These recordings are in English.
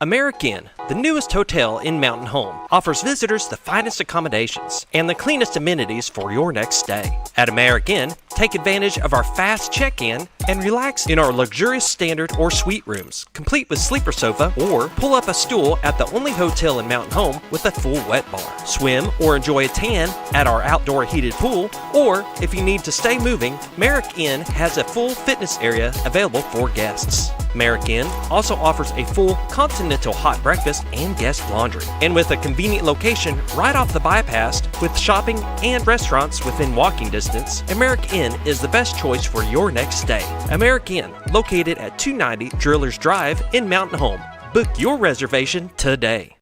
American, the newest hotel in Mountain Home, offers visitors the finest accommodations and the cleanest amenities for your next stay. At American, take advantage of our fast check-in and relax in our luxurious standard or suite rooms, complete with sleeper sofa, or pull up a stool at the only hotel in Mountain Home with a full wet bar. Swim or enjoy a tan at our outdoor heated pool, or if you need to stay moving, Merrick Inn has a full fitness area available for guests. Merrick Inn also offers a full continental hot breakfast and guest laundry. And with a convenient location right off the bypass with shopping and restaurants within walking distance, Merrick Inn is the best choice for your next stay. Merrick Inn, located at 290 Drillers Drive in Mountain Home. Book your reservation today.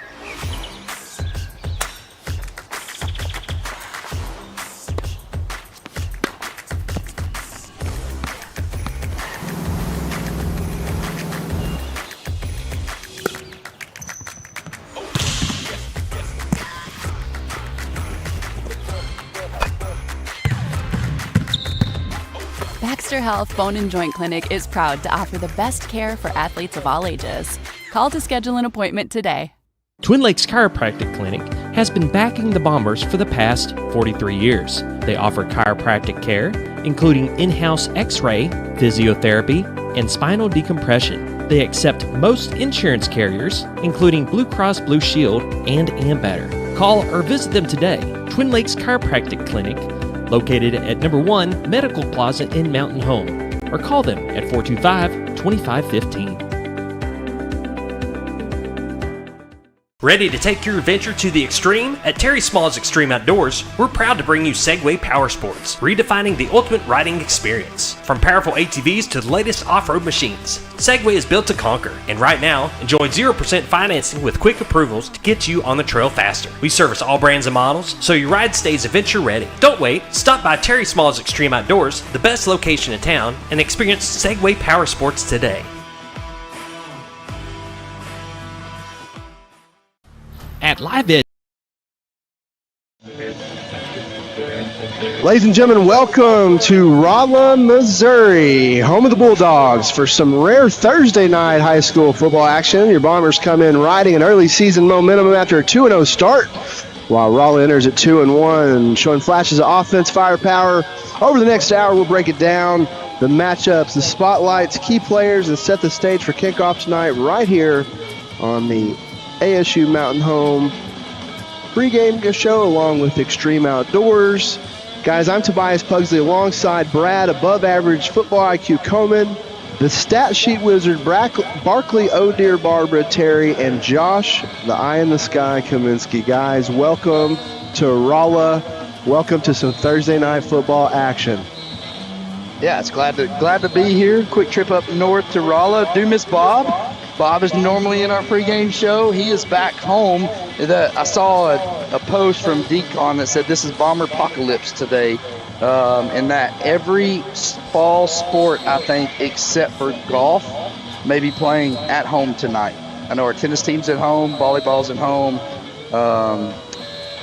Baxter Health Bone and Joint Clinic is proud to offer the best care for athletes of all ages. Call to schedule an appointment today. Twin Lakes Chiropractic Clinic has been backing the Bombers for the past 43 years. They offer chiropractic care, including in-house x-ray, physiotherapy, and spinal decompression. They accept most insurance carriers, including Blue Cross Blue Shield and Ambetter. Call or visit them today. Twin Lakes Chiropractic Clinic, located at number 1 Medical Plaza in Mountain Home, or call them at 425-2515. Ready to take your adventure to the extreme? At Terry Small's Extreme Outdoors, we're proud to bring you Segway Power Sports, redefining the ultimate riding experience. From powerful ATVs to the latest off-road machines, Segway is built to conquer, and right now, enjoy 0% financing with quick approvals to get you on the trail faster. We service all brands and models, so your ride stays adventure ready. Don't wait, stop by Terry Small's Extreme Outdoors, the best location in town, and experience Segway Power Sports today. At Live Edge. Ladies and gentlemen, welcome to Rolla, Missouri, home of the Bulldogs, for some rare Thursday night high school football action. Your Bombers come in riding an early season momentum after a 2-0 start, while Rolla enters at 2-1, showing flashes of offense, firepower. Over the next hour, we'll break it down, the matchups, the spotlights, key players, and set the stage for kickoff tonight right here on the ASU Mountain Home pregame show along with Extreme Outdoors. Guys, I'm Tobias Pugsley alongside Brad, above average football IQ Coleman, the stat sheet wizard Barkley, O'Dear, Barbara, Terry, and Josh, the eye in the sky Kaminsky. Guys, welcome to Rolla. Welcome to some Thursday night football action. Yeah, it's glad to be here. Quick trip up north to Rolla. Do miss Bob. Bob is normally in our pregame show. He is back home. I saw a post from Decon that said this is Bomber Apocalypse today, and that every fall sport, I think, except for golf, may be playing at home tonight. I know our tennis team's at home, volleyball's at home.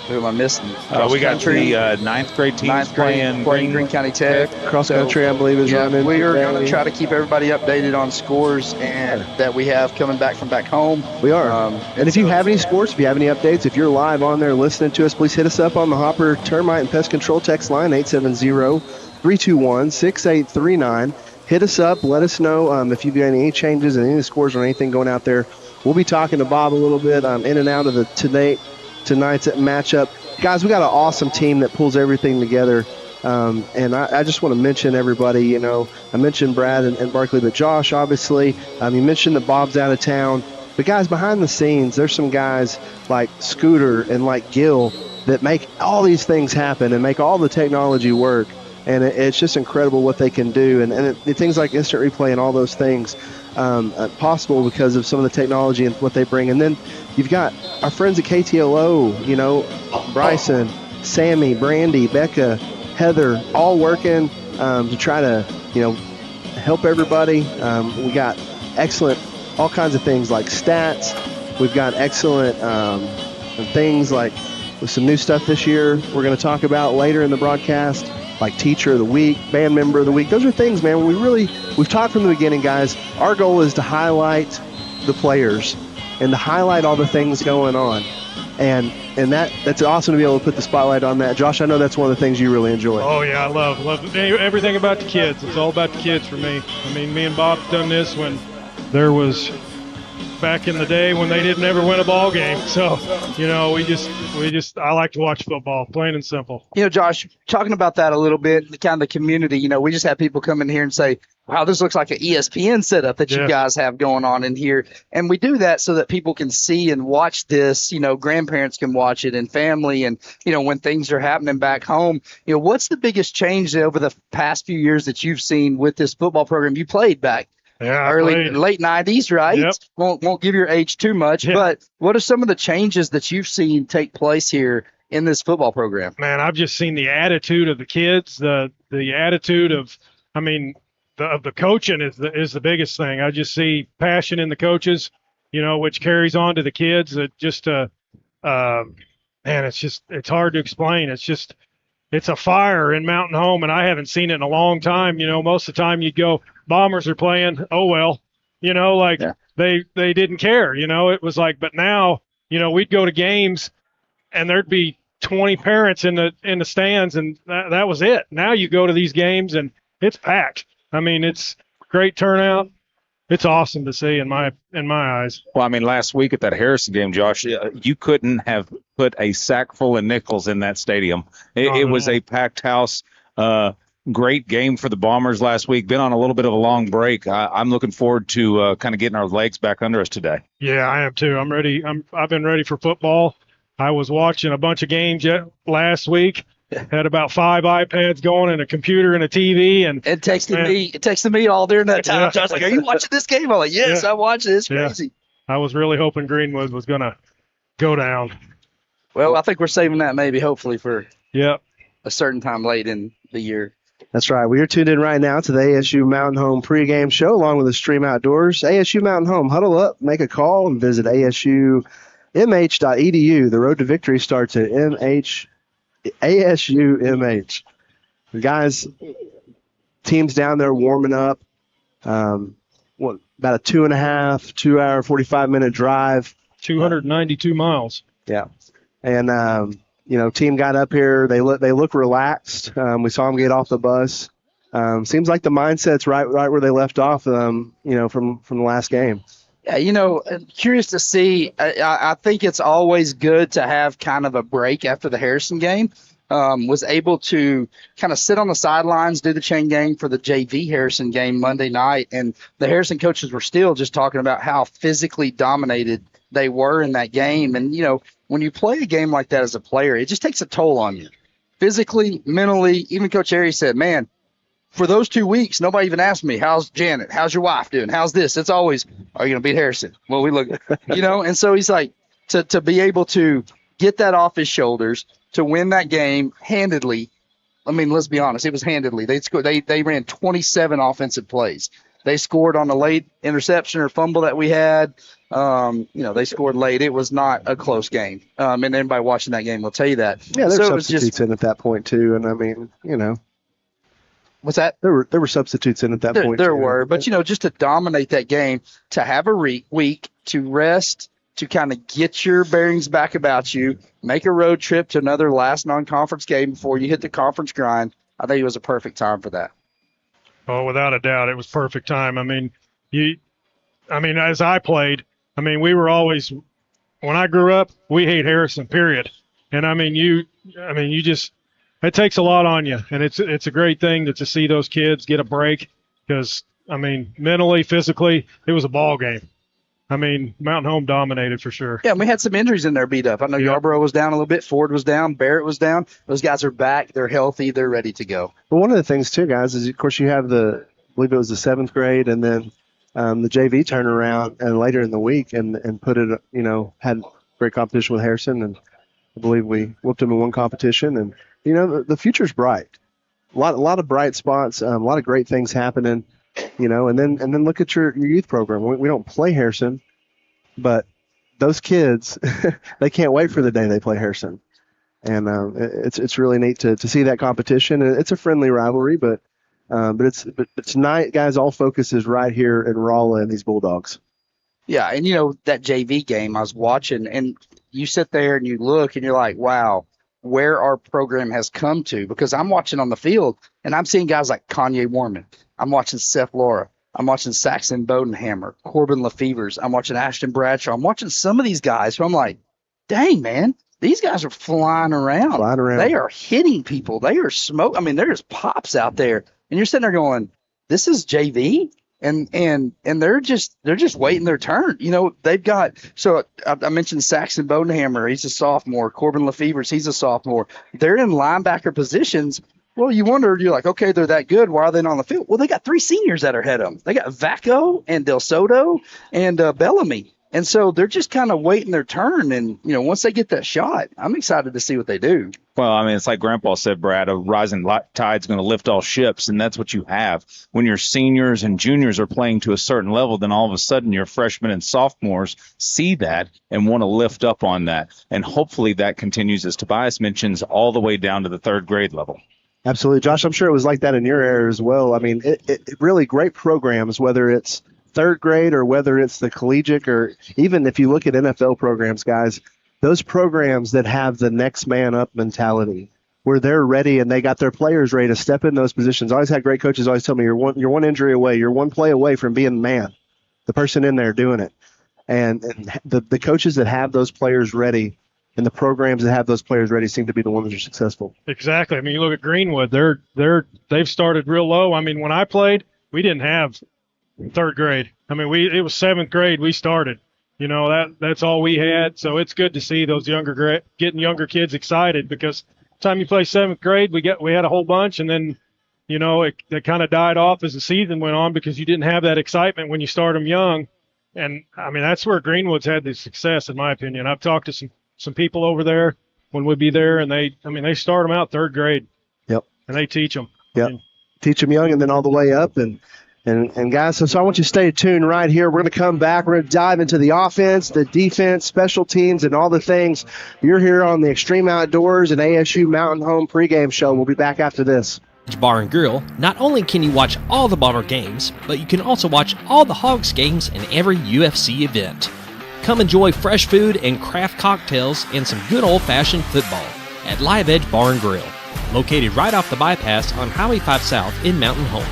Who am I missing? We got the ninth grade teams playing Green County Tech. Cross country, I believe, is running. We are going to try to keep everybody updated on scores and that we have coming back from back home. We are. And if you have any scores, if you have any updates, if you're live on there listening to us, please hit us up on the Hopper Termite and Pest Control text line, 870-321-6839. Hit us up. Let us know if you've got any changes and any scores or anything going out there. We'll be talking to Bob a little bit in and out of the tonight's matchup. Guys, we got an awesome team that pulls everything together. And I just want to mention everybody. I mentioned Brad and Barkley, but Josh, obviously. You mentioned that Bob's out of town. But, guys, behind the scenes, there's some guys like Scooter and like Gil that make all these things happen and make all the technology work. And it's just incredible what they can do. And things like instant replay and all those things possible because of some of the technology and what they bring. And then you've got our friends at KTLO, Bryson, Sammy, Brandy, Becca, Heather, all working to try to, help everybody. We got excellent, all kinds of things like stats. We've got excellent things like with some new stuff this year we're going to talk about later in the broadcast, like Teacher of the Week, Band Member of the Week. Those are things, man, we've talked from the beginning, guys. Our goal is to highlight the players and to highlight all the things going on. And that's awesome to be able to put the spotlight on that. Josh, I know that's one of the things you really enjoy. Oh, yeah, I love everything about the kids. It's all about the kids for me. I mean, me and Bob done this when there was back in the day when they didn't ever win a ball game. So, I like to watch football, plain and simple. Josh, talking about that a little bit, kind of the community, we just have people come in here and say, wow, this looks like an ESPN setup that you guys have going on in here. And we do that so that people can see and watch this, grandparents can watch it and family and, when things are happening back home. What's the biggest change over the past few years that you've seen with this football program? You played back late 90s, right? Yep. Won't give your age too much, but what are some of the changes that you've seen take place here in this football program? Man, I've just seen the attitude of the kids, the attitude of, the coaching is the biggest thing. I just see passion in the coaches, which carries on to the kids. It just, it's hard to explain. It's a fire in Mountain Home, and I haven't seen it in a long time. Most of the time you'd go, Bombers are playing. Oh, well, they didn't care, it was like, but now, we'd go to games and there'd be 20 parents in the stands, and that was it. Now you go to these games and it's packed. It's great turnout. It's awesome to see in my eyes. Well, last week at that Harrison game, Josh, you couldn't have put a sack full of nickels in that stadium. It was a packed house. Great game for the Bombers last week. Been on a little bit of a long break. I'm looking forward to kind of getting our legs back under us today. Yeah, I am too. I'm ready. I've been ready for football. I was watching a bunch of games last week. Had about 5 iPads going and a computer and a TV, and it texted me all during that time. I was like, "Are you watching this game?" I'm like, "Yes, I'm watching it. It's crazy." I was really hoping Greenwood was gonna go down. Well, I think we're saving that hopefully for a certain time late in the year. That's right. We are tuned in right now to the ASU Mountain Home pregame show along with the Stream Outdoors. ASU Mountain Home, huddle up, make a call, and visit ASUMH.edu. The road to victory starts at ASUMH. The guys, teams down there warming up. About a 2 hour, 45-minute drive. 292 miles. Yeah. And, team got up here. They look relaxed. We saw them get off the bus. Seems like the mindset's right where they left off, from the last game. Yeah, curious to see. I think it's always good to have kind of a break after the Harrison game. Was able to kind of sit on the sidelines, do the chain gang for the JV Harrison game Monday night, and the Harrison coaches were still just talking about how physically dominated they were in that game. And, when you play a game like that as a player, it just takes a toll on you. Physically, mentally, even Coach Harry said, man, for those 2 weeks, nobody even asked me, how's Janet? How's your wife doing? How's this? It's always, are you going to beat Harrison? Well, we look, and so he's like, to be able to get that off his shoulders, to win that game handedly. Let's be honest, it was handedly. They scored. They ran 27 offensive plays. They scored on a late interception or fumble that we had. They scored late. It was not a close game. And everybody watching that game will tell you that. Yeah, there were substitutes in at that point too. And what's that? There were substitutes in at that point. There were, but just to dominate that game, to have a week to rest, to kind of get your bearings back about you, make a road trip to another last non-conference game before you hit the conference grind. I think it was a perfect time for that. Oh, without a doubt, it was perfect time. As I played, we were always, when I grew up, we hate Harrison, period. And it takes a lot on you, and it's a great thing to see those kids get a break because, mentally, physically, it was a ball game. Mountain Home dominated for sure. Yeah, and we had some injuries in there beat up. I know Yarborough was down a little bit. Ford was down. Barrett was down. Those guys are back. They're healthy. They're ready to go. But one of the things, too, guys, is, of course, you have I believe it was the 7th grade, and then the JV turnaround and later in the week and put it, had great competition with Harrison. And I believe we whooped them in one competition. And, the future's bright. A lot of bright spots, a lot of great things happening. And then look at your youth program. We don't play Harrison, but those kids, they can't wait for the day they play Harrison. And it's really neat to see that competition. It's a friendly rivalry, but tonight, guys, all focus is right here in Rolla and these Bulldogs. Yeah, and that JV game I was watching, and you sit there and you look and you're like, wow, where our program has come to. Because I'm watching on the field and I'm seeing guys like Kanye Warman. I'm watching Seth Laura. I'm watching Saxon Bodenhammer, Corbin Lefevers. I'm watching Ashton Bradshaw. I'm watching some of these guys who I'm like, dang, man, these guys are flying around. They are hitting people. They are smoke. I mean, there's pops out there. And you're sitting there going, this is JV? And they're just waiting their turn. They've got – so I mentioned Saxon Bodenhammer. He's a sophomore. Corbin Lefevers, he's a sophomore. They're in linebacker positions. Well, you wonder, you're like, okay, they're that good. Why are they not on the field? Well, they got 3 seniors that are ahead of them. They got Vaco and Del Soto and Bellamy. And so they're just kind of waiting their turn. And, once they get that shot, I'm excited to see what they do. Well, I mean, it's like Grandpa said, Brad, a rising tide's going to lift all ships, and that's what you have. When your seniors and juniors are playing to a certain level, then all of a sudden your freshmen and sophomores see that and want to lift up on that. And hopefully that continues, as Tobias mentions, all the way down to the 3rd grade level. Absolutely. Josh, I'm sure it was like that in your era as well. I mean, it really great programs, whether it's 3rd grade or whether it's the collegiate, or even if you look at NFL programs, guys, those programs that have the next man up mentality, where they're ready and they got their players ready to step in those positions. I always had great coaches always tell me, you're one injury away, you're one play away from being the man, the person in there doing it. And the coaches that have those players ready and the programs that have those players ready seem to be the ones that are successful. Exactly. I mean, you look at Greenwood, they've started real low. I mean, when I played, we didn't have 3rd grade. I mean, it was 7th grade we started. That's all we had. So it's good to see those getting younger kids excited, because the time you play 7th grade, we had a whole bunch, and then it kind of died off as the season went on because you didn't have that excitement when you start them young. And I mean, that's where Greenwood's had the success, in my opinion. I've talked to some people over there when we'd be there, and they start them out 3rd grade. Yep. And they teach them. Yep. Teach them young and then all the way up. And guys, so I want you to stay tuned right here. We're going to come back. We're going to dive into the offense, the defense, special teams, and all the things. You're here on the Extreme Outdoors and ASU Mountain Home pregame show. We'll be back after this. Bar and Grill, not only can you watch all the Bomber games, but you can also watch all the Hogs games and every UFC event. Come enjoy fresh food and craft cocktails and some good old-fashioned football at Live Edge Bar and Grill, located right off the bypass on Highway 5 South in Mountain Home.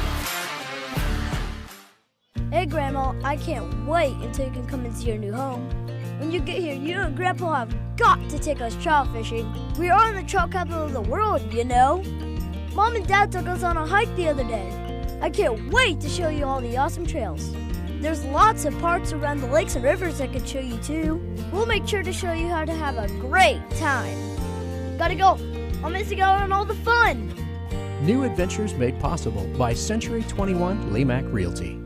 Hey, Grandma, I can't wait until you can come into your new home. When you get here, you and Grandpa have got to take us trout fishing. We are in the trout capital of the world, Mom and Dad took us on a hike the other day. I can't wait to show you all the awesome trails. There's lots of parks around the lakes and rivers I could show you too. We'll make sure to show you how to have a great time. Gotta go. I'm missing out on all the fun. New adventures made possible by Century 21 Lemac Realty.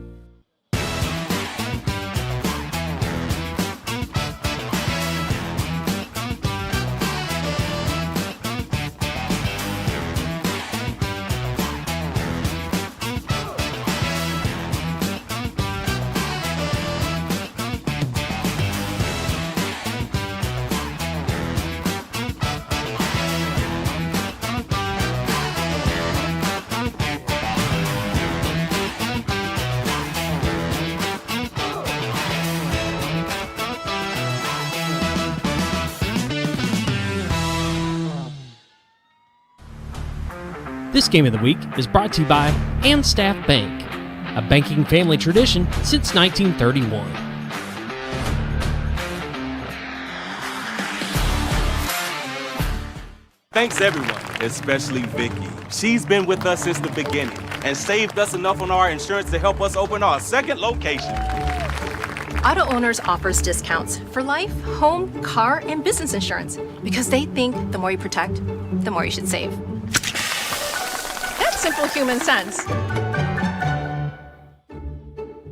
This game of the week is brought to you by Staff Bank, a banking family tradition since 1931. Thanks everyone, especially Vicky. She's been with us since the beginning and saved us enough on our insurance to help us open our 2nd location. Auto Owners offers discounts for life, home, car, and business insurance because they think the more you protect, the more you should save. That's simple human sense.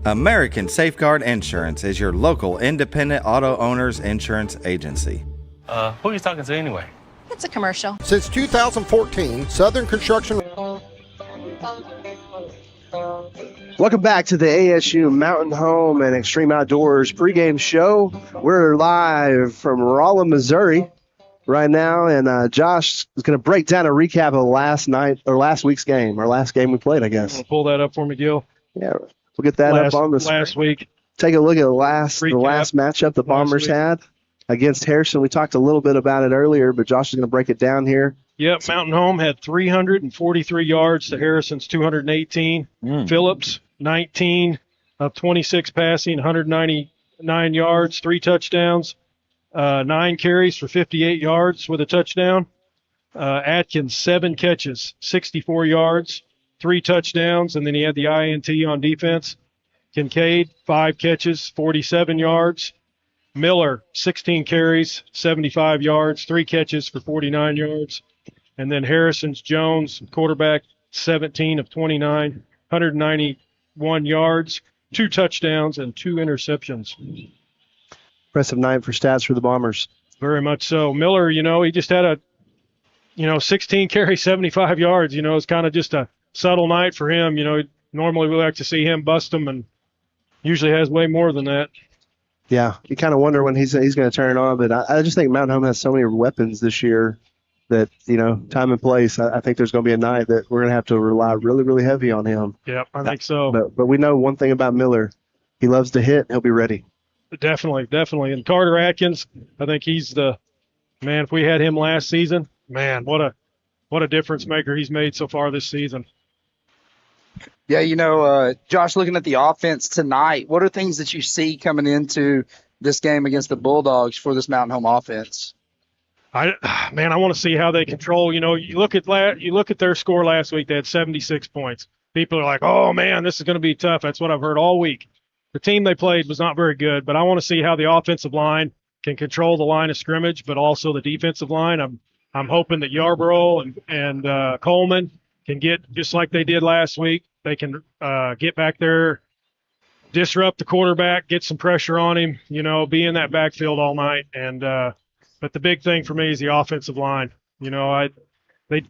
American Safeguard Insurance is your local independent auto owners insurance agency. Who are you talking to anyway? It's a commercial. Since 2014, Southern Construction. Welcome back to the ASU Mountain Home and Extreme Outdoors pregame show. We're live from Rolla, Missouri right now, and Josh is going to break down a recap of last week's game, our last game we played, I guess. Pull that up for me, Gil. Yeah, we'll get that up on the screen. Last week. take a look at the last matchup the Bombers had against Harrison. We talked a little bit about it earlier, but Josh is going to break it down here. Yep, Mountain Home had 343 yards to Harrison's 218. Phillips, 19 of 26 passing, 199 yards, 3 touchdowns, 9 carries for 58 yards with a touchdown. Atkins, 7 catches, 64 yards, 3 touchdowns, and then he had the INT on defense. Kincaid, 5 catches, 47 yards. Miller, 16 carries, 75 yards, 3 catches for 49 yards. And then Harrison's Jones, quarterback, 17 of 29, 191 yards, 2 touchdowns, and 2 interceptions. Impressive night for stats for the Bombers. Very much so. Miller, he just had 16 carries, 75 yards. It's kind of just a subtle night for him. Normally we like to see him bust them, and usually has way more than that. Yeah, you kind of wonder when he's going to turn it on, but I just think Mountain Home has so many weapons this year that, time and place, I think there's going to be a night that we're going to have to rely really, really heavy on him. Yep, I think so. But we know one thing about Miller. He loves to hit. He'll be ready. Definitely. And Carter Atkins, I think he's the man. If we had him last season, man, what a difference maker he's made so far this season. Yeah, Josh, looking at the offense tonight, what are things that you see coming into this game against the Bulldogs for this Mountain Home offense? I want to see how they control. You look at their score last week. They had 76 points. People are like, "Oh man, this is going to be tough." That's what I've heard all week. The team they played was not very good, but I want to see how the offensive line can control the line of scrimmage, but also the defensive line. I'm hoping that Yarborough and Coleman can get just like they did last week. They can get back there, disrupt the quarterback, get some pressure on him. Be in that backfield all night. And but the big thing for me is the offensive line. They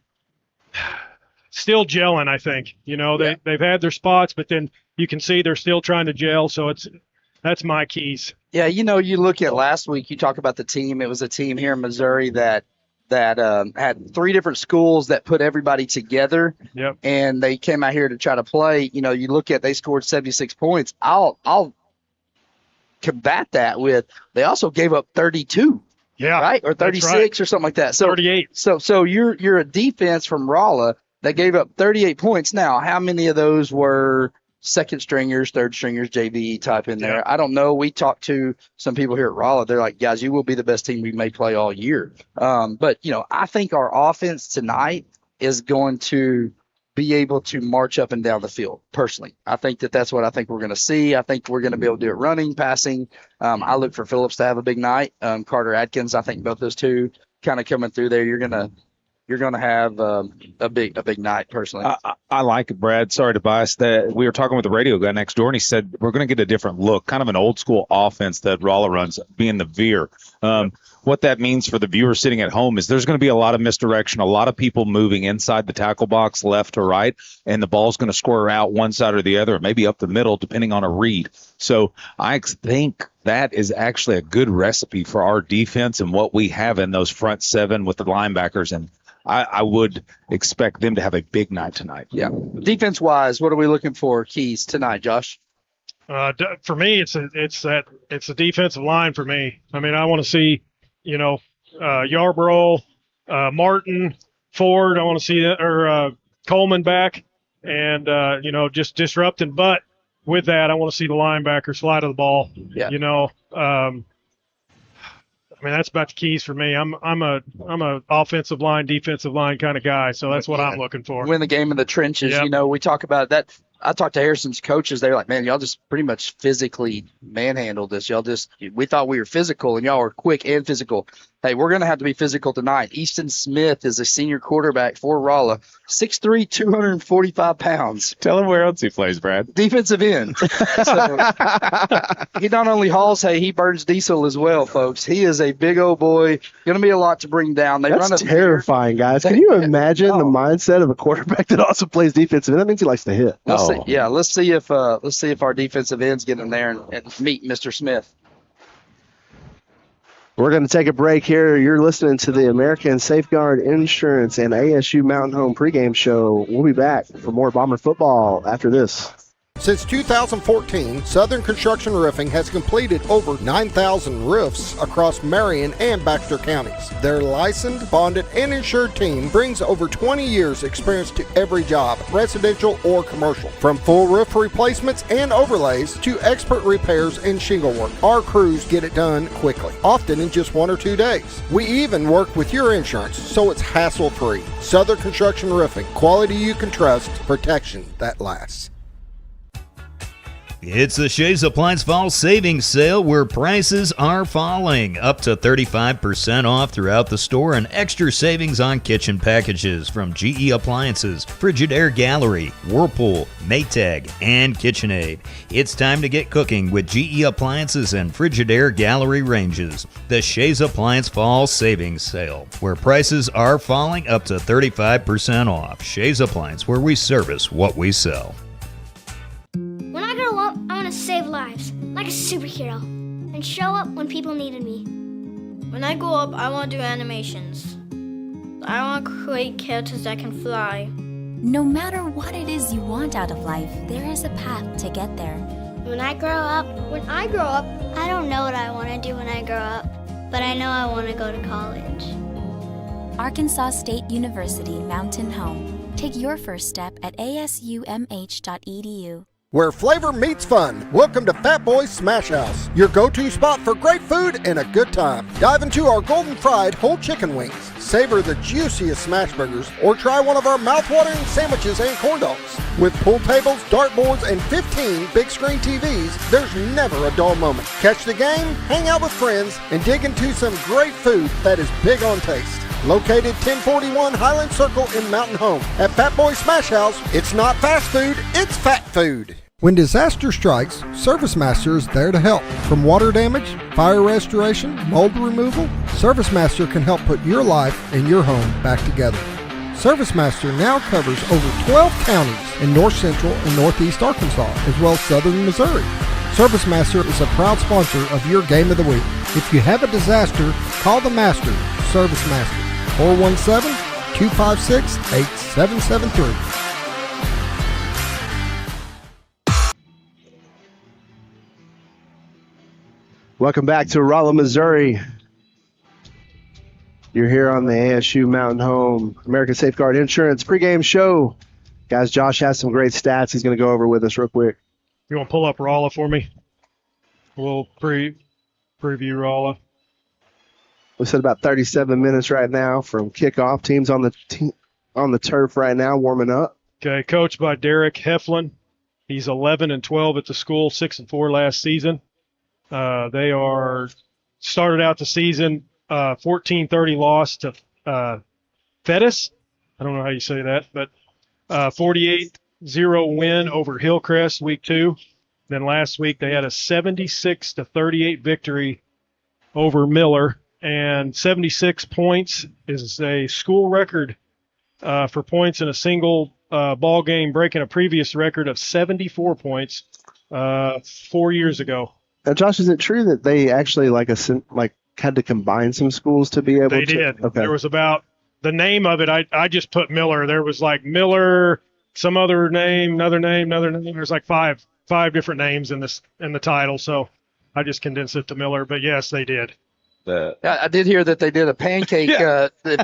still gelling. I think. They've had their spots, but then you can see they're still trying to gel. So that's my keys. Yeah, you look at last week. You talk about the team. It was a team here in Missouri that had 3 different schools that put everybody together. Yep. And they came out here to try to play. You look at they scored 76 points. I'll combat that with they also gave up 32. Yeah. Right? Or 36 right. or something like that. So 38. So you're a defense from Rolla that gave up 38 points. Now, how many of those were second stringers, third stringers, JV type in there? Yeah. I don't know. We talked to some people here at Rolla. They're like, guys, you will be the best team we may play all year. But I think our offense tonight is going to be able to march up and down the field. Personally, I think that's what I think we're going to see. I think we're going to be able to do it running, passing. I look for Phillips to have a big night. Carter Atkins, I think both those two kind of coming through there. You're going to have a big night, personally. I like it, Brad. Sorry, Tobias. That we were talking with the radio guy next door, and he said we're going to get a different look, kind of an old school offense that Rolla runs, being the veer. What that means for the viewer sitting at home is there's going to be a lot of misdirection, a lot of people moving inside the tackle box, left or right, and the ball's going to square out one side or the other, maybe up the middle, depending on a read. So I think that is actually a good recipe for our defense and what we have in those front 7 with the linebackers, and I would expect them to have a big night tonight. Yeah. Defense-wise, what are we looking for keys tonight, Josh? For me, it's a defensive line for me. I mean, I want to see, Yarborough, Martin, Ford. I want to see that, or Coleman back, and just disrupting. But with that, I want to see the linebacker slide of the ball. Yeah. That's about the keys for me. I'm a offensive line, defensive line kind of guy, so that's what I'm looking for. Win the game in the trenches. Yep. We talk about that. I talked to Harrison's coaches. They're like, man, y'all just pretty much physically manhandled this. We thought we were physical, and y'all were quick and physical. Hey, we're going to have to be physical tonight. Easton Smith is a senior quarterback for Rolla, 6'3", 245 pounds. Tell him where else he plays, Brad. Defensive end. So, he not only hauls hay, he burns diesel as well, folks. He is a big old boy. Going to be a lot to bring down. That's terrifying, guys. Can you imagine the mindset of a quarterback that also plays defensive end? That means he likes to hit. Let's see if our defensive ends get in there and meet Mr. Smith. We're going to take a break here. You're listening to the American Safeguard Insurance and ASU Mountain Home pregame show. We'll be back for more Bomber football after this. Since 2014, Southern Construction Roofing has completed over 9,000 roofs across Marion and Baxter counties. Their licensed, bonded, and insured team brings over 20 years experience to every job, residential or commercial. From full roof replacements and overlays to expert repairs and shingle work, our crews get it done quickly, often in just 1 or 2 days. We even work with your insurance, so it's hassle-free. Southern Construction Roofing, quality you can trust, protection that lasts. It's the Shays Appliance Fall Savings Sale where prices are falling. Up to 35% off throughout the store and extra savings on kitchen packages from GE Appliances, Frigidaire Gallery, Whirlpool, Maytag, and KitchenAid. It's time to get cooking with GE Appliances and Frigidaire Gallery ranges. The Shays Appliance Fall Savings Sale where prices are falling up to 35% off. Shays Appliance, where we service what we sell. When I grow up, I want to save lives, like a superhero, and show up when people needed me. When I grow up, I want to do animations. I want to create characters that can fly. No matter what it is you want out of life, there is a path to get there. When I grow up, I don't know what I want to do when I grow up, but I know I want to go to college. Arkansas State University Mountain Home. Take your first step at asumh.edu. Where flavor meets fun. Welcome to Fat Boy's Smash House, your go-to spot for great food and a good time. Dive into our golden fried whole chicken wings, savor the juiciest smash burgers, or try one of our mouth-watering sandwiches and corn dogs. With pool tables, dartboards, and 15 big screen TVs, there's never a dull moment. Catch the game, hang out with friends, and dig into some great food that is big on taste. Located 1041 Highland Circle in Mountain Home. At Fat Boy Smash House, it's not fast food, it's fat food. When disaster strikes, Service Master is there to help. From water damage, fire restoration, mold removal, Service Master can help put your life and your home back together. Service Master now covers over 12 counties in north central and northeast Arkansas, as well as southern Missouri. Service Master is a proud sponsor of your Game of the Week. If you have a disaster, call the Master, Service Master, 417-256-8773. Welcome back to Rolla, Missouri. You're here on the ASU Mountain Home American Safeguard Insurance pregame show. Guys, Josh has some great stats he's going to go over with us real quick. You want to pull up Rolla for me? We'll preview Rolla. We said about 37 minutes right now from kickoff. Teams on the turf right now warming up. Okay, coached by Derek Heflin. He's 11-12 at the school, 6-4 last season. They started out the season 14-30 loss to Fettis. I don't know how you say that, but 48-0 win over Hillcrest week 2. Then last week they had a 76-38 victory over Miller, and 76 points is a school record for points in a single ball game, breaking a previous record of 74 points 4 years ago. Now, Josh, is it true that they actually had to combine some schools to be able to? They did. Okay. There was about the name of it. I just put Miller. There was like Miller, some other name, another name. There's like five different names in the title. So I just condensed it to Miller. But yes, they did. I did hear that they did a pancake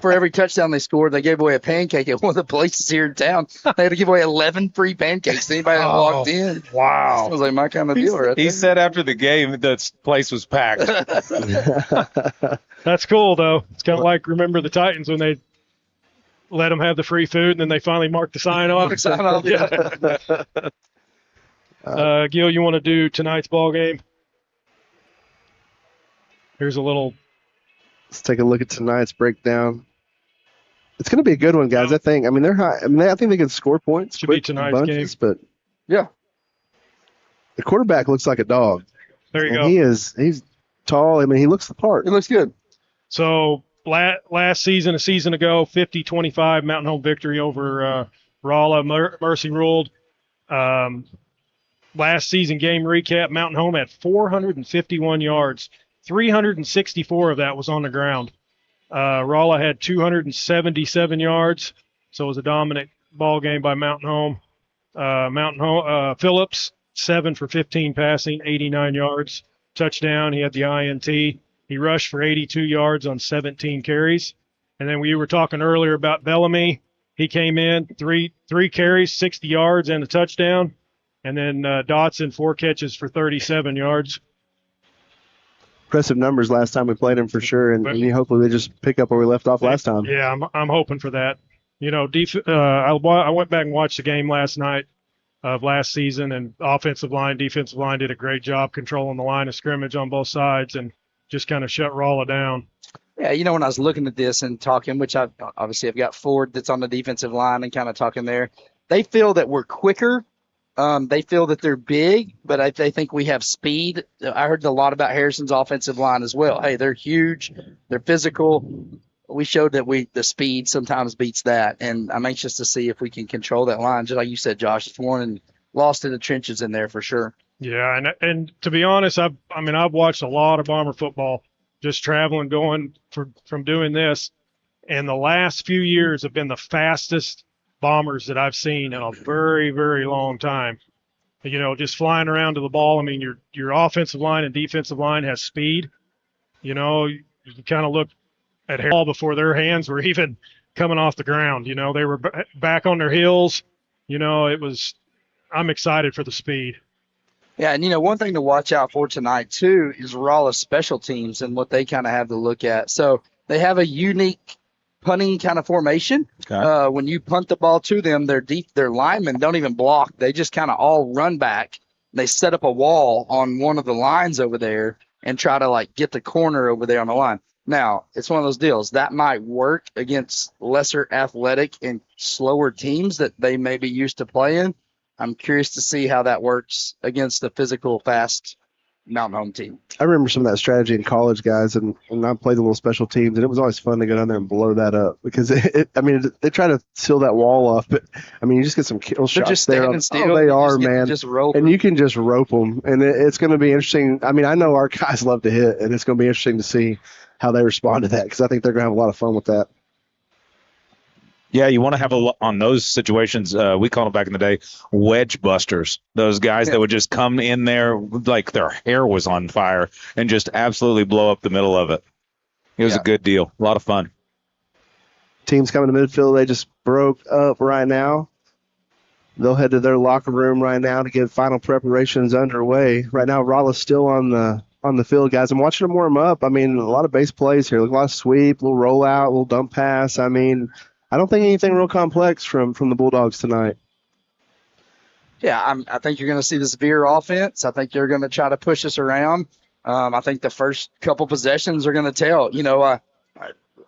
for every touchdown they scored. They gave away a pancake at one of the places here in town. They had to give away 11 free pancakes to anybody that walked in. Wow. That was like my kind of deal right He there. said after the game the place was packed. That's cool, though. It's kind of like, remember the Titans when they let them have the free food and then they finally marked the sign off? Gil, you want to do tonight's ball game? Here's a little. Let's take a look at tonight's breakdown. It's going to be a good one, guys. I think. I mean, they're high. I mean, I think they can score points. Should be tonight's game. But yeah, the quarterback looks like a dog. There you go. He's tall. I mean, he looks the part. He looks good. So last season, a season ago, 50-25 Mountain Home victory over Rolla. Mercy ruled. Last season game recap: Mountain Home had 451 yards. 364 of that was on the ground. Rolla had 277 yards, so it was a dominant ball game by Mountain Home. Phillips, 7 for 15 passing, 89 yards, touchdown. He had the INT. He rushed for 82 yards on 17 carries. And then we were talking earlier about Bellamy. He came in, three carries, 60 yards, and a touchdown. And then Dotson, 4 catches for 37 yards. Impressive numbers last time we played him for sure, and hopefully they just pick up where we left off last time. Yeah, I'm hoping for that. I went back and watched the game last night of last season, and offensive line, defensive line did a great job controlling the line of scrimmage on both sides and just kind of shut Rolla down. Yeah, when I was looking at this and talking, which I've got Ford that's on the defensive line and kind of talking there, they feel that we're quicker. They feel that they're big, but they think we have speed. I heard a lot about Harrison's offensive line as well. Hey, they're huge. They're physical. We showed that the speed sometimes beats that, and I'm anxious to see if we can control that line. Just like you said, Josh, it's one and lost in the trenches in there for sure. Yeah, and to be honest, I've watched a lot of Bomber football, just traveling, going from doing this, and the last few years have been the fastest Bombers that I've seen in a very, very long time. Just flying around to the ball. I mean, your offensive line and defensive line has speed. You kind of look at ball before their hands were even coming off the ground. They were back on their heels. I'm excited for the speed. Yeah, and one thing to watch out for tonight too is Rolla's special teams and what they kind of have to look at. So they have a unique punting kind of formation. Okay. When you punt the ball to them, their linemen don't even block. They just kind of all run back. They set up a wall on one of the lines over there and try to get the corner over there on the line. Now, it's one of those deals that might work against lesser athletic and slower teams that they may be used to playing. I'm curious to see how that works against the physical, fast Mountain Home team. I remember some of that strategy in college, guys, and I played a little special teams, and it was always fun to go down there and blow that up because they try to seal that wall off, but you just get some kill shots just there. They are, man. And you can just rope them, and it's going to be interesting. I know our guys love to hit, and it's going to be interesting to see how they respond to that because I think they're going to have a lot of fun with that. Yeah, you want to have on those situations, we call them back in the day, wedge busters. Those guys that would just come in there like their hair was on fire and just absolutely blow up the middle of it. It was a good deal. A lot of fun. Teams coming to midfield, they just broke up right now. They'll head to their locker room right now to get final preparations underway. Right now, Rolla's still on the field, guys. I'm watching them warm up. A lot of base plays here. A lot of sweep, a little rollout, a little dump pass. I don't think anything real complex from the Bulldogs tonight. Yeah, I think you're going to see this veer offense. I think they're going to try to push us around. I think the first couple possessions are going to tell.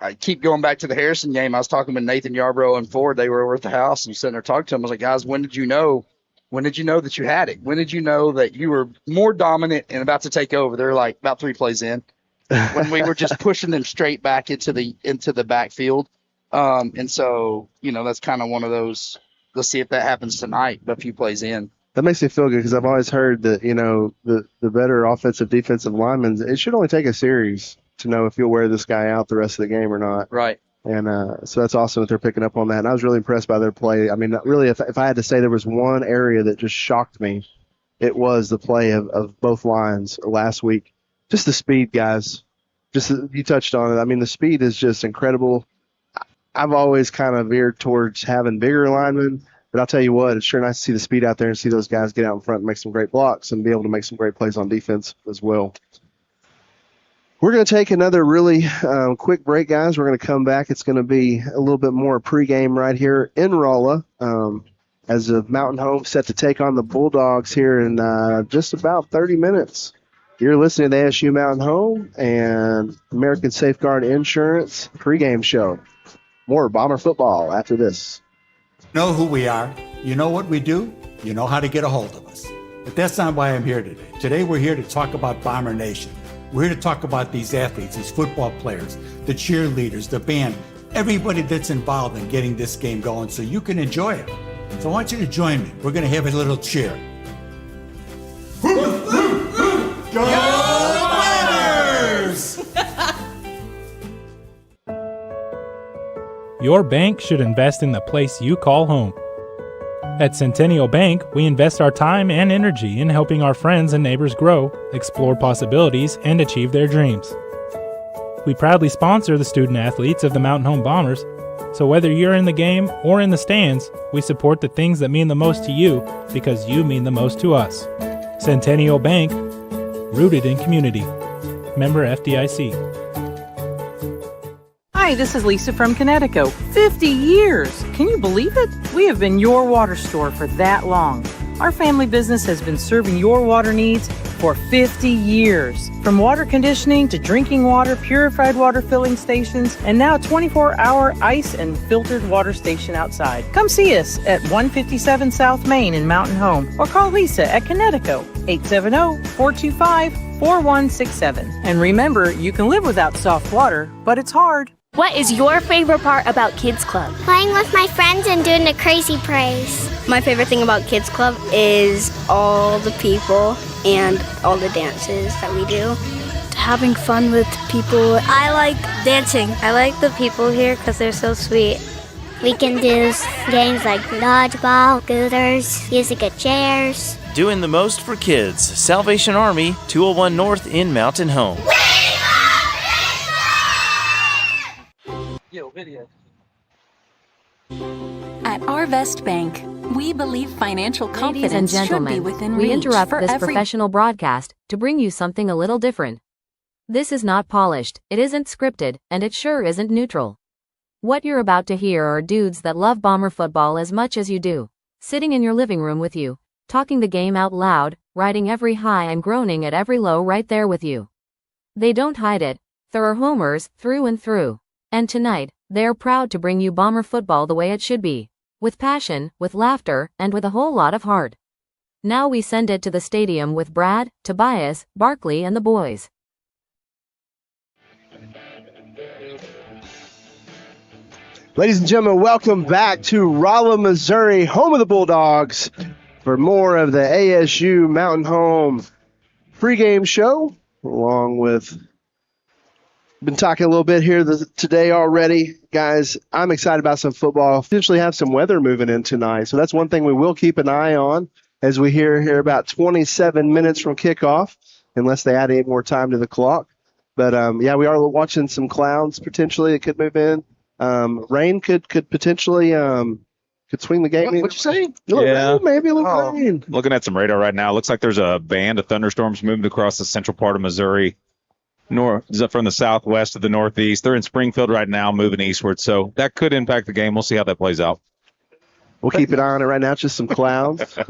I keep going back to the Harrison game. I was talking with Nathan Yarbrough and Ford. They were over at the house and sitting there talking to them. I was like, guys, when did you know that you had it? When did you know that you were more dominant and about to take over? They're like about 3 plays in when we were just pushing them straight back into the backfield. And so, that's kind of one of those, let's see if that happens tonight, a few plays in. That makes me feel good because I've always heard that, the better offensive, defensive linemen, it should only take a series to know if you'll wear this guy out the rest of the game or not. Right. And so that's awesome that they're picking up on that. And I was really impressed by their play. Really, if I had to say there was one area that just shocked me, it was the play of both lines last week. Just the speed, guys. Just you touched on it. The speed is just incredible. I've always kind of veered towards having bigger linemen, but I'll tell you what, it's sure nice to see the speed out there and see those guys get out in front and make some great blocks and be able to make some great plays on defense as well. We're going to take another really quick break, guys. We're going to come back. It's going to be a little bit more pregame right here in Rolla as the Mountain Home set to take on the Bulldogs here in just about 30 minutes. You're listening to the ASU Mountain Home and American Safeguard Insurance pregame show. More Bomber football after this. Know who we are. You know what we do. You know how to get a hold of us. But that's not why I'm here today. Today we're here to talk about Bomber Nation. We're here to talk about these athletes, these football players, the cheerleaders, the band, everybody that's involved in getting this game going so you can enjoy it. So I want you to join me. We're going to have a little cheer. Go Bombers! Your bank should invest in the place you call home. At Centennial Bank, we invest our time and energy in helping our friends and neighbors grow, explore possibilities, and achieve their dreams. We proudly sponsor the student athletes of the Mountain Home Bombers, so whether you're in the game or in the stands, we support the things that mean the most to you because you mean the most to us. Centennial Bank, rooted in community. Member FDIC. Hi, this is Lisa from Connecticut. 50 years! Can you believe it? We have been your water store for that long. Our family business has been serving your water needs for 50 years. From water conditioning to drinking water, purified water filling stations, and now 24-hour ice and filtered water station outside. Come see us at 157 South Main in Mountain Home or call Lisa at Connecticut 870-425-4167. And remember, you can live without soft water, but it's hard. What is your favorite part about Kids Club? Playing with my friends and doing the crazy praise. My favorite thing about Kids Club is all the people and all the dances that we do. Having fun with people. I like dancing. I like the people here because they're so sweet. We can do games like dodgeball, scooters, music at chairs. Doing the most for kids. Salvation Army, 201 North in Mountain Home. At Arvest Bank, we believe financial Ladies and confidence should gentlemen, be within we reach interrupt for this every professional broadcast to bring you something a little different. This is not polished, it isn't scripted, and it sure isn't neutral. What you're about to hear are dudes that love Bomber football as much as you do, sitting in your living room with you, talking the game out loud, riding every high and groaning at every low right there with you. They don't hide it, they're homers through and through. And tonight, they're proud to bring you Bomber football the way it should be. With passion, with laughter, and with a whole lot of heart. Now we send it to the stadium with Brad, Tobias, Barkely, and the boys. Ladies and gentlemen, welcome back to Rolla, Missouri, home of the Bulldogs, for more of the ASU Mountain Home pregame show, along with been talking a little bit here today already. Guys, I'm excited about some football. Potentially have some weather moving in tonight. So that's one thing we will keep an eye on as we hear here about 27 minutes from kickoff, unless they add any more time to the clock. But, yeah, we are watching some clouds potentially. It could move in. Rain could potentially could swing the game. What you say? Yeah. Maybe a little rain. Looking at some radar right now. Looks like there's a band of thunderstorms moving across the central part of Missouri. North from the southwest to the northeast. They're in Springfield right now, moving eastward, so that could impact the game. We'll see how that plays out. We'll keep an eye on it right now. It's just some clouds, a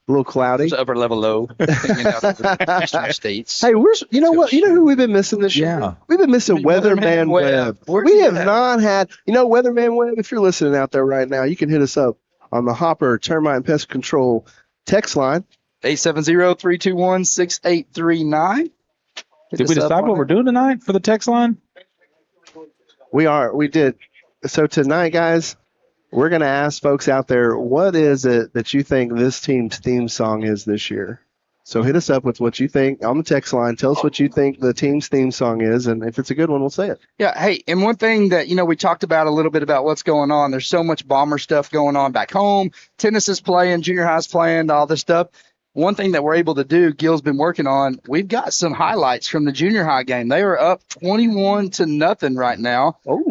little cloudy. It's upper level low. Eastern states. Hey, you know what? You know who we've been missing this year? Yeah. We've been missing Weatherman Webb. We have not had, Weatherman Webb. If you're listening out there right now, you can hit us up on the Hopper Termite and Pest Control text line. 870-321-6839. Did we decide what we're doing tonight for the text line? We did. So tonight, guys, we're going to ask folks out there, what is it that you think this team's theme song is this year? So hit us up with what you think on the text line. Tell us what you think the team's theme song is, and if it's a good one, we'll say it. Yeah, hey, and one thing that, we talked about a little bit about what's going on. There's so much Bomber stuff going on back home. Tennis is playing, junior high's playing, all this stuff. One thing that we're able to do, Gil's been working on, we've got some highlights from the junior high game. They are up 21-0 right now. Oh.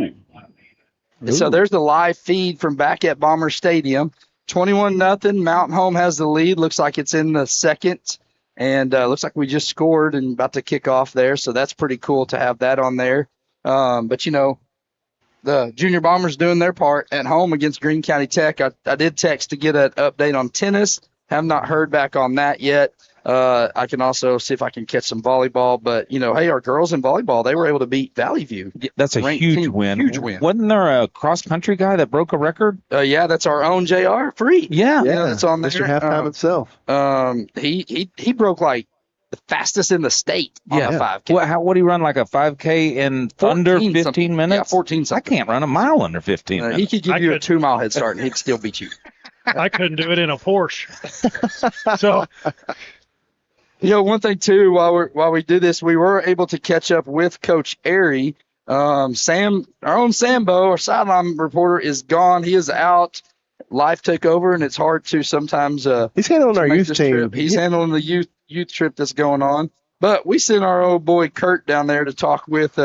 So there's the live feed from back at Bomber Stadium. 21-0. Mountain Home has the lead. Looks like it's in the second. And looks like we just scored and about to kick off there. So that's pretty cool to have that on there. But, the junior Bombers doing their part at home against Greene County Tech. I did text to get an update on tennis. Have not heard back on that yet. I can also see if I can catch some volleyball. But, hey, our girls in volleyball, they were able to beat Valley View. That's a huge win. Huge win. Wasn't there a cross-country guy that broke a record? Yeah, that's our own JR, Free. Yeah. That's on there. Mr. Halftime himself. He broke, like, the fastest in the state on a 5K. What do you run, like a 5K in under 15 minutes? Yeah, 14 something. I can't run a mile under 15 minutes. He could give you a 2-mile head start, and he'd still beat you. I couldn't do it in a Porsche. So, one thing too, while we do this, we were able to catch up with Coach Airy. Sam, our own Sambo, our sideline reporter, is gone. He is out life took over, and it's hard to sometimes. He's handling our youth team. He's handling the youth trip that's going on. But we sent our old boy Kurt down there to talk with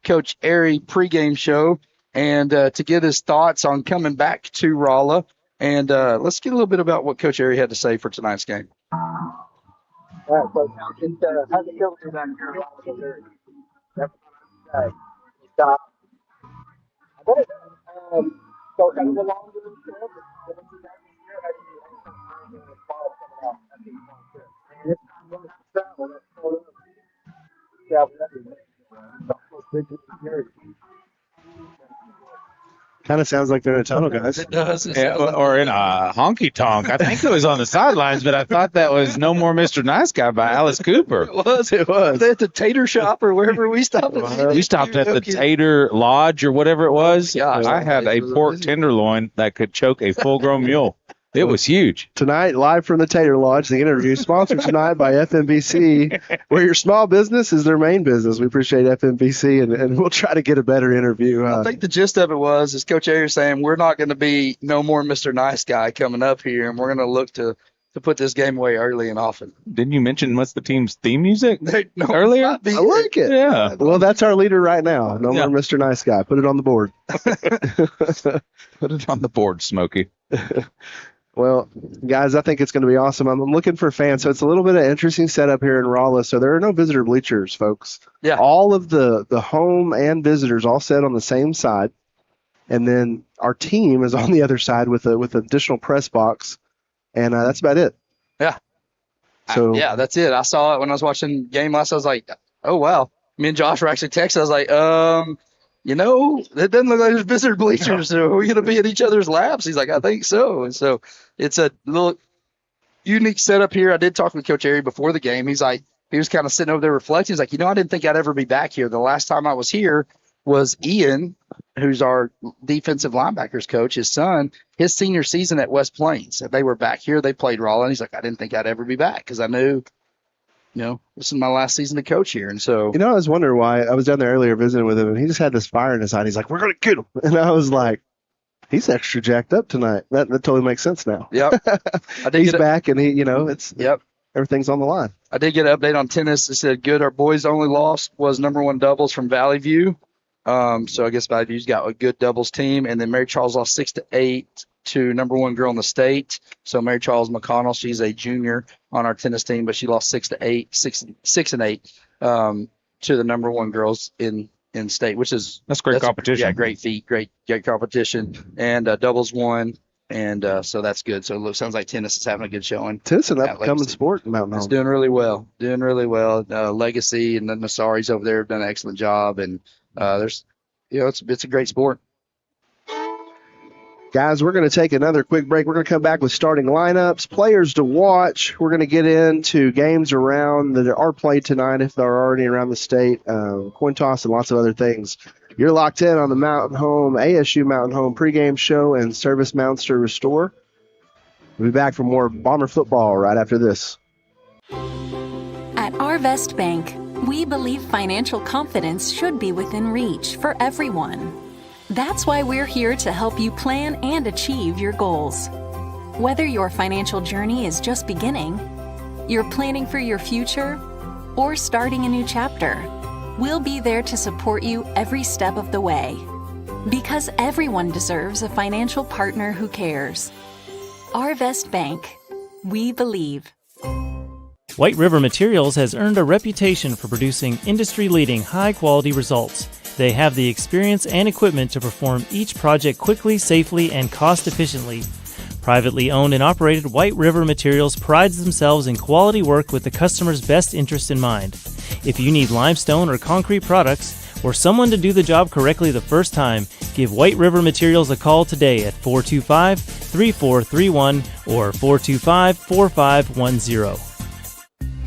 Coach Airy pregame show and to get his thoughts on coming back to Rolla. And let's get a little bit about what Coach Airy had to say for tonight's game. All right, so how's it going back here? Stop. So kind of along with the trip, Kind of sounds like they're in a tunnel, guys. It does. Or in a honky tonk. I think it was on the sidelines, but I thought that was No More Mr. Nice Guy by Alice Cooper. It was. At the Tater Shop or wherever we stopped. We stopped at the Tater Lodge or whatever it was. Gosh, I had a pork tenderloin that could choke a full-grown mule. It was huge. Tonight, live from the Tater Lodge, the interview sponsored tonight by FMBC, where your small business is their main business. We appreciate FMBC, and we'll try to get a better interview. I think the gist of it is Coach Airy saying we're not going to be No More Mr. Nice Guy coming up here, and we're going to look to put this game away early and often. Didn't you mention what's the team's theme music earlier? I like it. Yeah. Well, that's our leader right now. No more Mr. Nice Guy. Put it on the board. Put it on the board, Smokey. Well, guys, I think it's going to be awesome. I'm looking for fans. So it's a little bit of interesting setup here in Rolla. So there are no visitor bleachers, folks. Yeah. All of the home and visitors all set on the same side. And then our team is on the other side with additional press box. And that's about it. Yeah. So yeah, that's it. I saw it when I was watching the game last. I was like, oh, wow. Me and Josh were actually texting. I was like, it doesn't look like there's visitor bleachers. So are we going to be at each other's laps? He's like, I think so. And so it's a little unique setup here. I did talk with Coach Airy before the game. He's like, he was kind of sitting over there reflecting. He's like, I didn't think I'd ever be back here. The last time I was here was Ian, who's our defensive linebackers coach, his son, his senior season at West Plains. They were back here. They played Rolla. And he's like, I didn't think I'd ever be back because I knew, this is my last season to coach here. And so, I was wondering why. I was down there earlier visiting with him, and he just had this fire in his eye. He's like, we're going to get him. And I was like, he's extra jacked up tonight. That totally makes sense now. Yep. He's back, and he, it's everything's on the line. I did get an update on tennis. It said, good. Our boys' only loss was number 1 doubles from Valley View. So I guess Valley View's got a good doubles team. And then Mary Charles lost 6-8 to number 1 girl in the state. So Mary Charles McConnell, she's a junior on our tennis team, but she lost 6-8 to the number 1 girls in state, that's great competition. Yeah, great feat, great competition, and doubles won, and so that's good. So it sounds like tennis is having a good showing. Tennis is an up-and-coming sport in Mountain Home. It's doing really well. Legacy and the Nasaris over there have done an excellent job, and it's a great sport. Guys, we're going to take another quick break. We're going to come back with starting lineups, players to watch. We're going to get into games around that are played tonight if they're already around the state, coin toss, and lots of other things. You're locked in on the Mountain Home, ASU Mountain Home pregame show and Service Mounster Restore. We'll be back for more Bomber football right after this. At Arvest Bank, we believe financial confidence should be within reach for everyone. That's why we're here to help you plan and achieve your goals. Whether your financial journey is just beginning, you're planning for your future, or starting a new chapter, we'll be there to support you every step of the way. Because everyone deserves a financial partner who cares. Arvest Bank. We believe. White River Materials has earned a reputation for producing industry-leading high-quality results. They have the experience and equipment to perform each project quickly, safely, and cost-efficiently. Privately owned and operated, White River Materials prides themselves in quality work with the customer's best interest in mind. If you need limestone or concrete products, or someone to do the job correctly the first time, give White River Materials a call today at 425-3431 or 425-4510.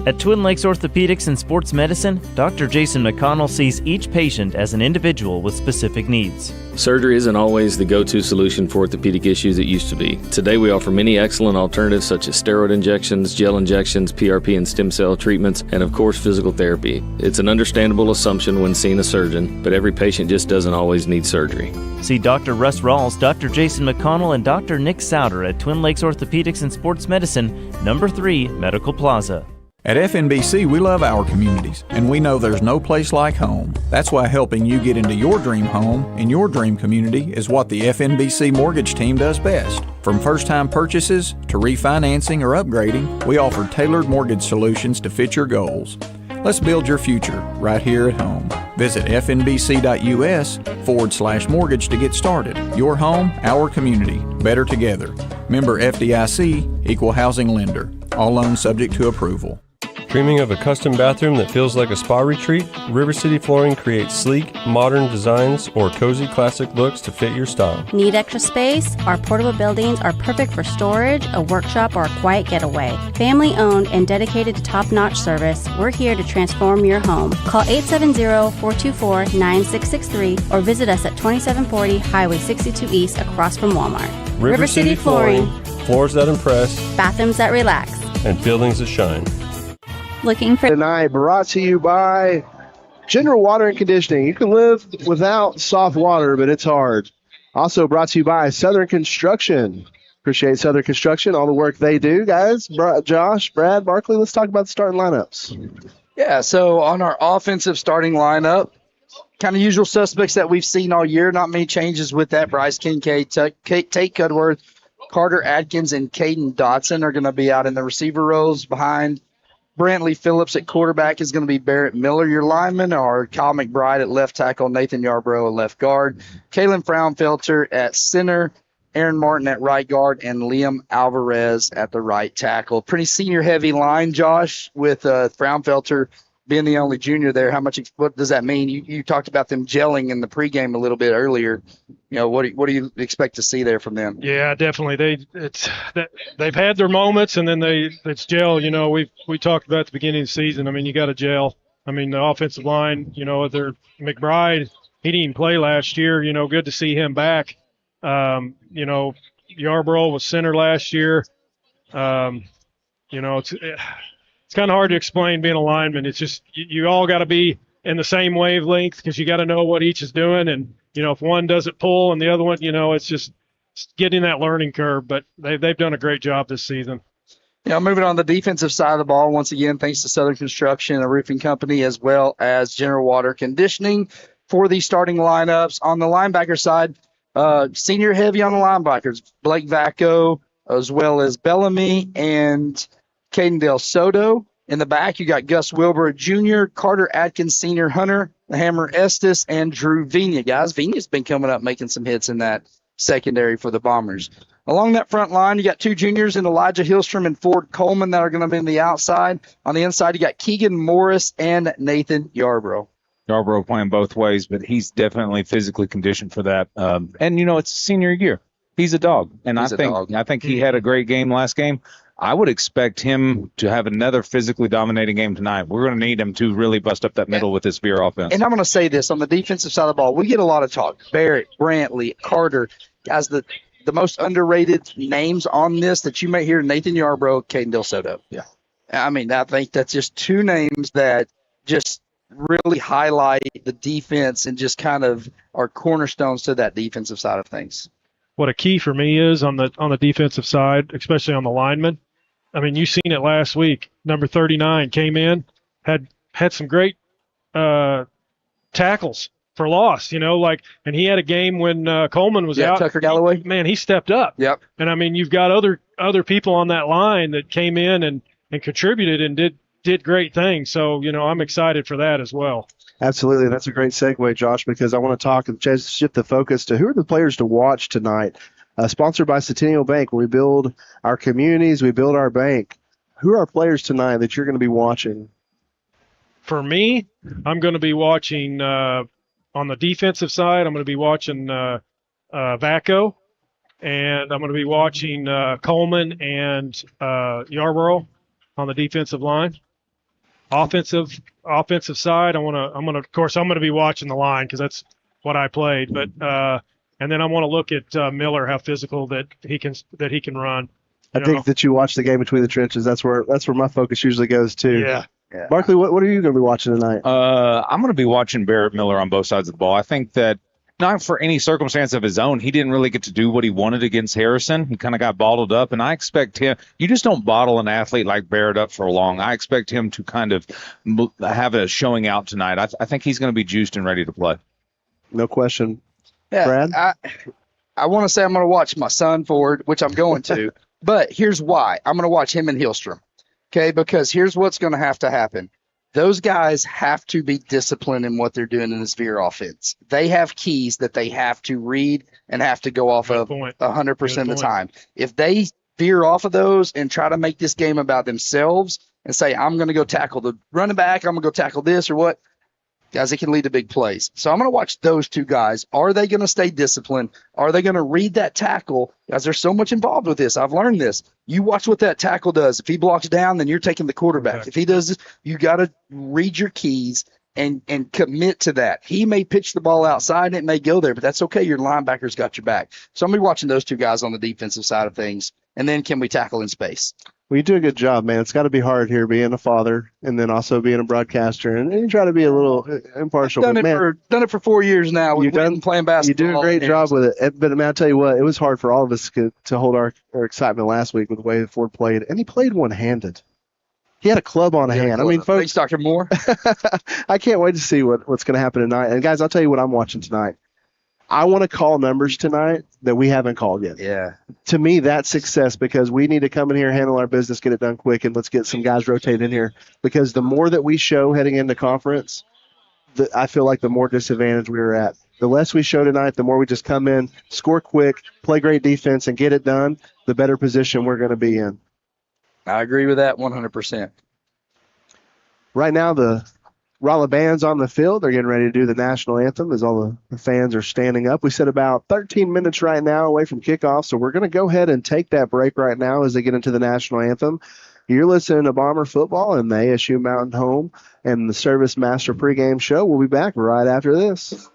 At Twin Lakes Orthopedics and Sports Medicine, Dr. Jason McConnell sees each patient as an individual with specific needs. Surgery isn't always the go-to solution for orthopedic issues it used to be. Today we offer many excellent alternatives such as steroid injections, gel injections, PRP and stem cell treatments, and of course physical therapy. It's an understandable assumption when seeing a surgeon, but every patient just doesn't always need surgery. See Dr. Russ Rawls, Dr. Jason McConnell, and Dr. Nick Souter at Twin Lakes Orthopedics and Sports Medicine, number 3, Medical Plaza. At FNBC, we love our communities, and we know there's no place like home. That's why helping you get into your dream home in your dream community is what the FNBC mortgage team does best. From first-time purchases to refinancing or upgrading, we offer tailored mortgage solutions to fit your goals. Let's build your future right here at home. Visit fnbc.us/mortgage to get started. Your home, our community. Better together. Member FDIC, Equal Housing Lender. All loans subject to approval. Dreaming of a custom bathroom that feels like a spa retreat? River City Flooring creates sleek, modern designs or cozy classic looks to fit your style. Need extra space? Our portable buildings are perfect for storage, a workshop, or a quiet getaway. Family owned and dedicated to top-notch service, we're here to transform your home. Call 870-424-9663 or visit us at 2740 Highway 62 East across from Walmart. River City Flooring, floors that impress, bathrooms that relax, and buildings that shine. Looking for tonight, brought to you by General Water and Conditioning. You can live without soft water, but it's hard. Also brought to you by Southern Construction. Appreciate Southern Construction, all the work they do. Guys, Josh, Brad, Barkley, let's talk about the starting lineups. Yeah, so on our offensive starting lineup, kind of usual suspects that we've seen all year. Not many changes with that. Bryce Kincaid, Tate Cudworth, Carter Adkins, and Caden Dotson are going to be out in the receiver roles. Behind Brantley Phillips at quarterback is going to be Barrett Miller, your lineman, or Kyle McBride at left tackle, Nathan Yarbrough at left guard, Kalen Fraunfelter at center, Aaron Martin at right guard, and Liam Alvarez at the right tackle. Pretty senior-heavy line, Josh, with Fraunfelter being the only junior there. What does that mean? You talked about them gelling in the pregame a little bit earlier. You know, what do you expect to see there from them? Yeah, definitely. They've had their moments, and then it's gel. You know, we talked about at the beginning of the season. I mean, you got to gel. I mean, the offensive line. You know, McBride. He didn't even play last year. You know, good to see him back. You know, Yarbrough was center last year. You know, it's kind of hard to explain being a lineman. It's just you all got to be in the same wavelength because you got to know what each is doing. And, you know, if one doesn't pull and the other one, you know, it's just getting that learning curve. But they've done a great job this season. Yeah, moving on the defensive side of the ball, once again, thanks to Southern Construction, a roofing company, as well as General Water Conditioning for the starting lineups. On the linebacker side, senior heavy on the linebackers, Blake Vacco, as well as Bellamy and Caden Del Soto. In the back, you got Gus Wilbur Jr., Carter Atkins Sr., Hunter Hammer Estes, and Drew Vina. Guys, Vina's been coming up making some hits in that secondary for the Bombers. Along that front line, you got two juniors in Elijah Hillstrom and Ford Coleman that are going to be on the outside. On the inside, you got Keegan Morris and Nathan Yarbrough. Yarbrough playing both ways, but he's definitely physically conditioned for that. And, you know, it's senior year. He's a dog. And I think he had a great game last game. I would expect him to have another physically dominating game tonight. We're going to need him to really bust up that middle with this Veer offense. And I'm going to say this, on the defensive side of the ball, we get a lot of talk. Barrett, Brantley, Carter, guys, the most underrated names on this that you may hear, Nathan Yarbrough, Caden Del Soto. Yeah. I mean, I think that's just two names that just really highlight the defense and just kind of are cornerstones to that defensive side of things. What a key for me is on the defensive side, especially on the linemen. I mean, you seen it last week. Number 39 came in, had some great tackles for loss, you know, and he had a game when Coleman was out. Tucker Galloway. Man, he stepped up. Yep. And I mean, you've got other people on that line that came in and contributed and did great things. So, you know, I'm excited for that as well. Absolutely. That's a great segue, Josh, because I want to talk and shift the focus to who are the players to watch tonight. Sponsored by Centennial Bank, where we build our communities, we build our bank. Who are our players tonight that you're going to be watching? For me, I'm going to be watching on the defensive side. I'm going to be watching Vacco, and I'm going to be watching Coleman and Yarbrough on the defensive line. offensive side, I'm gonna be watching the line because that's what I played. But and then I want to look at Miller, how physical that he can run. I think that you watch the game between the trenches. That's where my focus usually goes too. Yeah. Barkley, what are you going to be watching tonight? I'm going to be watching Barrett Miller on both sides of the ball. I think that not for any circumstance of his own, he didn't really get to do what he wanted against Harrison. He kind of got bottled up, and I expect him. You just don't bottle an athlete like Barrett up for long. I expect him to kind of have a showing out tonight. I think he's going to be juiced and ready to play. No question. Yeah, Brad? I want to say I'm going to watch my son Ford, which I'm going to, but here's why. I'm going to watch him and Hillstrom. Okay, because here's what's going to happen. Those guys have to be disciplined in what they're doing in this veer offense. They have keys that they have to read and have to go off of 100% of the time. If they veer off of those and try to make this game about themselves and say, I'm going to go tackle the running back, I'm going to go tackle this or what, guys, it can lead to big plays. So I'm going to watch those two guys. Are they going to stay disciplined? Are they going to read that tackle? Guys, there's so much involved with this. I've learned this. You watch what that tackle does. If he blocks down, then you're taking the quarterback. Okay. If he does this, you got to read your keys and commit to that. He may pitch the ball outside and it may go there, but that's okay. Your linebacker's got your back. So I'm going to be watching those two guys on the defensive side of things. And then can we tackle in space? Well, you do a good job, man. It's got to be hard here being a father and then also being a broadcaster. And you try to be a little impartial. Done it for 4 years now. We've been playing basketball. You do a great job with it. But, man, I'll tell you what, it was hard for all of us to hold our excitement last week with the way Ford played. And he played one-handed. He had a club on a hand. I mean, folks. Thanks, Dr. Moore. I can't wait to see what's going to happen tonight. And, guys, I'll tell you what I'm watching tonight. I want to call numbers tonight that we haven't called yet. Yeah. To me, that's success because we need to come in here, handle our business, get it done quick, and let's get some guys rotated in here. Because the more that we show heading into conference, I feel like the more disadvantaged we are at. The less we show tonight, the more we just come in, score quick, play great defense, and get it done, the better position we're going to be in. I agree with that 100%. Right now, the Rolla band's on the field. They're getting ready to do the national anthem as all the fans are standing up. We said about 13 minutes right now away from kickoff, so we're going to go ahead and take that break right now as they get into the national anthem. You're listening to Bomber Football and the ASU Mountain Home and the Service Master pregame show. We'll be back right after this.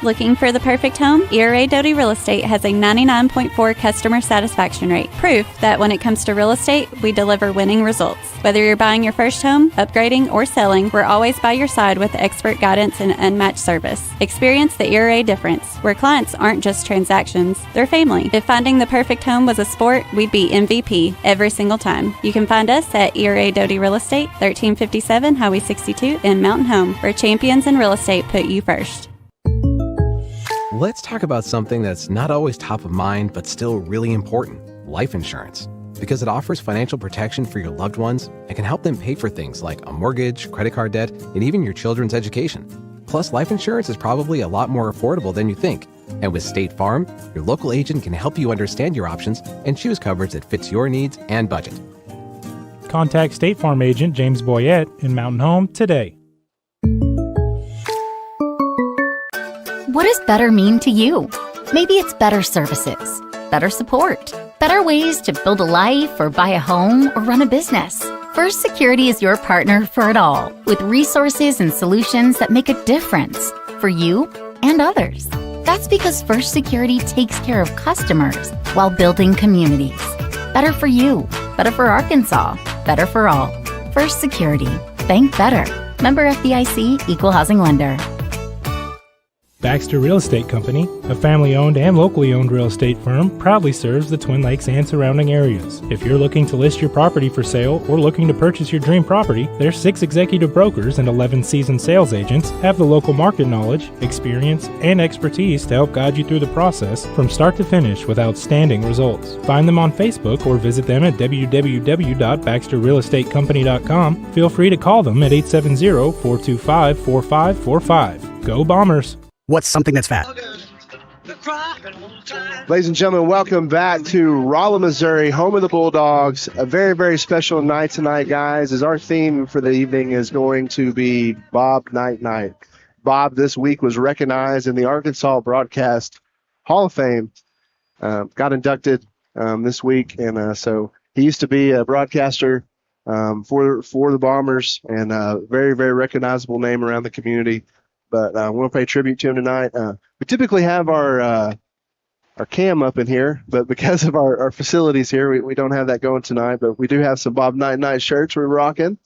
Looking for the perfect home? ERA Doty Real Estate has a 99.4 customer satisfaction rate. Proof that when it comes to real estate, we deliver winning results. Whether you're buying your first home, upgrading, or selling, we're always by your side with expert guidance and unmatched service. Experience the ERA difference, where clients aren't just transactions, they're family. If finding the perfect home was a sport, we'd be MVP every single time. You can find us at ERA Doty Real Estate, 1357 Highway 62 in Mountain Home, where champions in real estate put you first. Let's talk about something that's not always top of mind, but still really important: life insurance. Because it offers financial protection for your loved ones and can help them pay for things like a mortgage, credit card debt, and even your children's education. Plus, life insurance is probably a lot more affordable than you think. And with State Farm, your local agent can help you understand your options and choose coverage that fits your needs and budget. Contact State Farm agent James Boyette in Mountain Home today. What does better mean to you? Maybe it's better services, better support, better ways to build a life or buy a home or run a business. First Security is your partner for it all, with resources and solutions that make a difference for you and others. That's because First Security takes care of customers while building communities. Better for you, better for Arkansas, better for all. First Security. Bank better. Member FDIC, Equal Housing Lender. Baxter Real Estate Company, a family-owned and locally owned real estate firm, proudly serves the Twin Lakes and surrounding areas. If you're looking to list your property for sale or looking to purchase your dream property, their 6 executive brokers and 11 seasoned sales agents have the local market knowledge, experience, and expertise to help guide you through the process from start to finish with outstanding results. Find them on Facebook or visit them at www.baxterrealestatecompany.com. Feel free to call them at 870-425-4545. Go Bombers! What's something that's fat? Ladies and gentlemen, welcome back to Rolla, Missouri, home of the Bulldogs. A very, very special night tonight, guys, as our theme for the evening is going to be Bob Night. Bob this week was recognized in the Arkansas Broadcast Hall of Fame. Got inducted this week, and so he used to be a broadcaster for the Bombers, and very, very recognizable name around the community. But we'll pay tribute to him tonight. We typically have our cam up in here, but because of our facilities here, we don't have that going tonight. But we do have some Bob Night shirts we're rocking.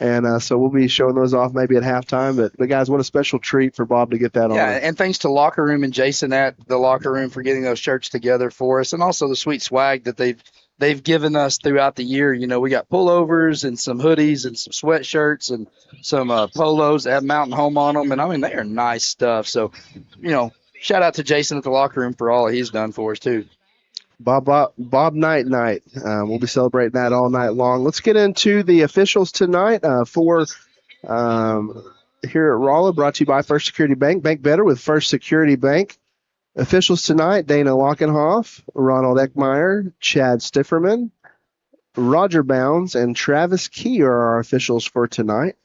And so we'll be showing those off maybe at halftime. But guys, what a special treat for Bob to get that on. Yeah, and thanks to Locker Room and Jason at the Locker Room for getting those shirts together for us, and also the sweet swag that they've given us throughout the year. You know, we got pullovers and some hoodies and some sweatshirts and some polos that have Mountain Home on them. And, I mean, they are nice stuff. So, you know, shout out to Jason at the Locker Room for all he's done for us, too. Bob Night. We'll be celebrating that all night long. Let's get into the officials tonight for here at Rolla, brought to you by First Security Bank. Bank better with First Security Bank. Officials tonight, Dana Lockenhoff, Ronald Eckmeyer, Chad Stifferman, Roger Bounds, and Travis Key are our officials for tonight.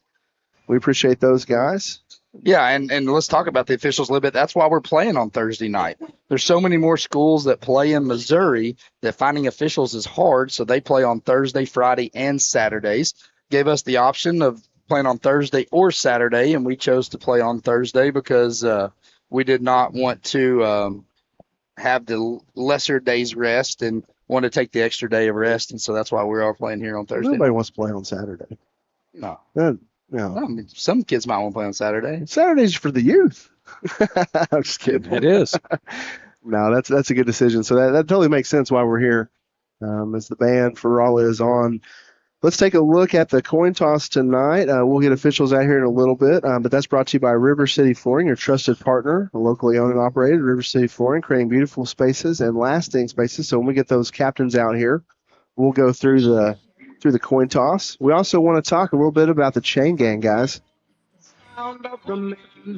We appreciate those guys. Yeah, and let's talk about the officials a little bit. That's why we're playing on Thursday night. There's so many more schools that play in Missouri that finding officials is hard, so they play on Thursday, Friday, and Saturdays. Gave us the option of playing on Thursday or Saturday, and we chose to play on Thursday because we did not want to have the lesser day's rest and want to take the extra day of rest, and so that's why we are playing here on Thursday. Nobody wants to play on Saturday. No. No. I mean, some kids might want to play on Saturday. Saturday's for the youth. I'm just kidding. It is. No, that's a good decision. So that totally makes sense why we're here. As the band for Rolla is on. Let's take a look at the coin toss tonight. We'll get officials out here in a little bit, but that's brought to you by River City Flooring, your trusted partner, locally owned and operated. River City Flooring, creating beautiful spaces and lasting spaces. So when we get those captains out here, we'll go through the coin toss. We also want to talk a little bit about the chain gang, guys.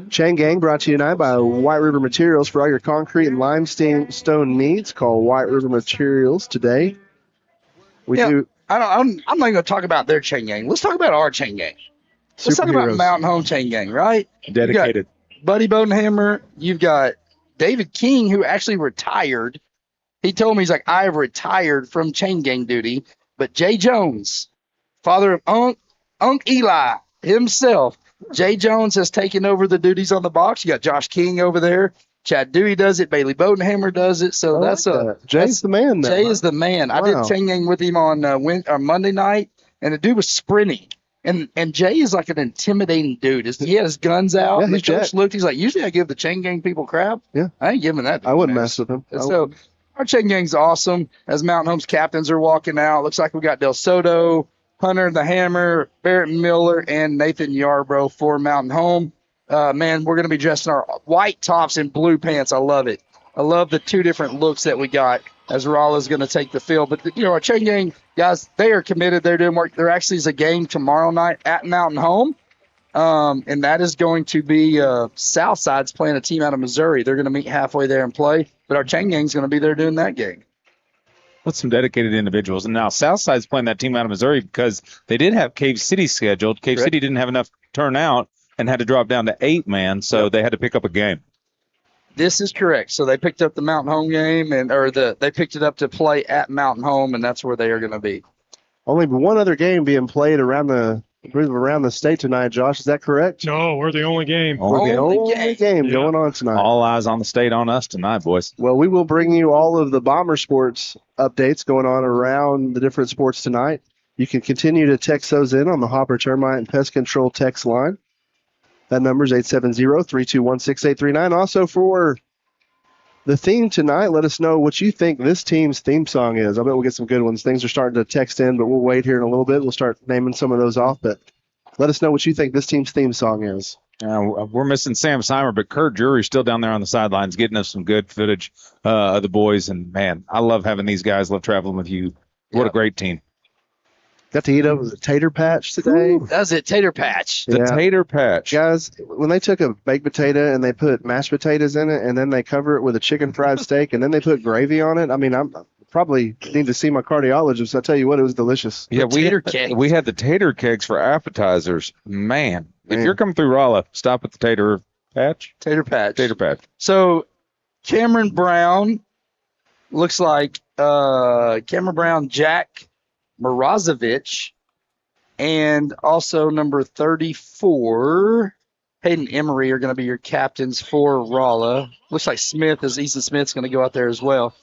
Chain gang brought to you tonight by White River Materials for all your concrete and limestone needs. Call White River Materials today. I'm not going to talk about their chain gang. Let's talk about our chain gang. Let's talk about Mountain Home chain gang, right? Dedicated. Buddy Bodenhammer. You've got David King, who actually retired. He told me, he's like, I have retired from chain gang duty. But Jay Jones, father of Unc Eli himself, Jay Jones has taken over the duties on the box. You got Josh King over there. Chad Dewey does it. Bailey Bodenhammer does it. So Jay's the man. Jay is the man. Wow. I did chain gang with him on Monday night, and the dude was sprinting. And Jay is like an intimidating dude. He had his guns out. And the coach looked. He's like, usually I give the chain gang people crap. Yeah, I ain't giving that. I wouldn't mess with him. So our chain gang's awesome. As Mountain Home's captains are walking out, looks like we got Del Soto, Hunter the Hammer, Barrett Miller, and Nathan Yarbrough for Mountain Home. Man, we're going to be dressed in our white tops and blue pants. I love it. I love the two different looks that we got as Rolla's going to take the field. But, our chain gang, guys, they are committed. They're doing work. There actually is a game tomorrow night at Mountain Home, and that is going to be Southside's playing a team out of Missouri. They're going to meet halfway there and play. But our chain gang's going to be there doing that game. That's some dedicated individuals. And now Southside's playing that team out of Missouri because they did have Cave City scheduled. Cave City didn't have enough turnout and had to drop down to 8-man, so they had to pick up a game. This is correct. So they picked up the Mountain Home game, they picked it up to play at Mountain Home, and that's where they are going to be. Only one other game being played around the state tonight, Josh. Is that correct? No, we're the only game. We're the only game going on tonight. All eyes on the state on us tonight, boys. Well, we will bring you all of the Bomber sports updates going on around the different sports tonight. You can continue to text those in on the Hopper Termite and Pest Control text line. That number is 870-321-6839. Also, for the theme tonight, let us know what you think this team's theme song is. I bet we'll get some good ones. Things are starting to text in, but we'll wait here in a little bit. We'll start naming some of those off, but let us know what you think this team's theme song is. We're missing Sam Simer, but Kurt Drury's still down there on the sidelines getting us some good footage of the boys. And, man, I love having these guys. Love traveling with you. What a great team. Got to eat over the tater patch today. Ooh, that's it, tater patch. The tater patch. Guys, when they took a baked potato and they put mashed potatoes in it and then they cover it with a chicken fried steak and then they put gravy on it, I mean, I probably need to see my cardiologist. I tell you what, it was delicious. Yeah, we had the tater kegs for appetizers. Man, if you're coming through Rolla, stop at the tater patch. Tater patch. Tater patch. So Cameron Brown looks like Cameron Brown, Jack Morozovic, And also number 34, Hayden Emery are going to be your captains for Rolla. Looks like Easton Smith's going to go out there as well.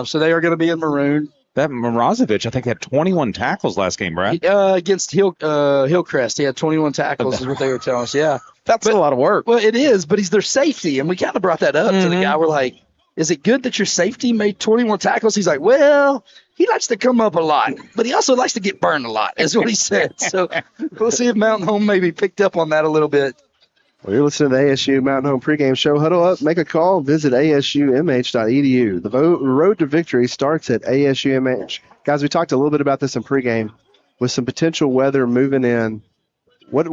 So they are going to be in maroon. That Morozovic, I think, had 21 tackles last game, Brad. Against Hillcrest, he had 21 tackles is what they were telling us. Yeah. That's a lot of work. Well, it is, but he's their safety, and we kind of brought that up to the guy. We're like, is it good that your safety made 21 tackles? He's like, well, he likes to come up a lot, but he also likes to get burned a lot, is what he said. So we'll see if Mountain Home maybe picked up on that a little bit. Well, you're listening to the ASU Mountain Home pregame show. Huddle up, make a call, visit asumh.edu. The road to victory starts at ASUMH. Guys, we talked a little bit about this in pregame with some potential weather moving in. What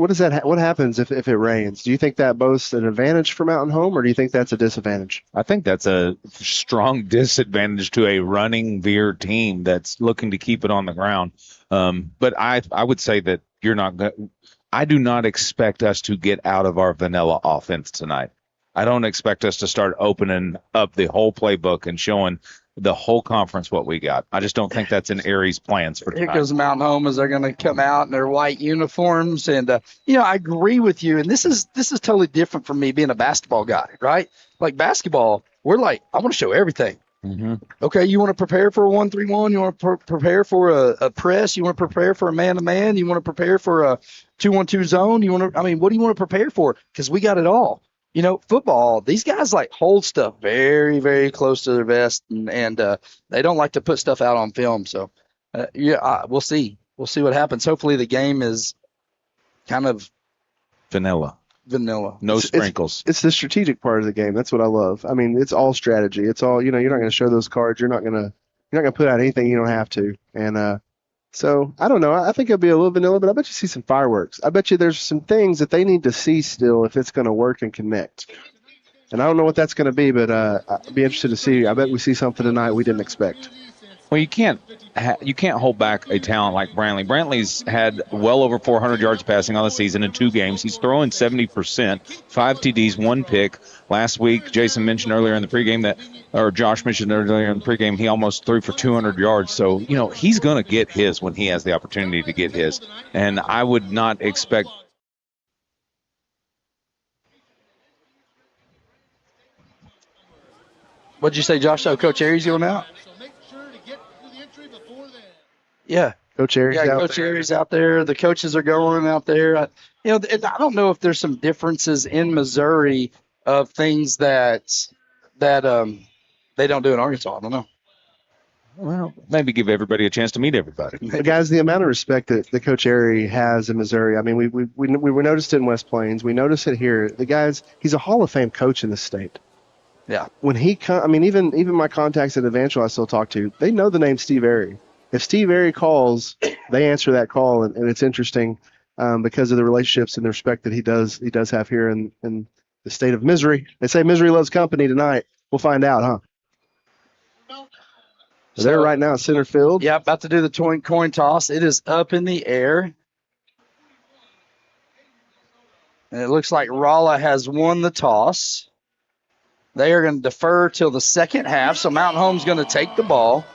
happens if it rains? Do you think that boasts an advantage for Mountain Home, or do you think that's a disadvantage? I think that's a strong disadvantage to a running veer team that's looking to keep it on the ground. But I would say that I do not expect us to get out of our vanilla offense tonight. I don't expect us to start opening up the whole playbook and showing the whole conference what we got. I just don't think that's in Aries' plans for tonight. Here goes Mountain Home as they're going to come out in their white uniforms. And, I agree with you. And this is totally different from me being a basketball guy, right? Like basketball, we're like, I want to show everything. Mm-hmm. Okay, you want to prepare for a 1-3-1. You want to prepare for a press. You want to prepare for a man-to-man. You want to prepare for a 2-1-2 zone. What do you want to prepare for? Because we got it all. Football, these guys like hold stuff very, very close to their vest, and they don't like to put stuff out on film. So, we'll see. We'll see what happens. Hopefully the game is kind of vanilla. No sprinkles. It's the strategic part of the game. That's what I love. I mean, it's all strategy. It's all, you're not going to show those cards. You're not going to put out anything you don't have to. And so I don't know. I think it'll be a little vanilla, but I bet you see some fireworks. I bet you there's some things that they need to see still if it's going to work and connect. And I don't know what that's going to be, but I'd be interested to see. I bet we see something tonight we didn't expect. Well, you can't hold back a talent like Brantley. Brantley's had well over 400 yards passing on the season in 2 games. He's throwing 70%, 5 TDs, 1 pick. Last week, Jason mentioned earlier in the pregame Josh mentioned earlier in the pregame, he almost threw for 200 yards. So, he's going to get his when he has the opportunity to get his. And I would not expect. What'd you say, Josh? Oh, Coach Aries going out? Yeah. Coach Aries out there. Coach Aries out there. The coaches are going out there. I don't know if there's some differences in Missouri of things that they don't do in Arkansas. I don't know. Well, maybe give everybody a chance to meet everybody. But guys, the amount of respect that the Coach Aries has in Missouri, I mean, we noticed it in West Plains. We noticed it here. The guys, he's a Hall of Fame coach in the state. Yeah. When he even my contacts at Evantual I still talk to, they know the name Steve Aries. If Steve Aries calls, they answer that call, and it's interesting because of the relationships and the respect that he does have here in the state of Missouri. They say Missouri loves company tonight. We'll find out, huh? So they're right now in center field. Yeah, about to do the coin toss. It is up in the air. And it looks like Rolla has won the toss. They are going to defer till the second half, so Mountain Home's going to take the ball.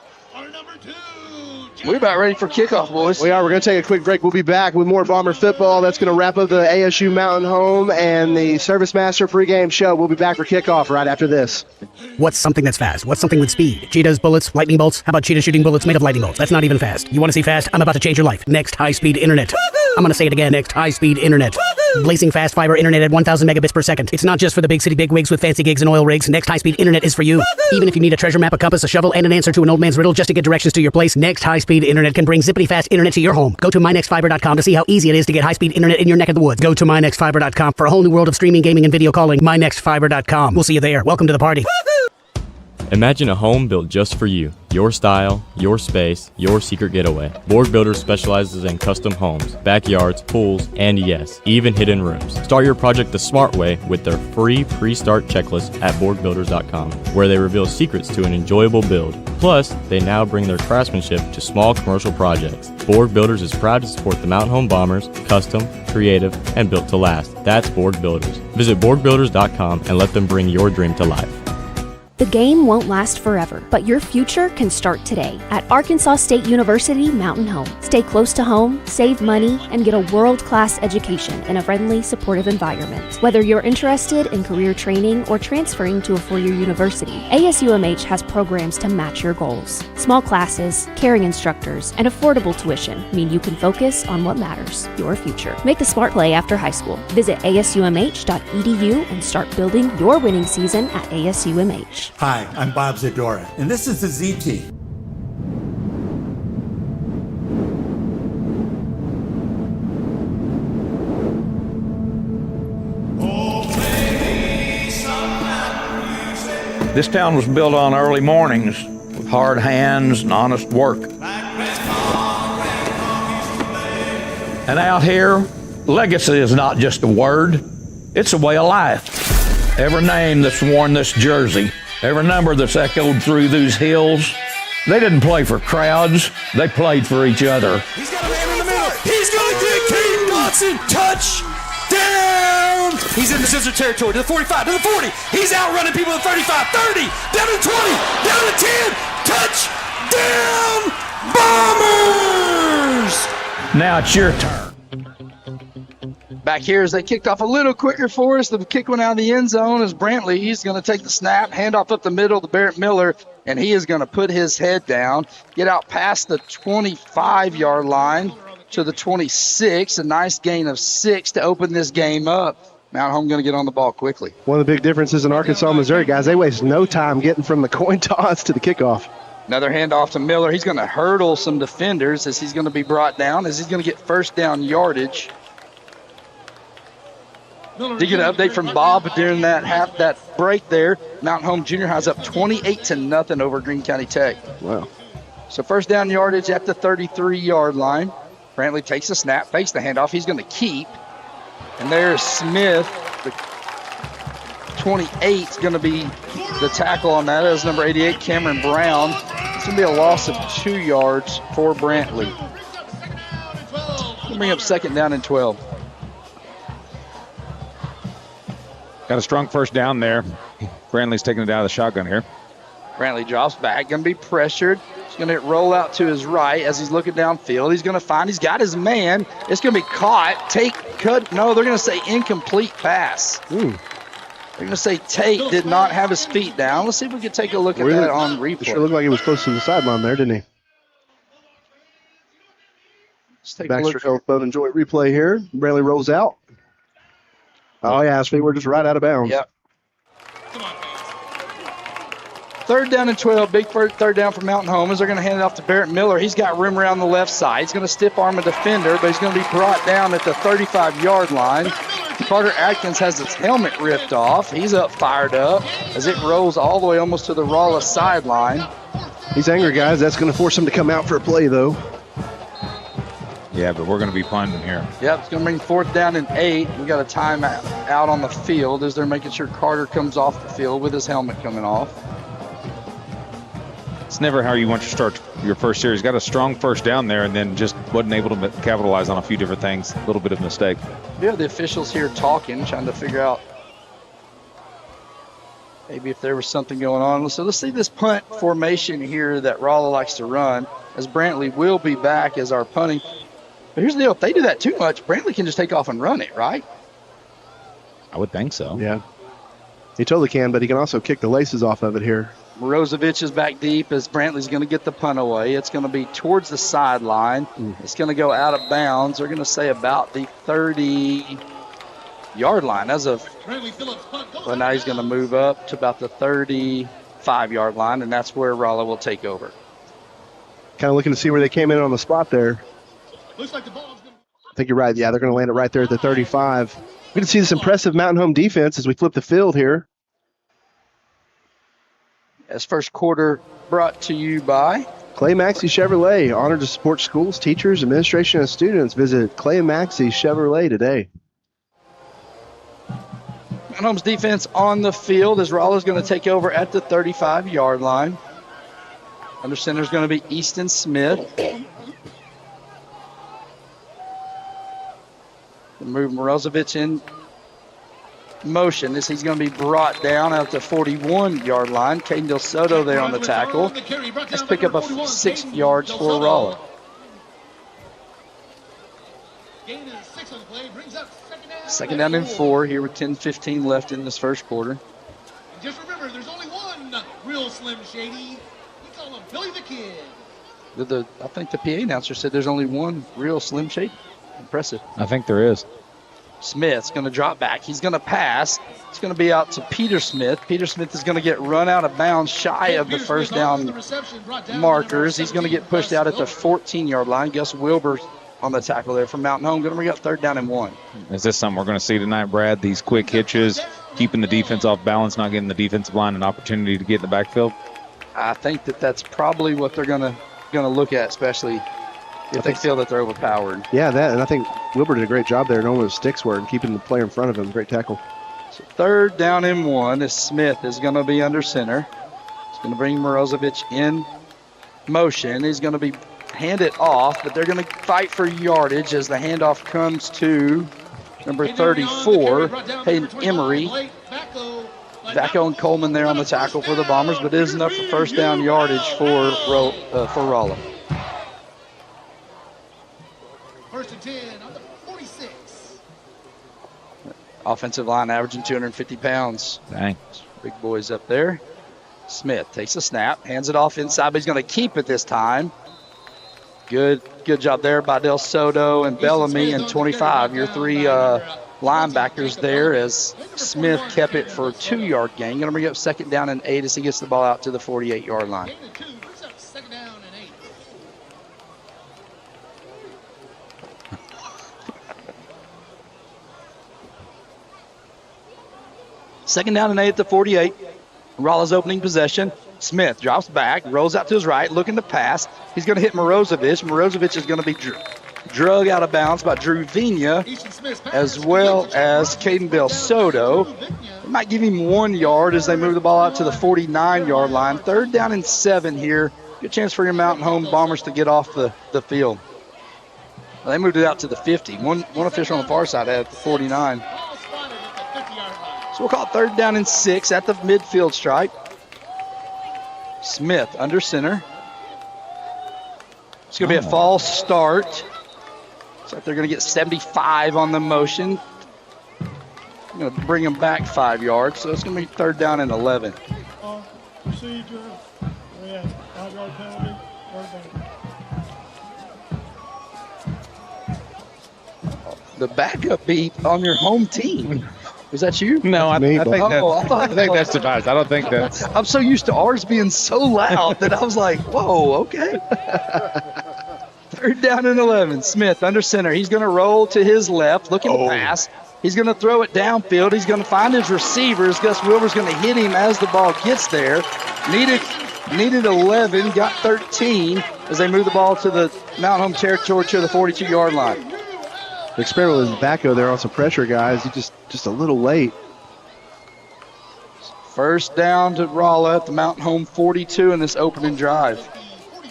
We're about ready for kickoff, boys. We are. We're going to take a quick break. We'll be back with more Bomber football. That's going to wrap up the ASU Mountain Home and the Service Master pregame show. We'll be back for kickoff right after this. What's something that's fast? What's something with speed? Cheetahs, bullets, lightning bolts? How about cheetah shooting bullets made of lightning bolts? That's not even fast. You want to see fast? I'm about to change your life. Next high-speed internet. I'm going to say it again. Next high-speed internet. Blazing fast fiber internet at 1,000 megabits per second. It's not just for the big city bigwigs with fancy gigs and oil rigs. Next high-speed internet is for you. Even if you need a treasure map, a compass, a shovel, and an answer to an old man's riddle just to get directions to your place, Next high-speed internet can bring zippity fast internet to your home. Go to mynextfiber.com to see how easy it is to get high-speed internet in your neck of the woods. Go to mynextfiber.com for a whole new world of streaming, gaming, and video calling. mynextfiber.com. We'll see you there. Welcome to the party. Imagine a home built just for you. Your style, your space, your secret getaway. Borg Builders specializes in custom homes, backyards, pools, and yes, even hidden rooms. Start your project the smart way with their free pre-start checklist at borgbuilders.com, where they reveal secrets to an enjoyable build. Plus, they now bring their craftsmanship to small commercial projects. Borg Builders is proud to support the Mountain Home Bombers, custom, creative, and built to last. That's Borg Builders. Visit borgbuilders.com and let them bring your dream to life. The game won't last forever, but your future can start today at Arkansas State University Mountain Home. Stay close to home, save money, and get a world-class education in a friendly, supportive environment. Whether you're interested in career training or transferring to a four-year university, ASUMH has programs to match your goals. Small classes, caring instructors, and affordable tuition mean you can focus on what matters, your future. Make the smart play after high school. Visit asumh.edu and start building your winning season at ASUMH. Hi, I'm Bob Zadora, and this is the Z Team. This town was built on early mornings with hard hands and honest work. And out here, legacy is not just a word, it's a way of life. Every name that's worn this jersey, every number that's echoed through these hills, they didn't play for crowds, they played for each other. He's got a man in the middle. He's going to get Kate Dotson. Touchdown! He's in the scissor territory to the 45, to the 40. He's outrunning people at 35, 30, down to 20, down to 10. Touchdown! Bombers! Now it's your turn. Back here as they kicked off a little quicker for us. The kick went out of the end zone as Brantley, he's going to take the snap, hand off up the middle to Barrett Miller, and he is going to put his head down, get out past the 25-yard line to the 26. A nice gain of 6 to open this game up. Mount Home going to get on the ball quickly. One of the big differences in Arkansas, Missouri, guys, they waste no time getting from the coin toss to the kickoff. Another handoff to Miller. He's going to hurdle some defenders as he's going to be brought down, as he's going to get first down yardage. Did get an update from Bob during that break there. Mountain Home Junior High's up 28-0 over Greene County Tech. Wow. So first down yardage at the 33-yard line. Brantley takes the snap, fakes the handoff. He's going to keep. And there's Smith. The 28 is going to be the tackle on that. That is number 88, Cameron Brown. It's going to be a loss of 2 yards for Brantley. We'll bring up second down and 12. Got a strong first down there. Brantley's taking it out of the shotgun here. Brantley drops back, going to be pressured. He's going to roll out to his right as he's looking downfield. He's going to find, he's got his man. It's going to be caught. No, they're going to say incomplete pass. They're going to say Tate did not have his feet down. Let's see if we can take a look at that on replay. It sure looked like he was close to the sideline there, didn't he? Let's take Baxter Health Phone and Joy replay here. Brantley rolls out. Oh, yeah, his feet were just right out of bounds. Yep. Third down and 12, big third down for Mountain Home as they're going to hand it off to Barrett Miller. He's got room around the left side. He's going to stiff arm a defender, but he's going to be brought down at the 35-yard line. Carter Atkins has his helmet ripped off. He's fired up as it rolls all the way almost to the Rolla sideline. He's angry, guys. That's going to force him to come out for a play, though. Yeah, but we're going to be punting here. Yep, it's going to bring fourth down and 8. We got a timeout out on the field as they're making sure Carter comes off the field with his helmet coming off. It's never how you want to start your first series. Got a strong first down there and then just wasn't able to capitalize on a few different things. A little bit of mistake. Yeah, the officials here talking, trying to figure out maybe if there was something going on. So let's see this punt formation here that Rolla likes to run, as Brantley will be back as our punting. But here's the deal. If they do that too much, Brantley can just take off and run it, right? I would think so. Yeah. He totally can, but he can also kick the laces off of it here. Morozevich is back deep as Brantley's going to get the punt away. It's going to be towards the sideline. It's going to go out of bounds. They're going to say about the 30-yard line. Well, now he's going to move up to about the 35-yard line, and that's where Rolla will take over. Kind of looking to see where they came in on the spot there. Looks like the ball's going to... I think you're right. Yeah, they're going to land it right there at the 35. We can see this impressive Mountain Home defense as we flip the field here. As first quarter brought to you by Clay Maxey Chevrolet, honored to support schools, teachers, administration, and students. Visit Clay Maxey Chevrolet today. Mountain Home's defense on the field as Rolla's going to take over at the 35-yard line. Under center is going to be Easton Smith. Move Morozevich in motion as he's going to be brought down at the 41-yard line. Caden Del Soto there on the tackle. Let's pick up a 6 yards for Rolla. Second down and 4 here with 10:15 left in this first quarter. And just remember, there's only one real Slim Shady. We call him Billy the Kid. I think the PA announcer said there's only one real Slim Shady. Impressive. I think there is. Smith's going to drop back. He's going to pass. It's going to be out to Peter Smith. Peter Smith is going to get run out of bounds shy of the first down markers. He's going to get pushed out at the 14-yard line. Gus Wilbur on the tackle there from Mountain Home. Going to bring up 3rd down and 1. Is this something we're going to see tonight, Brad? These quick hitches, keeping the defense off balance, not giving the defensive line an opportunity to get in the backfield? I think that's probably what they're going to look at, especially if they feel that they're overpowered. Yeah, and I think Wilbur did a great job there knowing where his sticks were and keeping the player in front of him. Great tackle. So 3rd down and 1 as Smith is going to be under center. He's going to bring Morozovic in motion. He's going to be handed off, but they're going to fight for yardage as the handoff comes to number 34, Hayden Emery. Vacco and Coleman there on the tackle for the Bombers, but it is enough for first down yardage for Rolla. 1st and 10 on the 46. Offensive line averaging 250 pounds. Dang. Big boys up there. Smith takes a snap, hands it off inside, but he's going to keep it this time. Good job there by Del Soto and Bellamy and 25. Your 3 linebackers there as Smith kept it for a 2-yard gain. Going to bring up 2nd down and 8 as he gets the ball out to the 48-yard line. Second down and 8 at the 48. Rolla's opening possession. Smith drops back, rolls out to his right, looking to pass. He's going to hit Morozovic. Morozovic is going to be drug out of bounds by Drew Vina, as well as Caden Del Soto. They might give him 1 yard as they move the ball out to the 49-yard line. 3rd down and 7 here. Good chance for your Mountain Home Bombers to get off the field. Well, they moved it out to the 50. One official on the far side at the 49. So we'll call it 3rd down and 6 at the midfield stripe. Smith under center. It's going to be a false start. Looks like they're going to get 75 on the motion. I'm going to bring them back 5 yards, so it's going to be 3rd down and 11. Procedure. We have 5-yard penalty. 3rd down. The backup beat on your home team. Was that you? No, I think that's Tobias. I don't think that's. I'm so used to ours being so loud that I was like, whoa, okay. 3rd down and 11. Smith under center. He's going to roll to his left, looking to pass. He's going to throw it downfield. He's going to find his receivers. Gus Wilbur's going to hit him as the ball gets there. Needed 11, got 13 as they move the ball to the Mountain Home territory to the 42-yard line. The experiment with Vacco there on some pressure, guys. He just a little late. 1st down to Rolla at the Mountain Home 42 in this opening drive.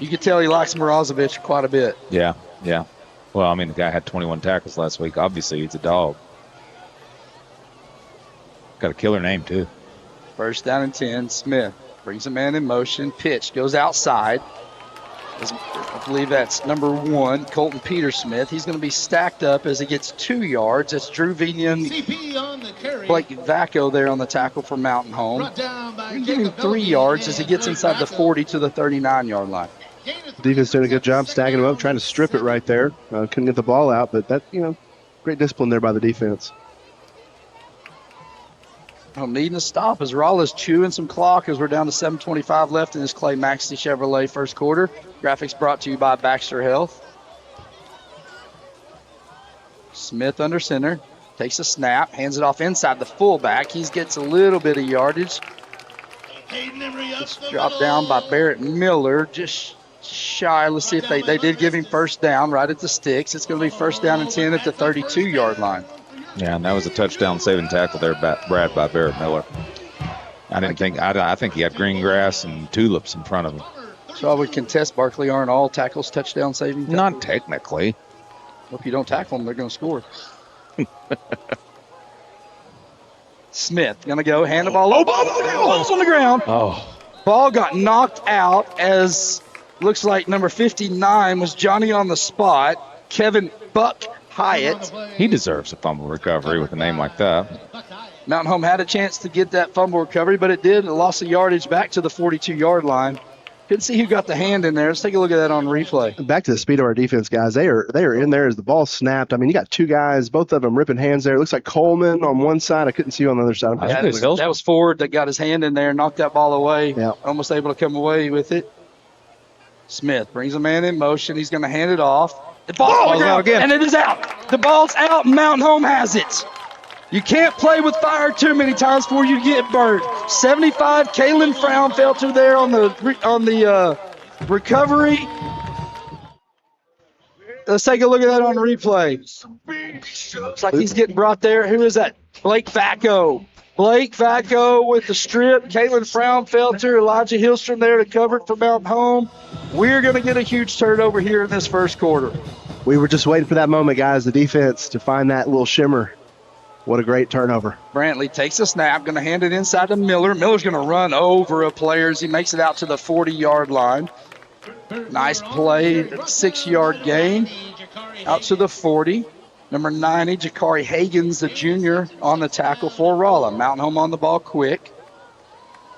You can tell he likes Morozovic quite a bit. Yeah. Well, I mean, the guy had 21 tackles last week. Obviously, he's a dog. Got a killer name, too. 1st down and 10. Smith brings a man in motion. Pitch goes outside. I believe that's number 1, Colton Peter Smith. He's going to be stacked up as he gets 2 yards. It's Drew Vina and Blake Vacco there on the tackle for Mountain Home. Give him 3 yards as he gets inside the 40 to the 39-yard line. Defense doing a good job stacking him up, trying to strip it right there. Couldn't get the ball out, but that, great discipline there by the defense. Needing to stop as Rolla's chewing some clock as we're down to 7:25 left in this Clay Maxey Chevrolet first quarter. Graphics brought to you by Baxter Health. Smith under center. Takes a snap. Hands it off inside the fullback. He gets a little bit of yardage. It's dropped down by Barrett Miller. Just shy. Let's see if they did give him 1st down right at the sticks. It's going to be 1st down and 10 at the 32-yard line. Yeah, and that was a touchdown saving tackle there, Brad, by Barrett Miller. I think he had green grass and tulips in front of him. So I would contest, Barkley, aren't all tackles touchdown saving tackles? Not technically. Well, if you don't tackle them, they're going to score. Smith going to go hand the ball. Oh, ball's on the ground. Oh. Ball got knocked out as looks like number 59 was Johnny on the spot. Kevin Buck Hyatt. He deserves a fumble recovery with a name like that. Mountain Home had a chance to get that fumble recovery, but it did. It lost the yardage back to the 42-yard line. Couldn't see who got the hand in there. Let's take a look at that on replay. Back to the speed of our defense, guys. They are in there as the ball snapped. I mean, you got two guys, both of them ripping hands there. It looks like Coleman on one side. I couldn't see you on the other side. That was Ford that got his hand in there, knocked that ball away. Yeah. Almost able to come away with it. Smith brings a man in motion. He's going to hand it off. The ball's out again. And it is out. The ball's out. Mountain Home has it. You can't play with fire too many times before you get burnt. 75, Kalen Fraunfelter there on the recovery. Let's take a look at that on replay. Looks like he's getting brought there. Who is that? Blake Facco. Blake Facco with the strip. Kalen Fraunfelter, Elijah Hillstrom there to cover it for Mountain Home. We're going to get a huge turnover here in this first quarter. We were just waiting for that moment, guys, the defense to find that little shimmer. What a great turnover. Brantley takes a snap, going to hand it inside to Miller. Miller's going to run over a player as he makes it out to the 40-yard line. Nice play, 6-yard gain. Out to the 40. Number 90, Jakari Hagens, the junior, on the tackle for Rolla. Mountain Home on the ball quick.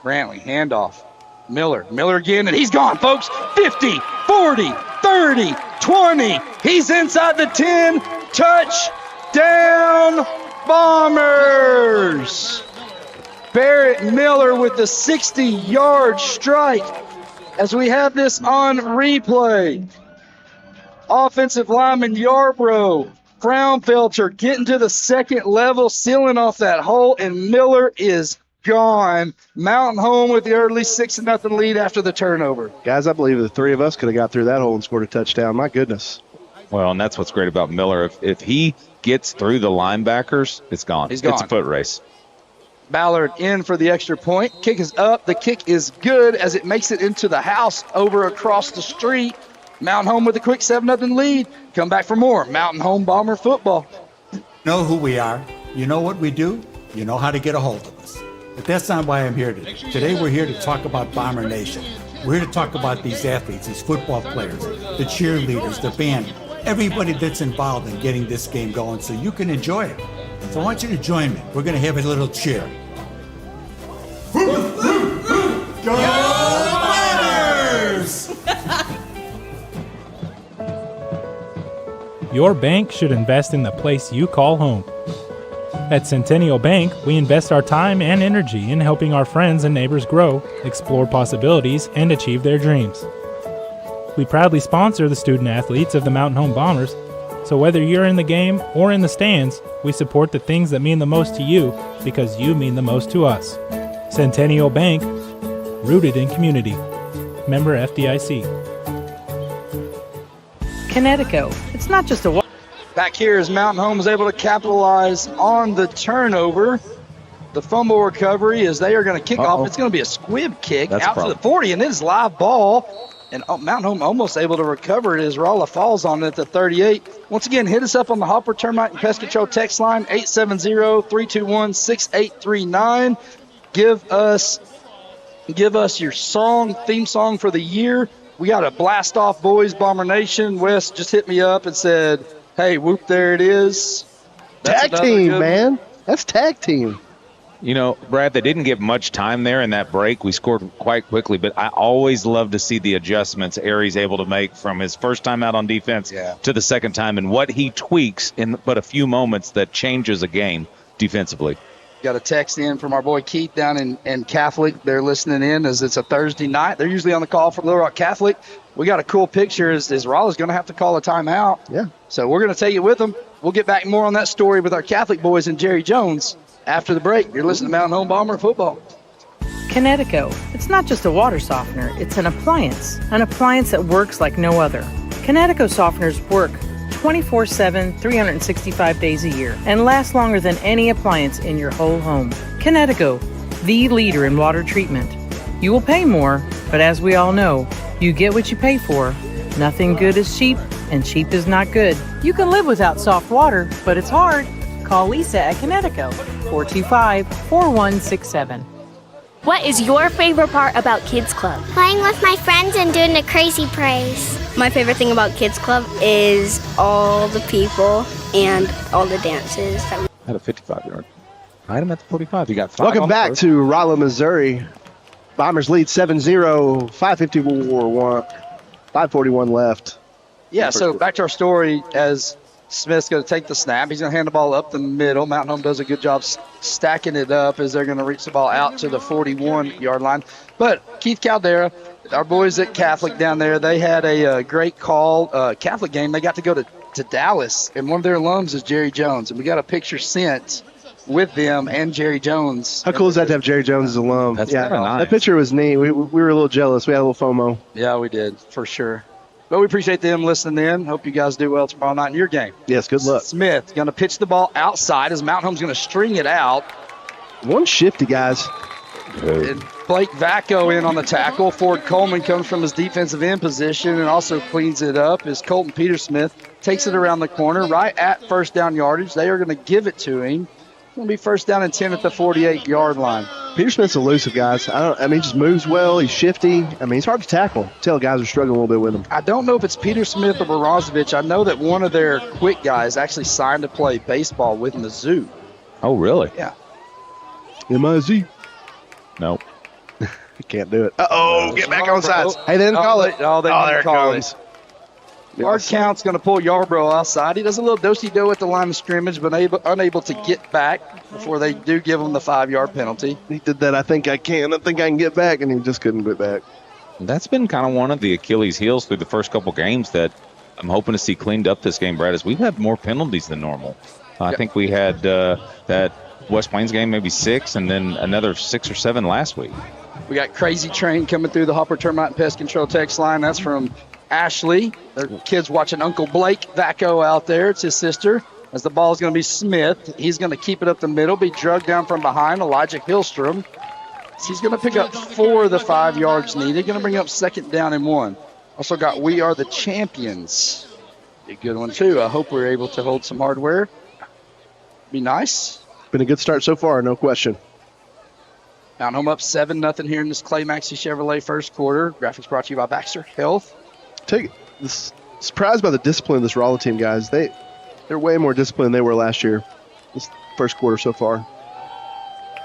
Brantley, handoff. Miller again, and he's gone, folks. 50, 40, 30, 20. He's inside the 10. Touchdown, Bombers! Barrett Miller with the 60-yard strike as we have this on replay. Offensive lineman Yarbrough, Fraunfelter getting to the second level, sealing off that hole, and Miller is gone. Mountain Home with the early 6-0 lead after the turnover. Guys, I believe the three of us could have got through that hole and scored a touchdown. My goodness. Well, and that's what's great about Miller. If he gets through the linebackers, it's gone. He's gone. It's a foot race. Ballard in for the extra point. Kick is up. The kick is good as it makes it into the house over across the street. Mountain Home with a quick 7-0 lead. Come back for more Mountain Home Bomber football. Know who we are. You know what we do. You know how to get a hold of us. But that's not why I'm here today. Today we're here to talk about Bomber Nation. We're here to talk about these athletes, these football players, the cheerleaders, the band, everybody that's involved in getting this game going so you can enjoy it. So I want you to join me. We're going to have a little cheer. Go Bombers! Your bank should invest in the place you call home. At Centennial Bank, we invest our time and energy in helping our friends and neighbors grow, explore possibilities, and achieve their dreams. We proudly sponsor the student athletes of the Mountain Home Bombers, so whether you're in the game or in the stands, we support the things that mean the most to you because you mean the most to us. Centennial Bank, rooted in community. Member FDIC. Connecticut. It's not just a... Back here as Mountain Home is able to capitalize on the turnover. The fumble recovery as they are going to kick off. It's going to be a squib kick out to the 40, and it is live ball. And Mountain Home almost able to recover it as Rolla falls on it at the 38. Once again, hit us up on the Hopper Termite and Pest Control text line, 870-321-6839. Give us your theme song for the year. We got a blast off, boys, Bomber Nation. Wes just hit me up and said, hey, whoop, there it is. Tag team, man. That's tag team. You know, Brad, they didn't get much time there in that break. We scored quite quickly, but I always love to see the adjustments Aries able to make from his first time out on defense to the second time and what he tweaks in but a few moments that changes a game defensively. Got a text in from our boy Keith down in Catholic. They're listening in as it's a Thursday night. They're usually on the call for Little Rock Catholic. We got a cool picture as Rolla's going to have to call a timeout. Yeah. So we're going to take it with them. We'll get back more on that story with our Catholic boys and Jerry Jones after the break. You're listening to Mountain Home Bomber football. Connecticut. It's not just a water softener. It's an appliance that works like no other. Connecticut softeners work 24/7, 365 days a year, and last longer than any appliance in your whole home. Connecticut, the leader in water treatment. You will pay more, but as we all know, you get what you pay for. Nothing good is cheap, and cheap is not good. You can live without soft water, but it's hard. Call Lisa at Connecticut, 425-4167. What is your favorite part about Kids Club? Playing with my friends and doing the crazy praise. My favorite thing about Kids Club is all the people and all the dances. Had a 55-yard. Hide him at the 45. You got 5. Welcome back to Rolla, Missouri. Bombers lead 7-0, 5:41 left. Yeah, so back to our story as Smith's going to take the snap. He's going to hand the ball up the middle. Mountain Home does a good job stacking it up as they're going to reach the ball out to the 41-yard line. But Keith Caldera, our boys at Catholic down there, they had a great call. Catholic game, they got to go to Dallas, and one of their alums is Jerry Jones. And we got a picture sent with them and Jerry Jones. How cool is that to have Jerry Jones as an alum? That's kind of nice. That picture was neat. We were a little jealous. We had a little FOMO. Yeah, we did, for sure. But we appreciate them listening in. Hope you guys do well tomorrow night in your game. Yes, good luck. Smith going to pitch the ball outside as Mountain Home's going to string it out. One shifty, guys. And Blake Vacco in on the tackle. Ford Coleman comes from his defensive end position and also cleans it up as Colton Petersmith takes it around the corner right at first down yardage. They are going to give it to him. It's going to be first down and 10 at the 48-yard line. Petersmith's elusive, guys. He just moves well. He's shifty. He's hard to tackle. Tell guys are struggling a little bit with him. I don't know if it's Petersmith or Barazovic. I know that one of their quick guys actually signed to play baseball with Mizzou. Oh, really? Yeah. M-I-Z. Nope. Can't do it. Uh-oh, get back on sides. Hey, they didn't call it. They didn't call it. Hard count's going to pull Yarbrough outside. He does a little do-si-do at the line of scrimmage, but unable to get back before they do give him the 5-yard penalty. He did that. I think I can get back, and he just couldn't get back. That's been kind of one of the Achilles' heels through the first couple games that I'm hoping to see cleaned up this game, Brad, is we've had more penalties than normal. I think we had that West Plains game, maybe 6, and then another 6 or 7 last week. We got Crazy Train coming through the Hopper Termite and Pest Control text line. That's from Ashley. Their kids watching Uncle Blake Vacco out there. It's his sister. As the ball is going to be Smith. He's going to keep it up the middle, be drugged down from behind. Elijah Hillstrom. He's going to pick up 4 of the 5 yards needed. Going to bring up second down and 1. Also got We Are the Champions. Be a good one, too. I hope we're able to hold some hardware. Be nice. Been a good start so far, no question. Mountain Home up 7-0 here in this Clay Maxey Chevrolet first quarter. Graphics brought to you by Baxter Health. Surprised by the discipline of this Rolla team, guys. They're way more disciplined than they were last year. This first quarter so far.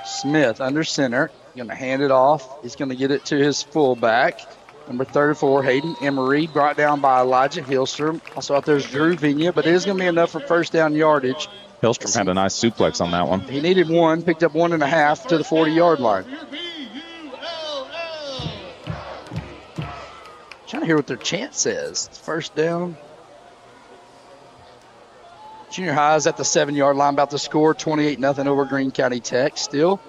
Smith under center. Going to hand it off. He's going to get it to his fullback. Number 34, Hayden Emery, brought down by Elijah Hillstrom. Also out there's Drew Vigna, but it is going to be enough for first down yardage. Hillstrom had a nice suplex on that one. He needed 1, picked up 1.5 to the 40-yard line. Trying to hear what their chant says. First down. Junior High is at the 7-yard line, about to score 28-0 over Greene County Tech still.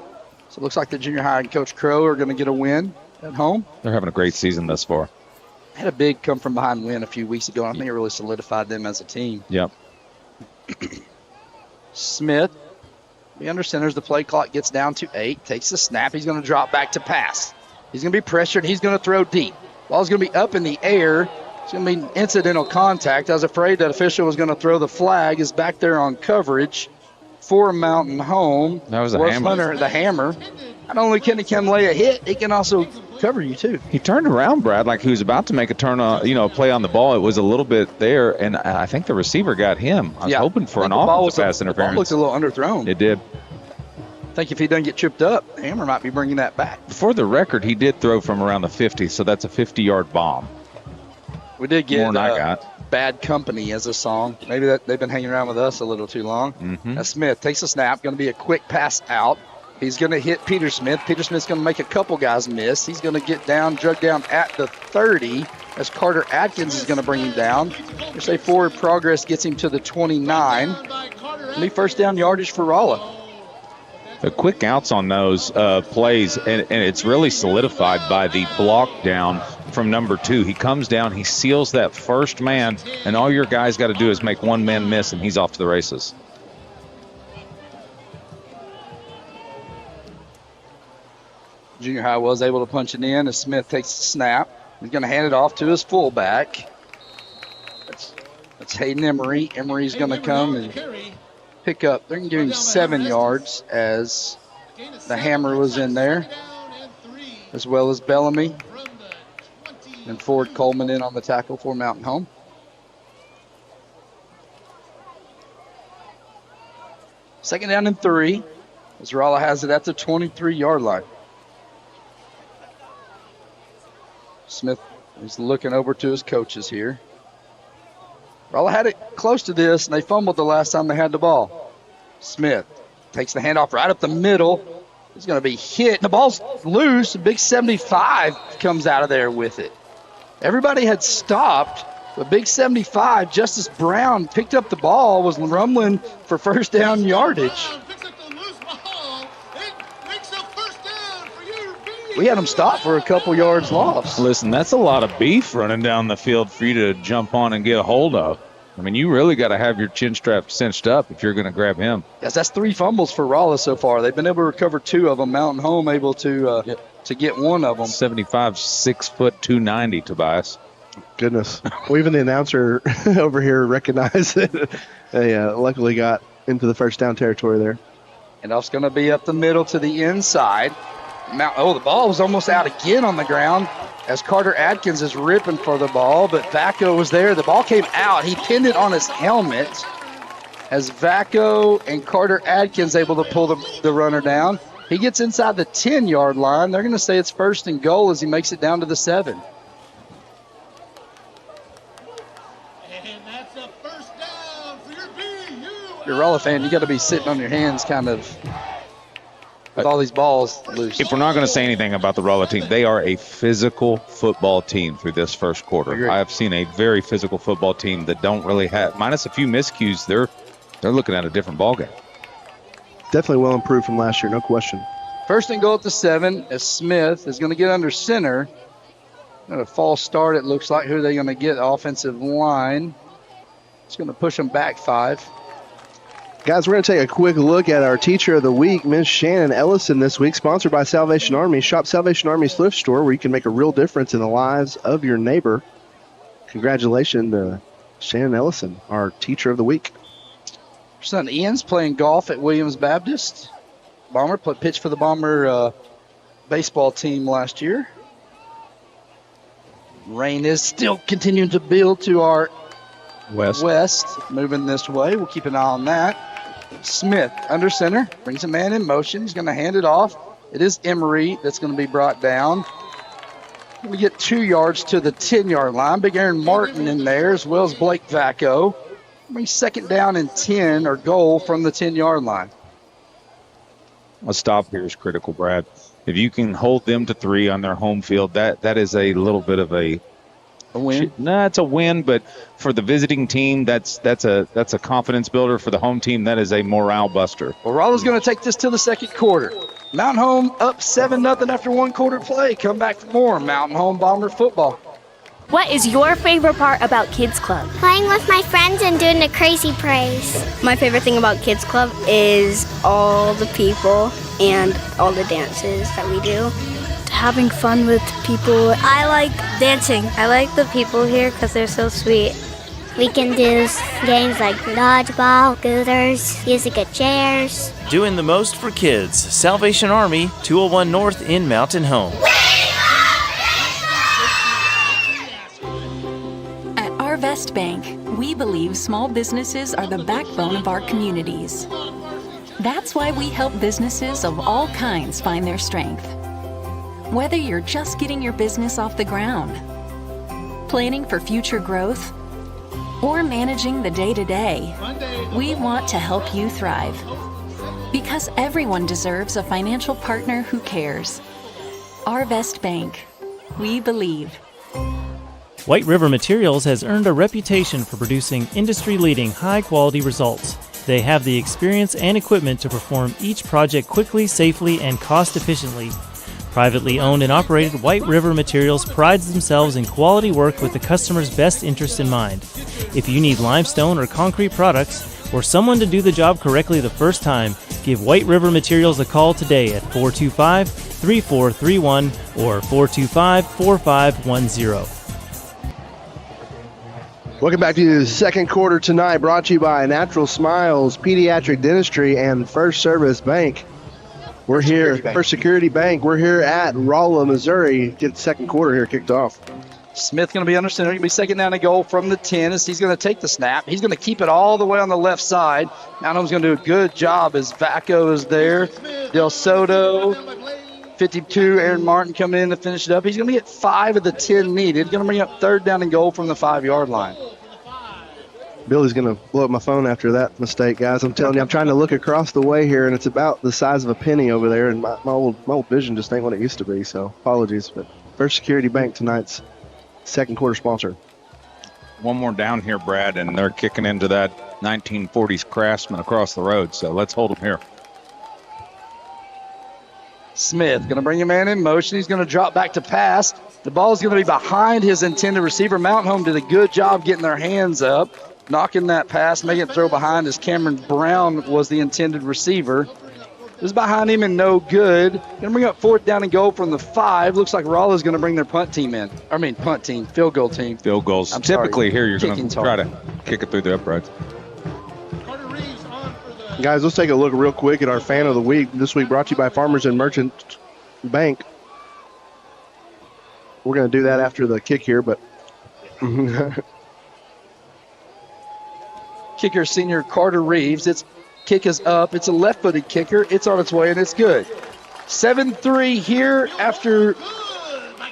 So it looks like the Junior High and Coach Crow are going to get a win at home. They're having a great season thus far. Had a big come-from-behind win a few weeks ago. I think it really solidified them as a team. Yep. Smith, the under center as the play clock gets down to 8. Takes the snap. He's going to drop back to pass. He's going to be pressured. He's going to throw deep. Ball's going to be up in the air. It's going to be incidental contact. I was afraid that official was going to throw the flag. Is back there on coverage for Mountain Home. That was a hammer. Hunter, the hammer. Not only can he lay a hit, he can also cover you too. He turned around, Brad, like he was about to make a turn on, play on the ball. It was a little bit there, and I think the receiver got him. I was hoping for an offensive pass interference. The ball looked a little underthrown. It did. I think if he doesn't get tripped up, Hammer might be bringing that back. For the record, he did throw from around the 50, so that's a 50-yard bomb. We did get more than I got. Bad Company as a song. Maybe they've been hanging around with us a little too long. Mm-hmm. Now Smith takes a snap. Going to be a quick pass out. He's going to hit Peter Smith. Peter Smith's going to make a couple guys miss. He's going to get drugged down at the 30 as Carter Atkins is going to bring him down. They say forward progress gets him to the 29. New first down yardage for Rolla. The quick outs on those plays, and it's really solidified by the block down from number 2. He comes down, he seals that first man, and all your guys got to do is make one man miss, and he's off to the races. Junior High was able to punch it in as Smith takes the snap. He's going to hand it off to his fullback. That's Hayden Emery. Emery's going to come and pick up. They're going to give him 7 yards as the hammer was in there, as well as Bellamy. And Ford Coleman in on the tackle for Mountain Home. Second down and 3. As Rolla has it at the 23-yard line. Smith is looking over to his coaches here. Rolla had it close to this, and they fumbled the last time they had the ball. Smith takes the handoff right up the middle. He's going to be hit. The ball's loose. A big 75 comes out of there with it. Everybody had stopped. But big 75, Justice Brown picked up the ball, was rumbling for first down yardage. We had him stop for a couple yards lost. Listen, that's a lot of beef running down the field for you to jump on and get a hold of. I mean, you really got to have your chin strap cinched up if you're going to grab him. Yes, that's 3 fumbles for Rolla so far. They've been able to recover 2 of them. Mountain Home able to get 1 of them. 75, 6 foot, 290, Tobias. Goodness. Well, even the announcer over here recognized it. They luckily got into the first down territory there. And that's going to be up the middle to the inside. The ball was almost out again on the ground as Carter Adkins is ripping for the ball, but Vacco was there. The ball came out. He pinned it on his helmet as Vacco and Carter Adkins able to pull the runner down. He gets inside the 10-yard line. They're going to say it's first and goal as he makes it down to the 7. If you're a Rolla fan, you got to be sitting on your hands kind of with all these balls loose. If we're not going to say anything about the Rolla team, they are a physical football team through this first quarter. I have seen a very physical football team that don't really have, minus a few miscues, they're looking at a different ballgame. Definitely well improved from last year, no question. First and goal at the 7 as Smith is going to get under center. A false start, it looks like. Who are they going to get? Offensive line. It's going to push them back 5. Guys, we're going to take a quick look at our Teacher of the Week, Ms. Shannon Ellison this week, sponsored by Salvation Army. Shop Salvation Army's thrift store where you can make a real difference in the lives of your neighbor. Congratulations to Shannon Ellison, our Teacher of the Week. Her son Ian's playing golf at Williams Baptist. Bomber pitched for the Bomber baseball team last year. Rain is still continuing to build to our west, moving this way. We'll keep an eye on that. Smith under center, brings a man in motion. He's going to hand it off. It is Emery that's going to be brought down. We get 2 yards to the 10-yard line. Big Aaron Martin in there, as well as Blake Vacco. Brings second down and 10 or goal from the 10-yard line. A stop here is critical, Brad. If you can hold them to 3 on their home field, that is a little bit of a win. No, it's a win, but for the visiting team, that's a confidence builder. For the home team, that is a morale buster. Well, Rolla's going to take this to the second quarter. Mountain Home up 7-0 after 1 quarter play. Come back for more Mountain Home Bomber football. What is your favorite part about Kids Club? Playing with my friends and doing the crazy praise. My favorite thing about Kids Club is all the people and all the dances that we do. Having fun with people. I like dancing. I like the people here because they're so sweet. We can do games like dodgeball, scooters, music at chairs. Doing the most for kids. Salvation Army, 201 North in Mountain Home. At Arvest Bank, we believe small businesses are the backbone of our communities. That's why we help businesses of all kinds find their strength. Whether you're just getting your business off the ground, planning for future growth, or managing the day-to-day, we want to help you thrive. Because everyone deserves a financial partner who cares. Arvest Bank. We believe. White River Materials has earned a reputation for producing industry-leading high-quality results. They have the experience and equipment to perform each project quickly, safely, and cost-efficiently. Privately owned and operated, White River Materials prides themselves in quality work with the customer's best interest in mind. If you need limestone or concrete products, or someone to do the job correctly the first time, give White River Materials a call today at 425-3431 or 425-4510. Welcome back to the second quarter tonight, brought to you by Natural Smiles, Pediatric Dentistry, and First Service Bank. We're here, First Security Bank. We're here at Rolla, Missouri. Get the second quarter here kicked off. Smith going to be under center. Going to be second down and goal from the 10 as he's going to take the snap. He's going to keep it all the way on the left side. Mount Home's going to do a good job as Vaco is there. Del Soto, 52, Aaron Martin coming in to finish it up. He's going to get 5 of the 10 needed. Going to bring up third down and goal from the 5-yard line. Billy's going to blow up my phone after that mistake, guys. I'm telling you, I'm trying to look across the way here, and it's about the size of a penny over there, and my old vision just ain't what it used to be, so apologies. But First Security Bank, tonight's second quarter sponsor. One more down here, Brad, and they're kicking into that 1940s Craftsman across the road, so let's hold them here. Smith going to bring a man in motion. He's going to drop back to pass. The ball is going to be behind his intended receiver. Mountain Home did a good job getting their hands up, knocking that pass, making it throw behind as Cameron Brown was the intended receiver. It was behind him and no good. Going to bring up fourth down and goal from the 5. Looks like Rolla's going to bring their field goal team. Field goals. Typically here you're going to try to kick it through the uprights. Guys, let's take a look real quick at our Fan of the Week. This week brought to you by Farmers and Merchant Bank. We're going to do that after the kick here, but... Kicker senior Carter Reeves. Its kick is up. It's a left-footed kicker. It's on its way, and it's good. 7-3 here after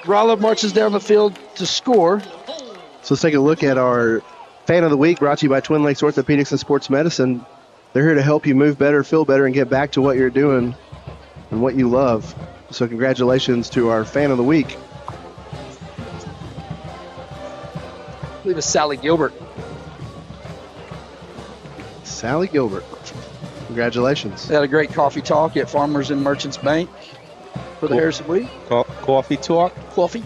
Rolla marches down the field to score. So let's take a look at our Fan of the Week brought to you by Twin Lakes Orthopedics and Sports Medicine. They're here to help you move better, feel better, and get back to what you're doing and what you love. So congratulations to our Fan of the Week. I believe it's Sally Gilbert. Sally Gilbert. Congratulations. They had a great coffee talk at Farmers and Merchants Bank for the Harrison Week. Coffee talk? Coffee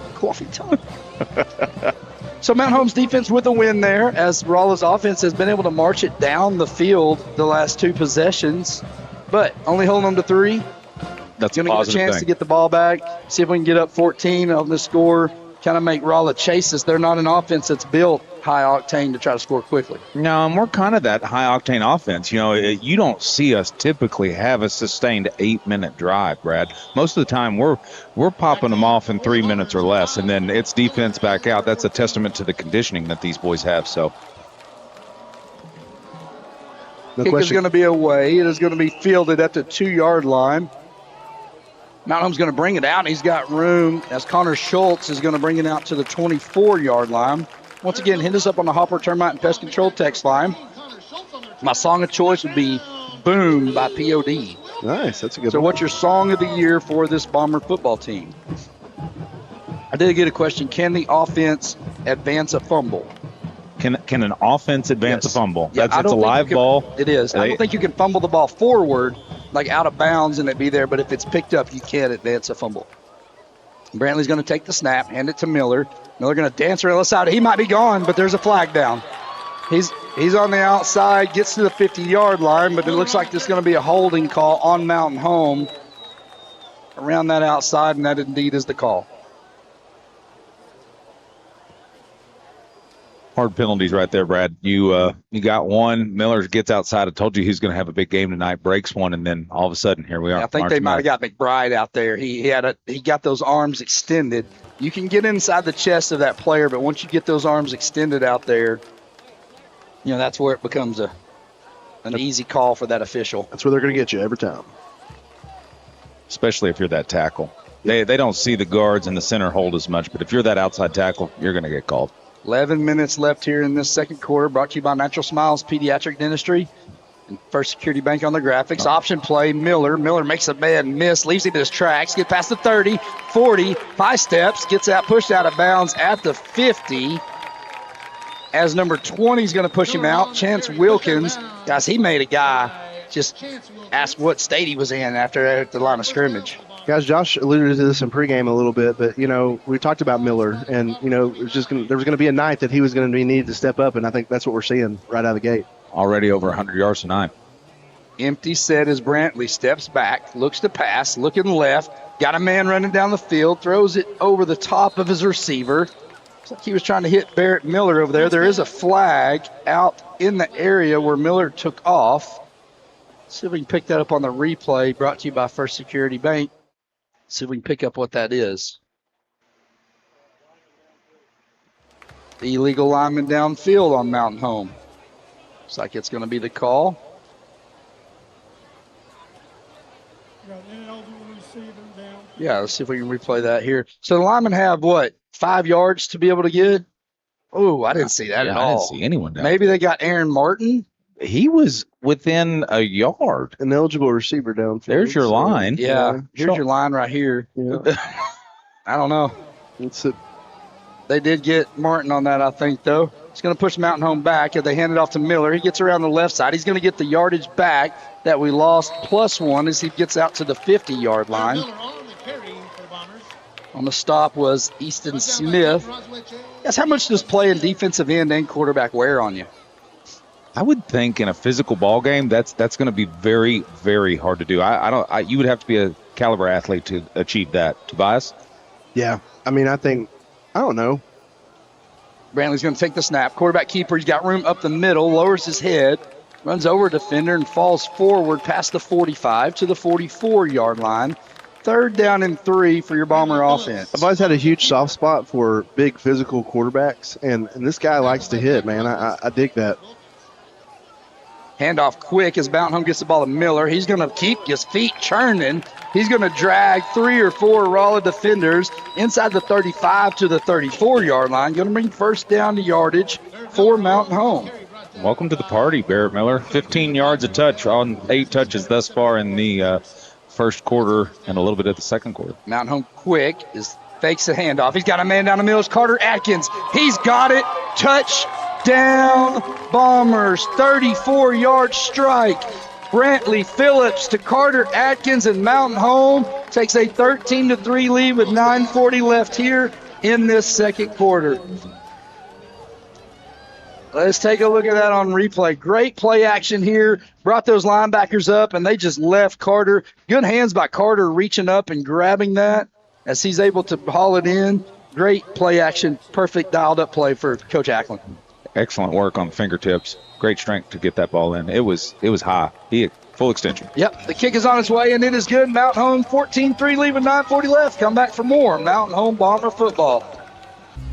talk. So Mount Home's defense with a win there as Rolla's offense has been able to march it down the field the last 2 possessions, but only holding them to 3. That's going to get a chance to get the ball back, see if we can get up 14 on the score, kind of make Rolla chase us. They're not an offense that's built high octane to try to score quickly. No, and we're kind of that high octane offense. You know, you don't see us typically have a sustained 8-minute drive, Brad. Most of the time we're popping them off in 3 minutes or less, and then it's defense back out. That's a testament to the conditioning that these boys have. So kick is going to be away. It is going to be fielded at the 2-yard line. Mount Home's going to bring it out, and he's got room as Connor Schultz is going to bring it out to the 24-yard line. Once again, hit us up on the Hopper Termite and Pest Control text line. My song of choice would be Boom by POD. Nice, that's a good So one. what's your song of the year for this Bomber football team? I did get a question. Can the offense advance a fumble? Can an offense advance a fumble? Yeah, It's a live ball. It is. I don't think you can fumble the ball forward, like out of bounds and it be there, but if it's picked up, you can advance a fumble. Brantley's going to take the snap, hand it to Miller. Miller going to dance around the side. He might be gone, but there's a flag down. He's on the outside, gets to the 50-yard line, but it looks like there's going to be a holding call on Mountain Home around that outside, and that indeed is the call. Hard penalties right there, Brad. You got one. Miller gets outside. I told you he's going to have a big game tonight. Breaks one, and then all of a sudden, here we are. I think they might have got McBride out there. He got those arms extended. You can get inside the chest of that player, but once you get those arms extended out there, you know, that's where it becomes an easy call for that official. That's where they're going to get you every time. Especially if you're that tackle. They don't see the guards and the center hold as much, but if you're that outside tackle, you're going to get called. 11 minutes left here in this second quarter, brought to you by Natural Smiles Pediatric Dentistry and First Security Bank on the graphics. Option play, Miller. Miller makes a man miss, leaves him in his tracks, gets past the 30, 40, 5 steps, gets out, pushed out of bounds at the 50. As number 20 is going to push him out, Chance Wilkins. Guys, he made a guy just ask what state he was in after the line of scrimmage. Guys, Josh alluded to this in pregame a little bit, but, you know, we talked about Miller, and, you know, there was going to be a night that he was going to be needed to step up, and I think that's what we're seeing right out of the gate. Already over 100 yards tonight. Empty set as Brantley steps back, looks to pass, looking left, got a man running down the field, throws it over the top of his receiver. Looks like he was trying to hit Barrett Miller over there. There is a flag out in the area where Miller took off. See if we can pick that up on the replay brought to you by First Security Bank. See if we can pick up what that is. The illegal lineman downfield on Mountain Home. Looks like it's going to be the call. Yeah, let's see if we can replay that here. So the linemen have, 5 yards to be able to get? Oh, I didn't see that at all. I didn't see anyone down. Maybe they got Aaron Martin. He was within a yard. An eligible receiver down. There's your line. Yeah, here's your line right here. Yeah. I don't know. They did get Martin on that, I think, though. He's going to push Mountain Home back. If they hand it off to Miller, he gets around the left side. He's going to get the yardage back that we lost +1 as he gets out to the 50-yard line. On the stop was Easton Smith. Guys, how much does playing defensive end and quarterback wear on you? I would think in a physical ball game that's going to be very, very hard to do. You would have to be a caliber athlete to achieve that. Tobias? Yeah, I don't know. Brantley's going to take the snap. Quarterback keeper, he's got room up the middle, lowers his head, runs over a defender and falls forward past the 45 to the 44-yard line. 3rd down and 3 for your Bomber offense. I've always had a huge soft spot for big physical quarterbacks, and this guy likes to hit, man. I dig that. Handoff quick as Mountain Home gets the ball to Miller. He's going to keep his feet churning. He's going to drag 3 or 4 Rolla defenders inside the 35 to the 34-yard line. Going to bring 1st down to yardage for Mountain Home. Welcome to the party, Barrett Miller. 15 yards a touch on 8 touches thus far in the first quarter and a little bit of the second quarter. Mountain Home quick fakes the handoff. He's got a man down the middle. It's Carter Atkins. He's got it. Touchdown Bombers. 34-yard strike. Brantley Phillips to Carter Atkins, and Mountain Home takes a 13-3 lead with 9:40 left here in this second quarter. Let's take a look at that on replay. Great play action here. Brought those linebackers up, and they just left Carter. Good hands by Carter reaching up and grabbing that as he's able to haul it in. Great play action. Perfect dialed-up play for Coach Ackland. Excellent work on the fingertips. Great strength to get that ball in. It was high. He had full extension. Yep, the kick is on its way, and it is good. Mountain Home 14-3 lead with 9:40 left. Come back for more Mountain Home Bomber football.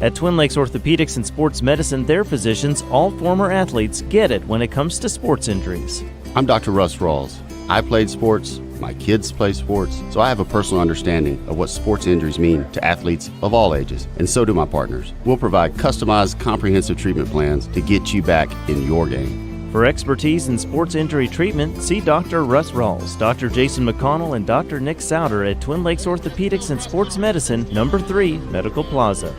At Twin Lakes Orthopedics and Sports Medicine, their physicians, all former athletes, get it when it comes to sports injuries. I'm Dr. Russ Rawls. I played sports, my kids play sports, so I have a personal understanding of what sports injuries mean to athletes of all ages, and so do my partners. We'll provide customized, comprehensive treatment plans to get you back in your game. For expertise in sports injury treatment, see Dr. Russ Rawls, Dr. Jason McConnell, and Dr. Nick Souter at Twin Lakes Orthopedics and Sports Medicine, number 3, Medical Plaza.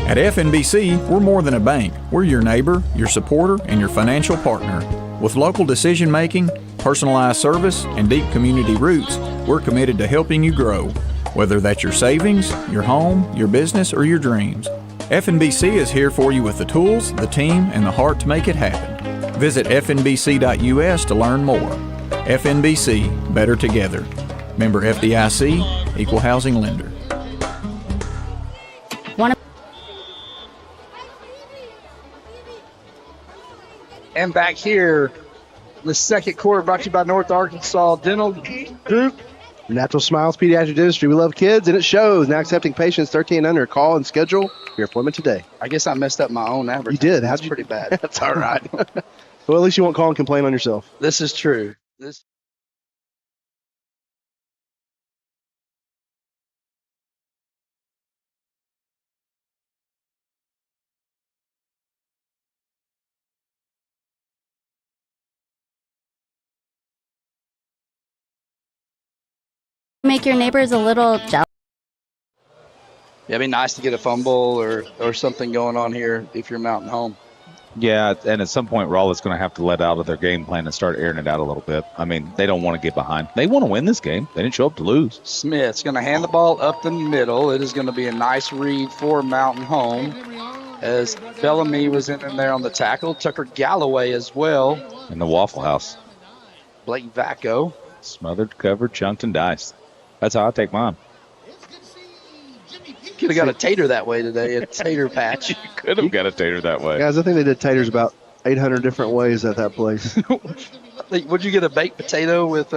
At FNBC, we're more than a bank. We're your neighbor, your supporter, and your financial partner. With local decision-making, personalized service, and deep community roots, we're committed to helping you grow, whether that's your savings, your home, your business, or your dreams. FNBC is here for you with the tools, the team, and the heart to make it happen. Visit fnbc.us to learn more. FNBC, better together. Member FDIC, Equal Housing Lender. And back here, the second quarter brought to you by North Arkansas Dental Group. Natural Smiles Pediatric Dentistry. We love kids, and it shows. Now accepting patients 13 and under. Call and schedule your appointment today. I guess I messed up my own advertisement. You did. That's pretty bad. That's all right. Well, at least you won't call and complain on yourself. This is true. Make your neighbors a little jealous. Yeah, it'd be nice to get a fumble or something going on here if you're Mountain Home. Yeah, and at some point, Rolla's going to have to let out of their game plan and start airing it out a little bit. I mean, they don't want to get behind. They want to win this game. They didn't show up to lose. Smith's going to hand the ball up the middle. It is going to be a nice read for Mountain Home as Bellamy was in there on the tackle. Tucker Galloway as well. In the Waffle House. Blake Vacco. Smothered, covered, chunked, and diced. That's how I take mine. It's good to see Jimmy P Could have got a tater that way today, a tater patch. Could have got a tater that way. Guys, I think they did taters about 800 different ways at that place. Would you get a baked potato with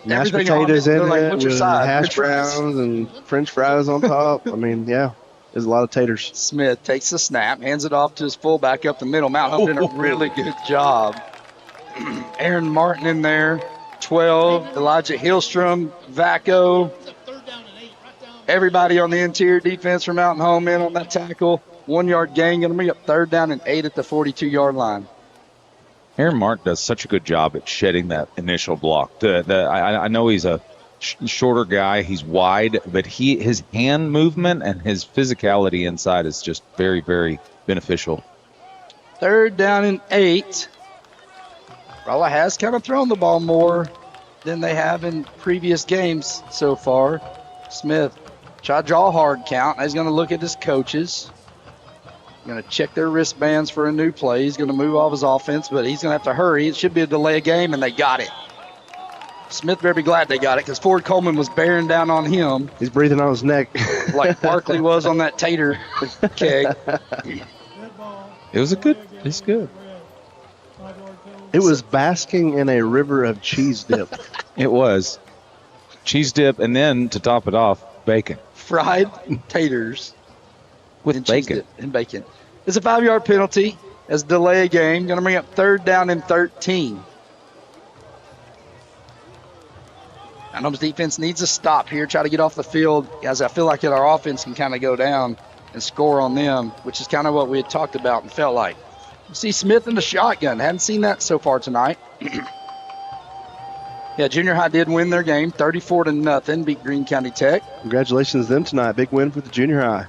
mashed everything on potatoes it? in They're like, it what's your with side? hash browns and French fries on top. I mean, yeah, there's a lot of taters. Smith takes the snap, hands it off to his fullback up the middle. Mount Hope did a really good job. Aaron Martin in there, 12. Elijah Hillstrom, Vaco. Everybody on the interior defense from Mountain Home in on that tackle. 1 yard gain, going to be up 3rd down and 8 at the 42-yard line. Aaron Martin does such a good job at shedding that initial block. I know he's a shorter guy. He's wide, but his hand movement and his physicality inside is just very, very beneficial. 3rd down and 8. Rolla has kind of thrown the ball more than they have in previous games so far. Smith try to draw a hard count. He's going to look at his coaches. Going to check their wristbands for a new play. He's going to move off his offense, but he's going to have to hurry. It should be a delay of game, and they got it. Smith better be glad they got it because Ford Coleman was bearing down on him. He's breathing on his neck. Like Barkley was on that tater keg. It's good. It was basking in a river of cheese dip. It was. Cheese dip, and then to top it off, bacon. Fried taters. With bacon. And bacon. It's a 5-yard penalty as delay a game. Going to bring up 3rd down and 13. Mount Home's defense needs a stop here. Try to get off the field, as I feel like that our offense can kind of go down and score on them, which is kind of what we had talked about and felt like. You see Smith in the shotgun. Hadn't seen that so far tonight. Yeah, junior high did win their game, 34-0, beat Greene County Tech. Congratulations to them tonight. Big win for the junior high.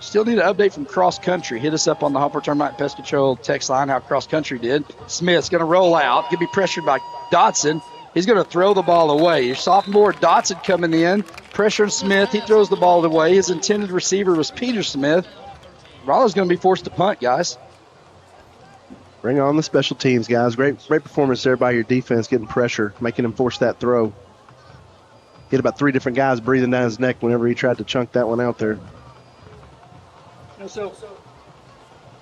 Still need an update from cross country. Hit us up on the Hopper Termite Pest Control text line how cross country did. Smith's going to roll out. Going to be pressured by Dotson. He's going to throw the ball away. Your sophomore Dotson coming in. Pressuring Smith. He throws the ball away. His intended receiver was Peter Smith. Rolla's going to be forced to punt, guys. Bring on the special teams, guys. Great performance there by your defense, getting pressure, making him force that throw. He had about 3 different guys breathing down his neck whenever he tried to chunk that one out there. So,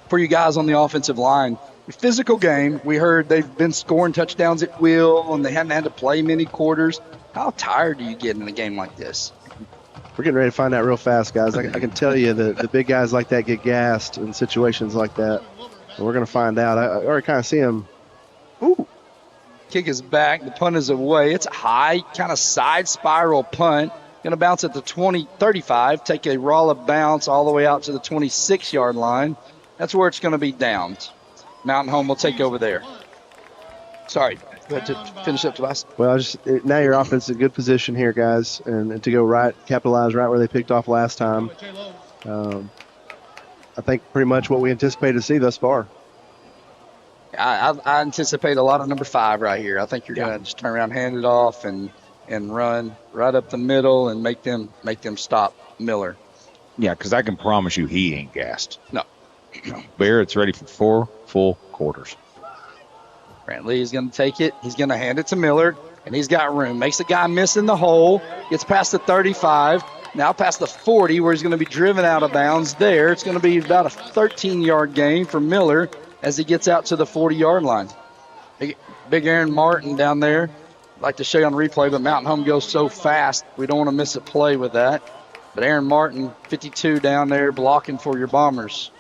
for you guys on the offensive line, physical game. We heard they've been scoring touchdowns at will, and they haven't had to play many quarters. How tired do you get in a game like this? We're getting ready to find out real fast, guys. I can tell you that the big guys like that get gassed in situations like that. And we're going to find out. I already kind of see him. Ooh. Kick is back. The punt is away. It's a high, kind of side spiral punt. Going to bounce at the 35, take a Rolla bounce all the way out to the 26-yard line. That's where it's going to be downed. Mountain Home will take over there. Sorry, go ahead to finish up, Tobias. Well, now your offense is in good position here, guys, and to go right, capitalize right where they picked off last time. I think pretty much what we anticipated to see thus far. I anticipate a lot of number 5 right here. I think you're going to just turn around, hand it off, and run right up the middle and make them stop Miller. Yeah, because I can promise you he ain't gassed. No. Barrett's ready for 4 full quarters. Brantley is going to take it. He's going to hand it to Miller, and he's got room. Makes the guy miss in the hole. Gets past the 35. Now past the 40 where he's going to be driven out of bounds there. It's going to be about a 13-yard gain for Miller as he gets out to the 40-yard line. Big Aaron Martin down there. I'd like to show you on the replay, but Mountain Home goes so fast, we don't want to miss a play with that. But Aaron Martin, 52 down there, blocking for your Bombers.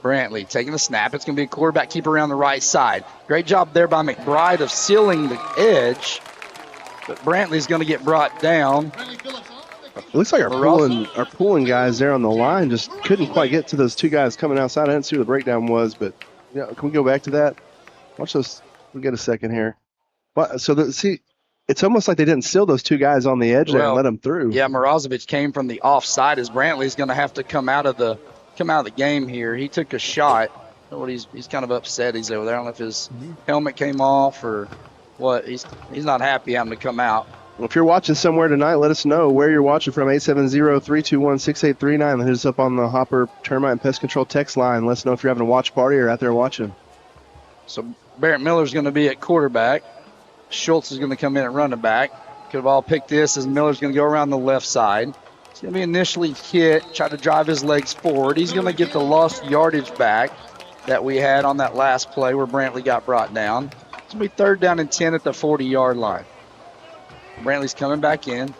Brantley taking the snap. It's going to be a quarterback keeper around the right side. Great job there by McBride of sealing the edge. But Brantley's going to get brought down. It looks like our pulling guys there on the line just couldn't quite get to those 2 guys coming outside. I didn't see what the breakdown was, but can we go back to that? Watch those. We'll get a second here. It's almost like they didn't seal those 2 guys on the edge there and let them through. Yeah, Morozovic came from the offside as Brantley's going to have to come out of the game here. He took a shot. He's kind of upset. He's over there. I don't know if his helmet came off or what. He's not happy having to come out. Well, if you're watching somewhere tonight, let us know where you're watching from. 870-321-6839. Hit us up on the Hopper Termite and Pest Control text line. Let us know if you're having a watch party or out there watching. So Barrett Miller's going to be at quarterback. Schultz is going to come in at running back. Could have all picked this as Miller's going to go around the left side. He's going to be initially hit, try to drive his legs forward. He's going to get the lost yardage back that we had on that last play where Brantley got brought down. It's going to be 3rd down and 10 at the 40-yard line. Brantley's coming back in.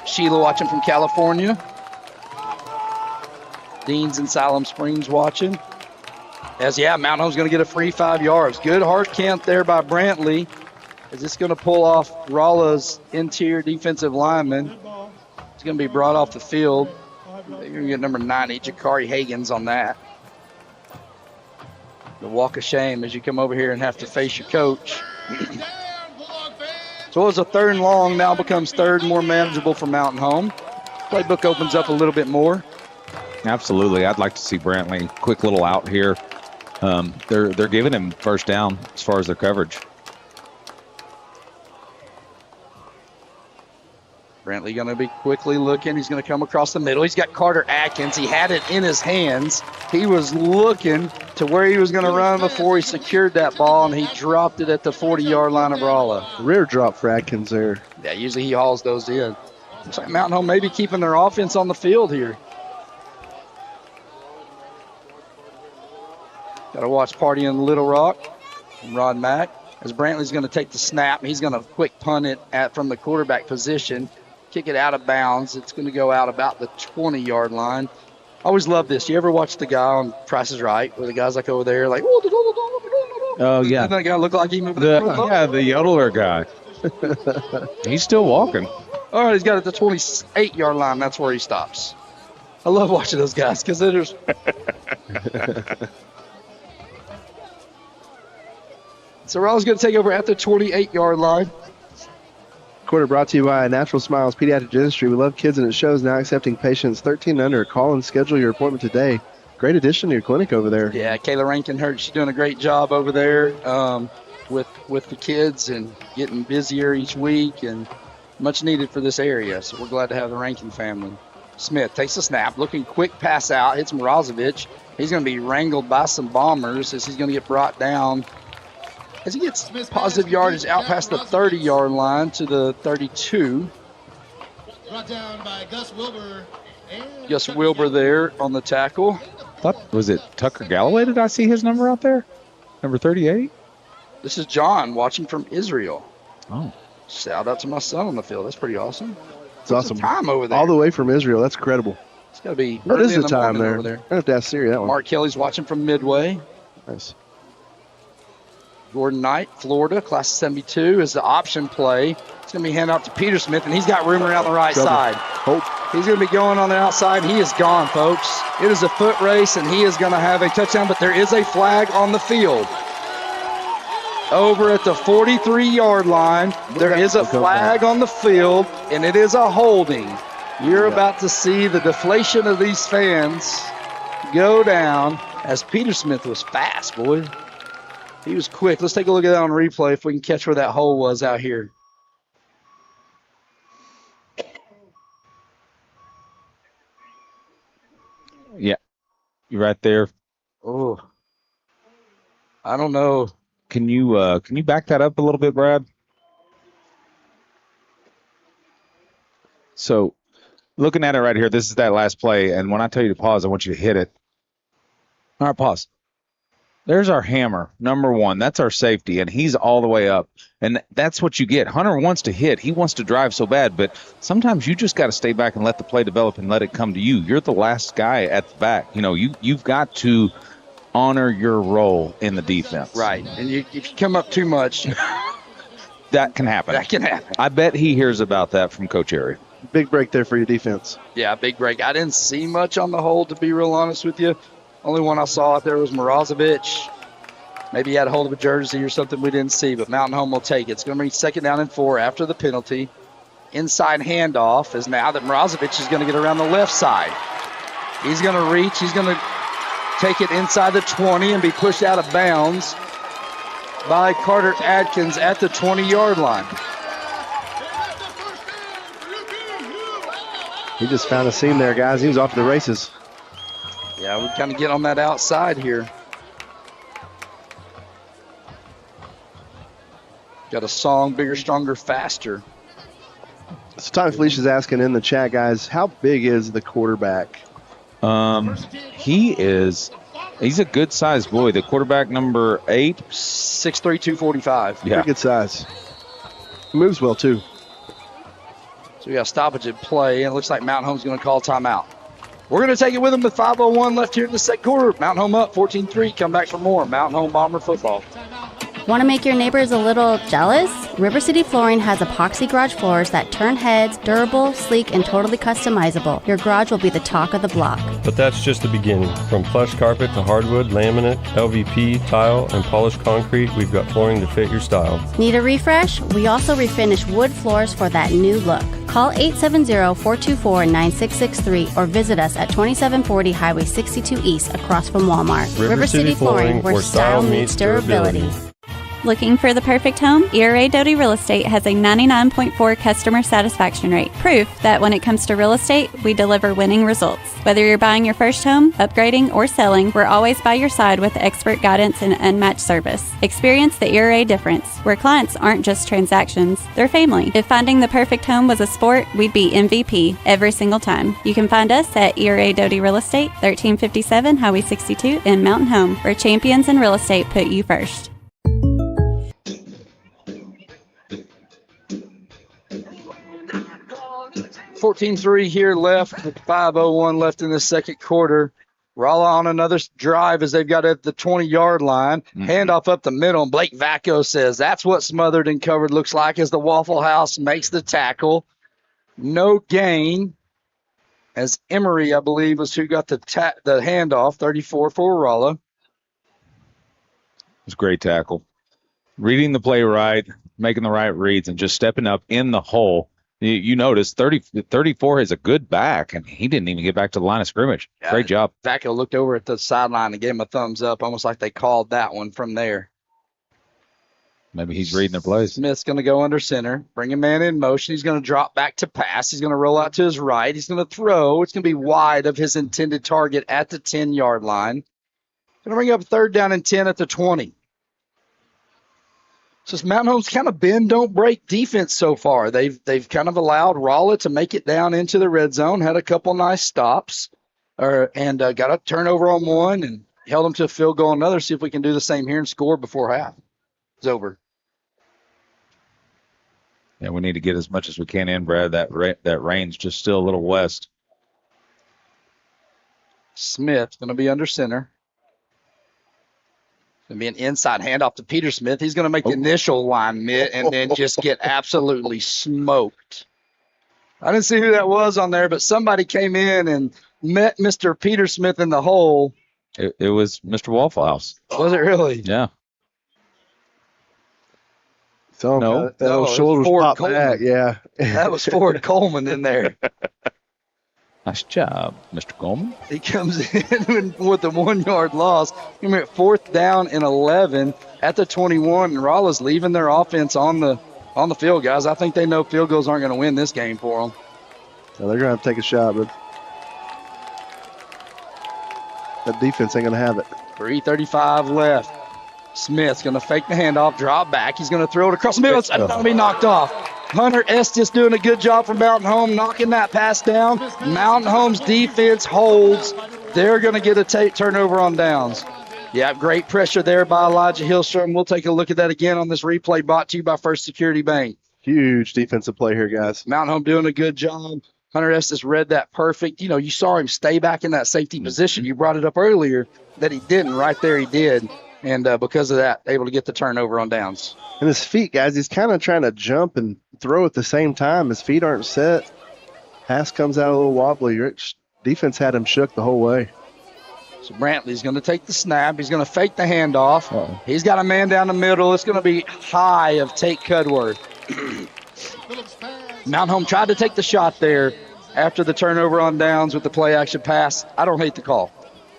Sheila watching from California. Dean's in Siloam Springs watching. Mount Home's going to get a free 5 yards. Good hard count there by Brantley. Is this going to pull off Rolla's interior defensive lineman? It's going to be brought off the field. You're going to get number 90, Jakari Hagens, on that. The walk of shame as you come over here and have to face your coach. So it was a 3rd and long, now becomes 3rd, more manageable for Mountain Home. Playbook opens up a little bit more. Absolutely. I'd like to see Brantley quick little out here. They're giving him 1st down as far as their coverage. Brantley going to be quickly looking. He's going to come across the middle. He's got Carter Atkins. He had it in his hands. He was looking to where he was going to run before he secured that ball, and he dropped it at the 40-yard line of Rolla. Rear drop for Atkins there. Yeah, usually he hauls those in. Looks like Mountain Home maybe keeping their offense on the field here. Got to watch Party in Little Rock and Rod Mack. As Brantley's going to take the snap, he's going to quick punt it from the quarterback position, kick it out of bounds. It's going to go out about the 20-yard line. I always love this. You ever watch the guy on Price is Right, where the guy's like over there, like, oh, yeah. Doesn't that guy look like he moved the yodeler guy. He's still walking. All right, he's got it at the 28-yard line. That's where he stops. I love watching those guys because they're just... So Rolla's going to take over at the 28-yard line. Quarter brought to you by Natural Smiles Pediatric Dentistry. We love kids, and it shows. Now accepting patients 13 and under. Call and schedule your appointment today. Great addition to your clinic over there. Yeah, Kayla Rankin heard she's doing a great job over there with the kids and getting busier each week, and much needed for this area. So we're glad to have the Rankin family. Smith takes a snap, looking quick pass out, hits Morozovic. He's going to be wrangled by some Bombers as he's going to get brought down. As he gets positive yardage out past the 30-yard line to the 32. Brought down by Gus Wilbur. Gus Wilbur there on the tackle. Was it Tucker Galloway? Did I see his number out there? Number 38? This is John watching from Israel. Oh. Shout out to my son on the field. That's pretty awesome. It's awesome. Time over there. All the way from Israel. That's credible. It's got to be What is early the time there? over there. I have to ask Siri that one. Mark Kelly's watching from Midway. Nice. Gordon Knight, Florida, class of 72, is the option play. It's going to be handed off to Peter Smith, and he's got room around the right side. He's going to be going on the outside. He is gone, folks. It is a foot race, and he is going to have a touchdown, but there is a flag on the field. Over at the 43-yard line, there is a flag on the field, and it is a holding. You're about to see the deflation of these fans go down as Peter Smith was fast, boy. He was quick. Let's take a look at that on replay if we can catch where that hole was out here. Yeah, you're right there. Oh, I don't know. Can you back that up a little bit, Brad? So, looking at it right here, this is that last play, and when I tell you to pause, I want you to hit it. All right, pause. There's our hammer, number one. That's our safety, and he's all the way up. And that's what you get. Hunter wants to hit. He wants to drive so bad, but sometimes you just got to stay back and let the play develop and let it come to you. You're the last guy at the back. You know, you've got to honor your role in the defense. Right. And if you come up too much, that can happen. That can happen. I bet he hears about that from Coach Airy. Big break there for your defense. Yeah, big break. I didn't see much on the hold, to be real honest with you. Only one I saw out there was Morozovic. Maybe he had a hold of a jersey or something we didn't see, but Mountain Home will take it. It's going to be 2nd down and 4 after the penalty. Inside handoff is now that Morozovic is going to get around the left side. He's going to reach. He's going to take it inside the 20 and be pushed out of bounds by Carter Atkins at the 20-yard line. He just found a seam there, guys. He was off to the races. Yeah, we kind of get on that outside here. Got a song, Bigger, Stronger, Faster. So Tommy Felicia's asking in the chat, guys, how big is the quarterback? He's a good sized boy. The quarterback number 8. 6'3", 245. Yeah. Pretty good size. Moves well, too. So we got a stoppage at play, and it looks like Mountain Home's going to call timeout. We're going to take it with them with 5:01 left here in the second quarter. Mountain Home up 14-3. Come back for more Mountain Home Bomber football. Want to make your neighbors a little jealous? River City Flooring has epoxy garage floors that turn heads, durable, sleek, and totally customizable. Your garage will be the talk of the block. But that's just the beginning. From plush carpet to hardwood, laminate, LVP, tile, and polished concrete, we've got flooring to fit your style. Need a refresh? We also refinish wood floors for that new look. Call 870-424-9663 or visit us at 2740 Highway 62 East across from Walmart. River City Flooring, where style meets durability. Looking for the perfect home? ERA Doty Real Estate has a 99.4 customer satisfaction rate. Proof that when it comes to real estate, we deliver winning results. Whether you're buying your first home, upgrading, or selling, we're always by your side with expert guidance and unmatched service. Experience the ERA difference, where clients aren't just transactions, they're family. If finding the perfect home was a sport, we'd be MVP every single time. You can find us at ERA Doty Real Estate, 1357 Highway 62 in Mountain Home, where champions in real estate put you first. 14-3 here left with 5:01 left in the second quarter. Rolla on another drive as they've got at the 20-yard line. Handoff up the middle, and Blake Vacco says that's what smothered and covered looks like as the Waffle House makes the tackle. No gain, as Emery, I believe, was who got the handoff, 34 for Rolla. It was a great tackle. Reading the play right, making the right reads, and just stepping up in the hole. You notice 34 is a good back, and he didn't even get back to the line of scrimmage. Yeah, great job. Vacco looked over at the sideline and gave him a thumbs up, almost like they called that one from there. Maybe he's reading their plays. Smith's going to go under center, bring a man in motion. He's going to drop back to pass. He's going to roll out to his right. He's going to throw. It's going to be wide of his intended target at the 10-yard line. Going to bring up 3rd down and 10 at the 20. So it's Mountain Home's kind of bend, don't break defense so far. They've kind of allowed Rolla to make it down into the red zone, had a couple nice stops, and got a turnover on one and held them to a field goal on another. See if we can do the same here and score before half. It's over. Yeah, we need to get as much as we can in, Brad. That rain's just still a little west. Smith going to be under center. Going to be an inside handoff to Peter Smith. He's going to make the initial line mitt and then just get absolutely smoked. I didn't see who that was on there, but somebody came in and met Mr. Peter Smith in the hole. It was Mr. Waffle House. Was it really? Yeah. So no, those shoulders pop back. Yeah. That was Ford Coleman in there. Nice job, Mr. Coleman. He comes in with a 1-yard loss. We're at 4th down and 11 at the 21, and Rolla's leaving their offense on the field, guys. I think they know field goals aren't going to win this game for them. So they're going to have to take a shot, but that defense ain't going to have it. 3:35 left. Smith's going to fake the handoff, drop back. He's going to throw it across the middle. It's going to be knocked off. Hunter Estes doing a good job for Mountain Home, knocking that pass down. Mountain Home's defense holds. They're going to get a turnover on downs. Yeah, great pressure there by Elijah Hillstrom. We'll take a look at that again on this replay brought to you by First Security Bank. Huge defensive play here, guys. Mountain Home doing a good job. Hunter Estes read that perfect. You know, you saw him stay back in that safety position. You brought it up earlier that he didn't. Right there he did. And because of that, able to get the turnover on downs. And his feet, guys, he's kind of trying to jump and throw at the same time. His feet aren't set. Pass comes out a little wobbly. Defense had him shook the whole way. So Brantley's going to take the snap. He's going to fake the handoff. He's got a man down the middle. It's going to be high of Tate Cudworth. Mountain Home tried to take the shot there after the turnover on downs with the play action pass. I don't hate the call.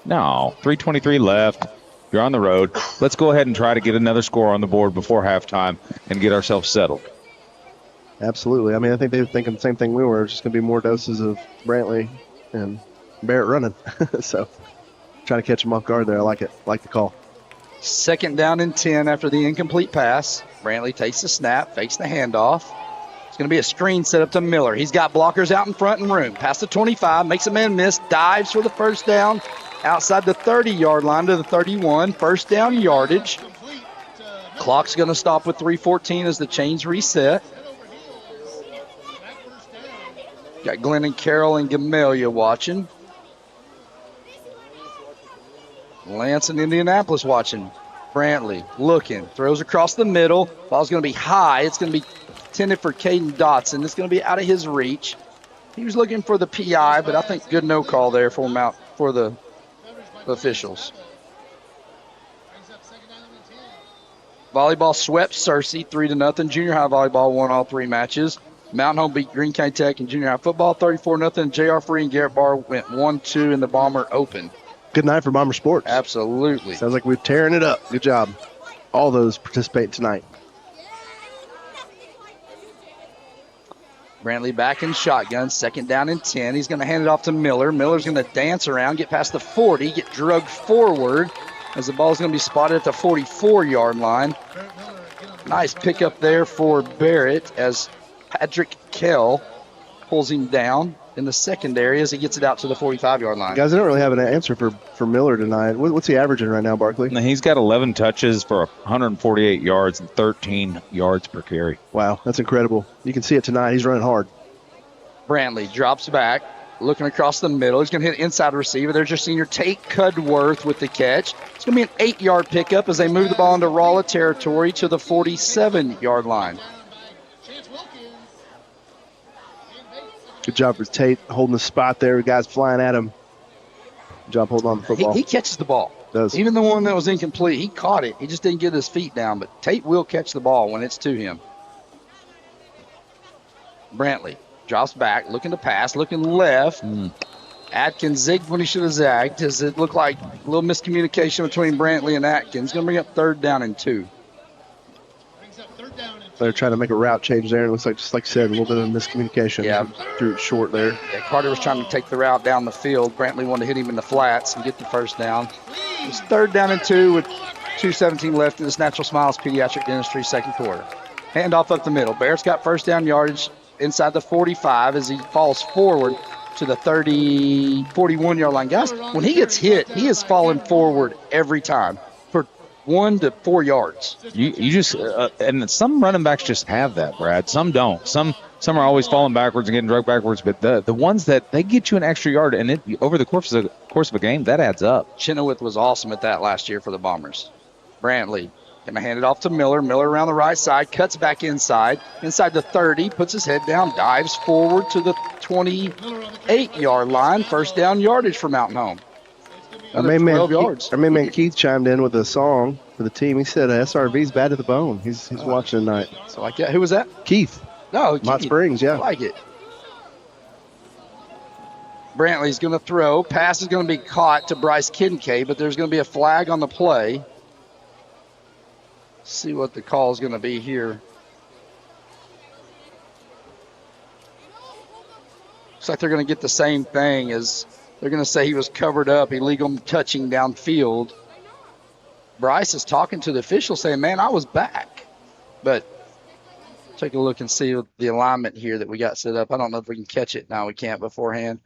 No, 3:23 left. You're on the road. Let's go ahead and try to get another score on the board before halftime and get ourselves settled. Absolutely. I mean, I think they were thinking the same thing we were. It's just going to be more doses of Brantley and Barrett running. So trying to catch them off guard there. I like it. Like the call. 2nd down and 10 after the incomplete pass. Brantley takes the snap, fakes the handoff. It's going to be a screen set up to Miller. He's got blockers out in front and room. Past the 25, makes a man miss, dives for the first down outside the 30-yard line to the 31. First down yardage. Clock's going to stop with 3:14 as the chains reset. Got Glenn and Carroll and Gamelia watching. Lance and Indianapolis watching. Brantley looking, throws across the middle. Ball's going to be high. It's going to be intended for Caden Dotson. It's going to be out of his reach. He was looking for the PI, but I think good no call there for him out for the officials. Volleyball swept Searcy 3-0. Junior high volleyball won all 3 matches. Mountain Home beat Green County Tech in junior high football 34-0. J.R. Free and Garrett Barr went 1-2 in the Bomber Open. Good night for Bomber Sports. Absolutely. Sounds like we're tearing it up. Good job. All those participate tonight. Brantley back in shotgun, 2nd down and 10. He's going to hand it off to Miller. Miller's going to dance around, get past the 40, get drugged forward as the ball's going to be spotted at the 44-yard line. Nice pickup there for Barrett as Patrick Kell pulls him down in the secondary as he gets it out to the 45-yard line. Guys, I don't really have an answer for Miller tonight. What's he averaging right now, Barkley? He's got 11 touches for 148 yards and 13 yards per carry. Wow, that's incredible. You can see it tonight. He's running hard. Brantley drops back, looking across the middle. He's going to hit inside receiver. There's your senior Tate Cudworth with the catch. It's going to be an 8-yard pickup as they move the ball into Rolla territory to the 47-yard line. Good job for Tate holding the spot there. Guys flying at him. Good job holding on the football. He catches the ball. Does. Even the one that was incomplete, he caught it. He just didn't get his feet down, but Tate will catch the ball when it's to him. Brantley drops back, looking to pass, looking left. Atkins zigged when he should have zagged. Does it look like a little miscommunication between Brantley and Atkins? Going to bring up 3rd down and 2. They're trying to make a route change there, and it looks like, just like I said, a little bit of miscommunication. Yeah. Threw it short there. Yeah, Carter was trying to take the route down the field. Brantley wanted to hit him in the flats and get the first down. It's 3rd down and 2 with 2:17 left in this Natural Smiles Pediatric Dentistry 2nd quarter. Handoff up the middle. Barrett's got first down yardage inside the 45 as he falls forward to the 41-yard line. Guys, when he gets hit, he is falling forward every time for 1 to 4 yards. You just and some running backs just have that, Brad. Some don't. Some are always falling backwards and getting drugged backwards. But the ones that they get you an extra yard, and it over the course of a game, that adds up. Chenoweth was awesome at that last year for the Bombers. Brantley going to hand it off to Miller. Miller around the right side, cuts back inside the 30, puts his head down, dives forward to the 28-yard line. First down yardage for Mountain Home. Our main man Keith chimed in with a song for the team. He said SRV's bad to the bone. He's watching tonight. So like that. Who was that? Keith. No, Mott Springs, yeah. I like it. Brantley's going to throw. Pass is going to be caught to Bryce Kincaid, but there's going to be a flag on the play. See what the call is going to be here. Looks like they're going to get the same thing as they're going to say he was covered up, illegal touching downfield. Bryce is talking to the official saying, man, I was back. But take a look and see the alignment here that we got set up. I don't know if we can catch it now. We can't beforehand.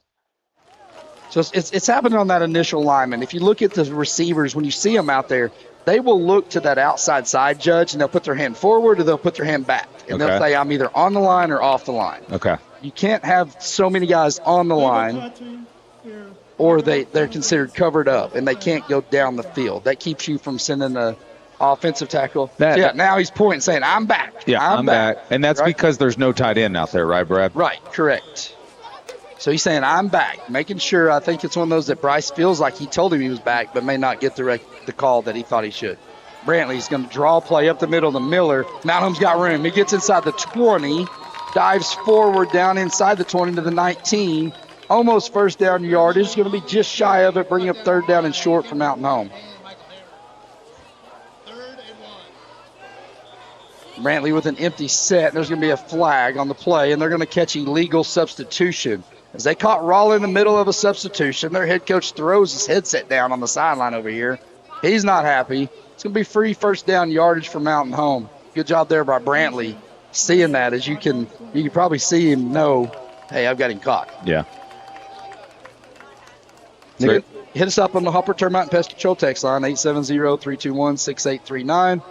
So it's happening on that initial alignment. If you look at the receivers, when you see them out there, they will look to that outside side judge, and they'll put their hand forward or they'll put their hand back. And they'll say, I'm either on the line or off the line. Okay. You can't have so many guys on the line or they're considered covered up, and they can't go down the field. That keeps you from sending the offensive tackle. Now he's pointing, saying, I'm back. Yeah, I'm back. And that's because there's no tight end out there, right, Brad? Right, correct. So he's saying, I'm back, making sure. I think it's one of those that Bryce feels like he told him he was back, but may not get the call that he thought he should. Brantley's going to draw play up the middle to Miller. Mount Home's got room. He gets inside the 20, dives forward down inside the 20 to the 19. Almost first down yardage. Going to be just shy of it, bringing up 3rd down and short for Mountain Home. Brantley with an empty set. And there's going to be a flag on the play, and they're going to catch illegal substitution. As they caught Rolla in the middle of a substitution, their head coach throws his headset down on the sideline over here. He's not happy. It's going to be free first down yardage for Mountain Home. Good job there by Brantley, seeing that. As you can probably see him know, hey, I've got him caught. Yeah. So hit us up on the Hopper Termite and Pest Control text line, 870-321-6839.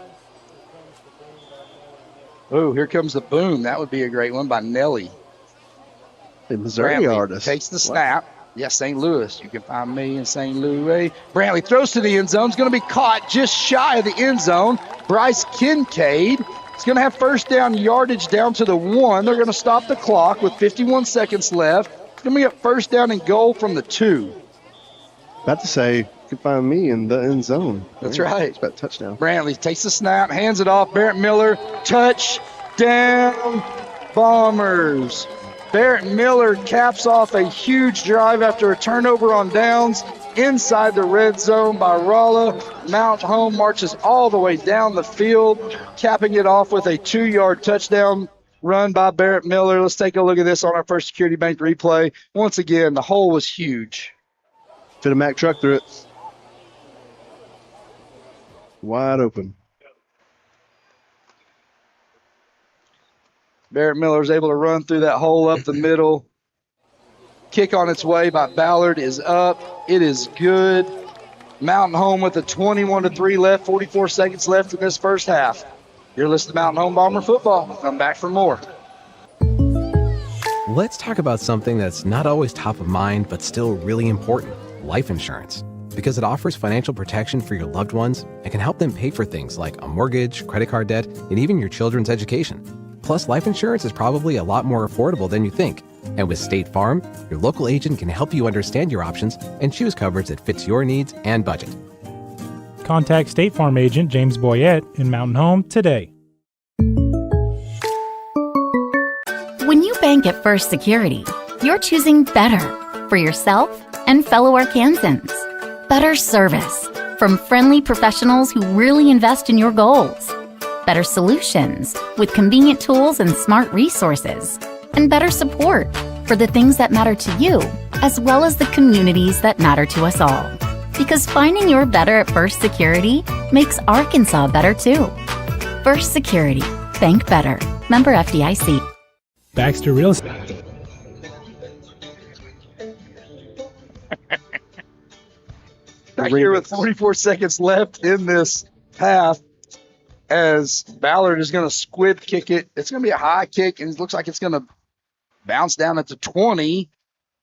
Oh, here comes the boom. That would be a great one by Nelly. The Missouri artist. Takes the snap. Yes, St. Louis. You can find me in St. Louis. Brantley throws to the end zone. It's going to be caught just shy of the end zone. Bryce Kincaid is going to have first down yardage down to the 1. They're going to stop the clock with 51 seconds left. It's going to be a first down and goal from the 2. About to say, you can find me in the end zone. That's right. It's about touchdown. Brantley takes the snap, hands it off. Barrett Miller, touchdown, Bombers. Barrett Miller caps off a huge drive after a turnover on downs inside the red zone by Rolla. Mount Home marches all the way down the field, capping it off with a 2-yard touchdown run by Barrett Miller. Let's take a look at this on our First Security Bank replay. Once again, the hole was huge. To the Mack truck through it. Wide open. Barrett Miller is able to run through that hole up the middle. Kick on its way by Ballard is up. It is good. Mountain Home with a 21-3 left, 44 seconds left in this first half. You're listening to Mountain Home Bomber Football. Come back for more. Let's talk about something that's not always top of mind, but still really important: life insurance. Because it offers financial protection for your loved ones and can help them pay for things like a mortgage, credit card debt, and even your children's education. Plus, life insurance is probably a lot more affordable than you think. And with State Farm, your local agent can help you understand your options and choose coverage that fits your needs and budget. Contact State Farm agent James Boyette in Mountain Home today. When you bank at First Security, you're choosing better for yourself and fellow Arkansans. Better service from friendly professionals who really invest in your goals. Better solutions with convenient tools and smart resources. And better support for the things that matter to you, as well as the communities that matter to us all. Because finding your better at First Security makes Arkansas better too. First Security. Bank better. Member FDIC. Baxter Real Estate. Back here with 44 seconds left in this half, as Ballard is going to squib kick it. It's going to be a high kick, and it looks like it's going to bounce down at the 20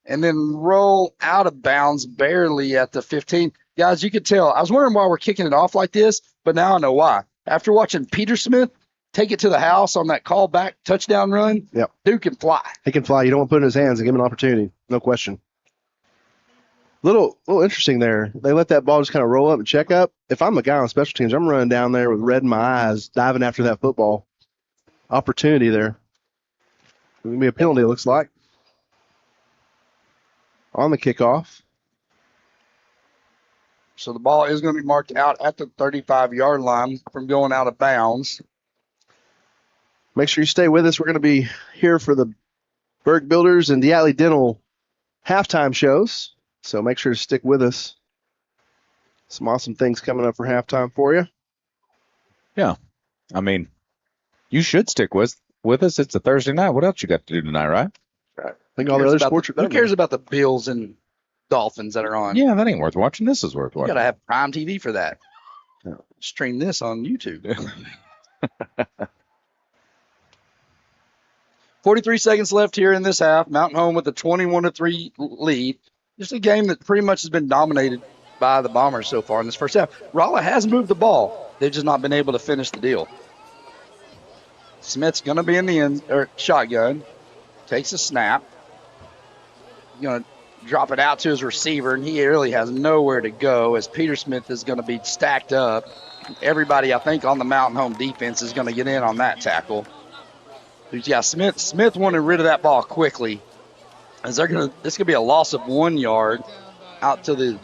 and then roll out of bounds barely at the 15. Guys, you could tell. I was wondering why we're kicking it off like this, but now I know why. After watching Peter Smith take it to the house on that callback touchdown run, yep, dude can fly. He can fly. You don't want to put it in his hands and give him an opportunity. No question. Little interesting there. They let that ball just kind of roll up and check up. If I'm a guy on special teams, I'm running down there with red in my eyes, diving after that football. Opportunity there. It's going to be a penalty, it looks like. On the kickoff. So the ball is going to be marked out at the 35-yard line from going out of bounds. Make sure you stay with us. We're going to be here for the Berg Builders and Diatley Dental halftime shows. So make sure to stick with us. Some awesome things coming up for halftime for you. Yeah. I mean, you should stick with us. It's a Thursday night. What else you got to do tonight, right? Right. I think all the other sports are done. Who cares about the Bills and Dolphins that are on? Yeah, that ain't worth watching. This is worth You watching. got to have Prime TV for that. Stream this on YouTube. 43 seconds left here in this half. Mountain Home with a 21-3 lead. Just a game that pretty much has been dominated by the Bombers so far in this first half. Rolla has moved the ball. They've just not been able to finish the deal. Smith's going to be in the end, or shotgun. Takes a snap. Going to drop it out to his receiver, and he really has nowhere to go as Peter Smith is going to be stacked up. Everybody, I think, on the Mountain Home defense is going to get in on that tackle. Yeah, Smith wanted rid of that ball quickly. As this could be a loss of 1 yard out to the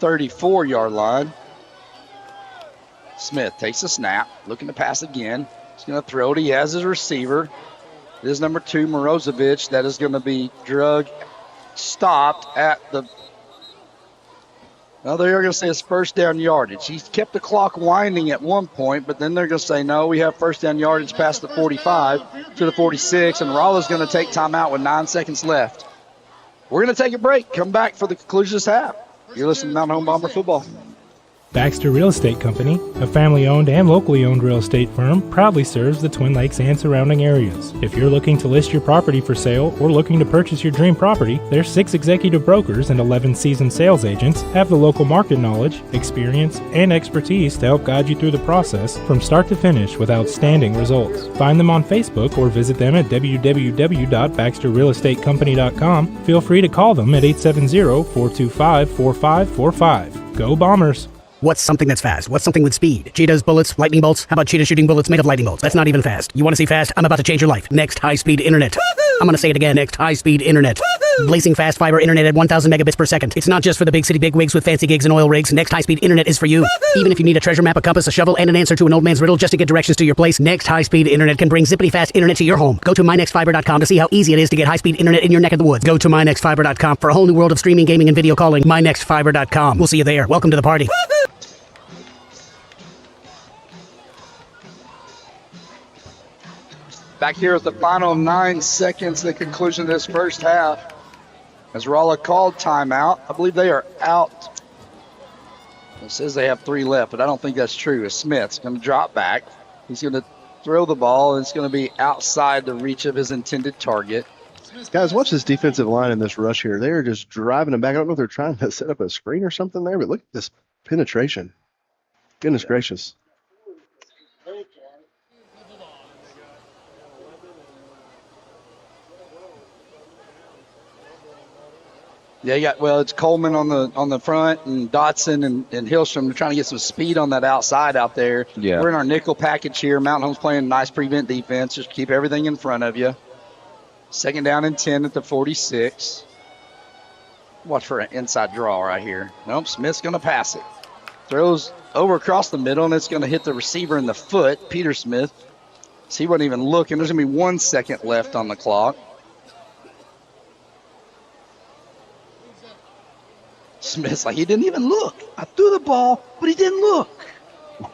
34-yard line. Smith takes a snap, looking to pass again. He's going to throw it. He has his receiver. This is number 2, Morozovic. That is going to be stopped at the Well, they're going to say it's first down yardage. He's kept the clock winding at one point, but then they're going to say, no, we have first down yardage past the 45 to the 46, and Rolla's going to take timeout with 9 seconds left. We're going to take a break. Come back for the conclusion of this half. You're listening to Mountain Home Bomber Football. Baxter Real Estate Company, a family-owned and locally owned real estate firm, proudly serves the Twin Lakes and surrounding areas. If you're looking to list your property for sale or looking to purchase your dream property, their 6 executive brokers and 11 seasoned sales agents have the local market knowledge, experience, and expertise to help guide you through the process from start to finish with outstanding results. Find them on Facebook or visit them at www.baxterrealestatecompany.com. Feel free to call them at 870-425-4545. Go Bombers! What's something that's fast? What's something with speed? Cheetahs, bullets, lightning bolts? How about cheetah shooting bullets made of lightning bolts? That's not even fast. You want to see fast? I'm about to change your life. Next high-speed internet. I'm going to say it again. Next high-speed internet. Blazing fast fiber internet at 1,000 megabits per second. It's not just for the big city bigwigs with fancy gigs and oil rigs. Next high-speed internet is for you. Even if you need a treasure map, a compass, a shovel, and an answer to an old man's riddle just to get directions to your place, Next high-speed internet can bring zippity fast internet to your home. Go to mynextfiber.com to see how easy it is to get high-speed internet in your neck of the woods. Go to mynextfiber.com for a whole new world of streaming, gaming, and video calling. mynextfiber.com. We'll see you there. Welcome to the party. Back here at the final 9 seconds, the conclusion of this first half. As Rolla called timeout, I believe they are out. It says they have 3 left, but I don't think that's true. As Smith's going to drop back. He's going to throw the ball, and it's going to be outside the reach of his intended target. Guys, watch this defensive line in this rush here. They are just driving them back. I don't know if they're trying to set up a screen or something there, but look at this penetration. Goodness gracious. Yeah, it's Coleman on the front and Dotson and Hillstrom. They're trying to get some speed on that outside out there. Yeah. We're in our nickel package here. Mountain Home's playing nice prevent defense. Just keep everything in front of you. 2nd down and 10 at the 46. Watch for an inside draw right here. Nope, Smith's going to pass it. Throws over across the middle, and it's going to hit the receiver in the foot, Peter Smith. So he wasn't even looking. There's going to be 1 second left on the clock. Smith's like, he didn't even look. I threw the ball, but he didn't look. A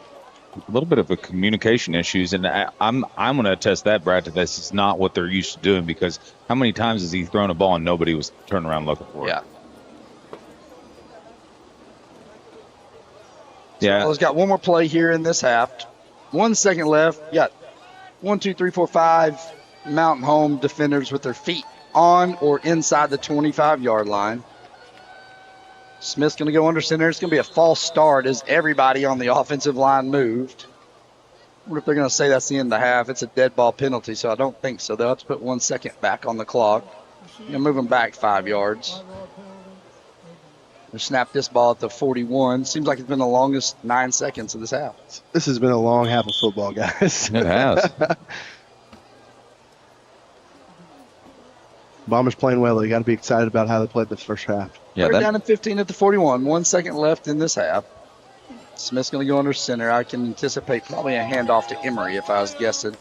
little bit of a communication issues, and I'm going to attest that, Brad, that this is not what they're used to doing, because how many times has he thrown a ball and nobody was turning around looking for it? Yeah. Yeah. Well, he's got one more play here in this half. 1 second left. You got 1, 2, 3, 4, 5 Mountain Home defenders with their feet on or inside the 25-yard line. Smith's going to go under center. It's going to be a false start as everybody on the offensive line moved. I wonder if they're going to say that's the end of the half. It's a dead ball penalty, so I don't think so. They'll have to put 1 second back on the clock. Move them back 5 yards. They snapped this ball at the 41. Seems like it's been the longest 9 seconds of this half. This has been a long half of football, guys. It has. Bombers playing well. They got to be excited about how they played this first half. Yeah, They're down at 15 at the 41. 1 second left in this half. Smith's going to go under center. I can anticipate probably a handoff to Emery if I was guessing.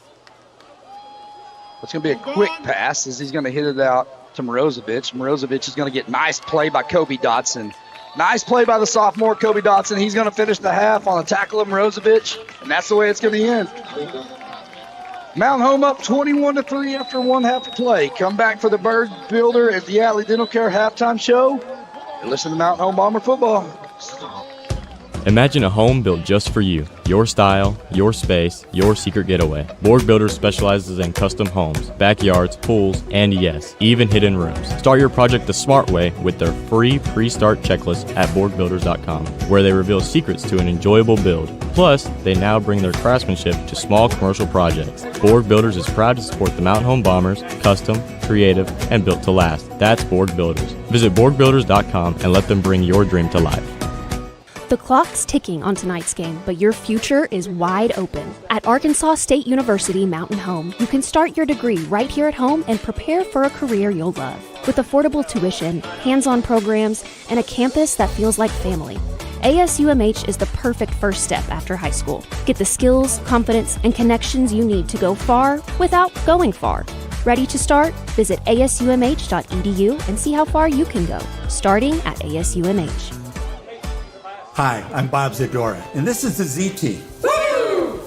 It's going to be a quick pass as he's going to hit it out to Morozevich. Morozevich is going to get nice play by Kobe Dotson. Nice play by the sophomore Kobe Dotson. He's going to finish the half on a tackle of Morozevich, and that's the way it's going to end. Mountain Home up 21-3 after 1 half of play. Come back for the Bird Builder at the Atlee Dental Care halftime show. And listen to Mountain Home Bomber football. Imagine a home built just for you. Your style, your space, your secret getaway. Borg Builders specializes in custom homes, backyards, pools, and yes, even hidden rooms. Start your project the smart way with their free pre-start checklist at BorgBuilders.com, where they reveal secrets to an enjoyable build. Plus, they now bring their craftsmanship to small commercial projects. Borg Builders is proud to support the Mountain Home Bombers, custom, creative, and built to last. That's Borg Builders. Visit BorgBuilders.com and let them bring your dream to life. The clock's ticking on tonight's game, but your future is wide open. At Arkansas State University Mountain Home, you can start your degree right here at home and prepare for a career you'll love. With affordable tuition, hands-on programs, and a campus that feels like family, ASUMH is the perfect first step after high school. Get the skills, confidence, and connections you need to go far without going far. Ready to start? Visit asumh.edu and see how far you can go, starting at ASUMH. Hi, I'm Bob Zadora, and this is the Z Team. Woo!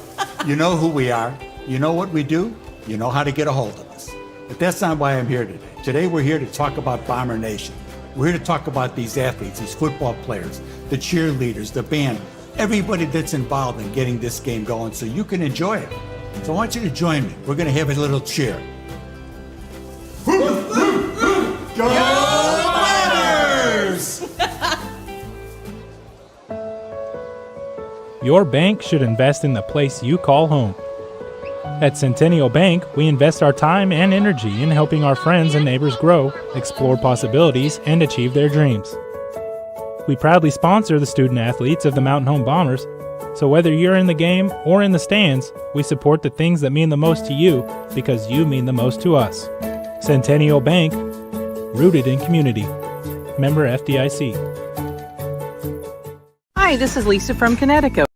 You know who we are. You know what we do. You know how to get a hold of us. But that's not why I'm here today. Today we're here to talk about Bomber Nation. We're here to talk about these athletes, these football players, the cheerleaders, the band, everybody that's involved in getting this game going so you can enjoy it. So I want you to join me. We're going to have a little cheer. Go Bombers! Your bank should invest in the place you call home. At Centennial Bank, we invest our time and energy in helping our friends and neighbors grow, explore possibilities, and achieve their dreams. We proudly sponsor the student athletes of the Mountain Home Bombers, so whether you're in the game or in the stands, we support the things that mean the most to you because you mean the most to us. Centennial Bank, rooted in community. Member FDIC. Hi, this is Lisa from Connecticut.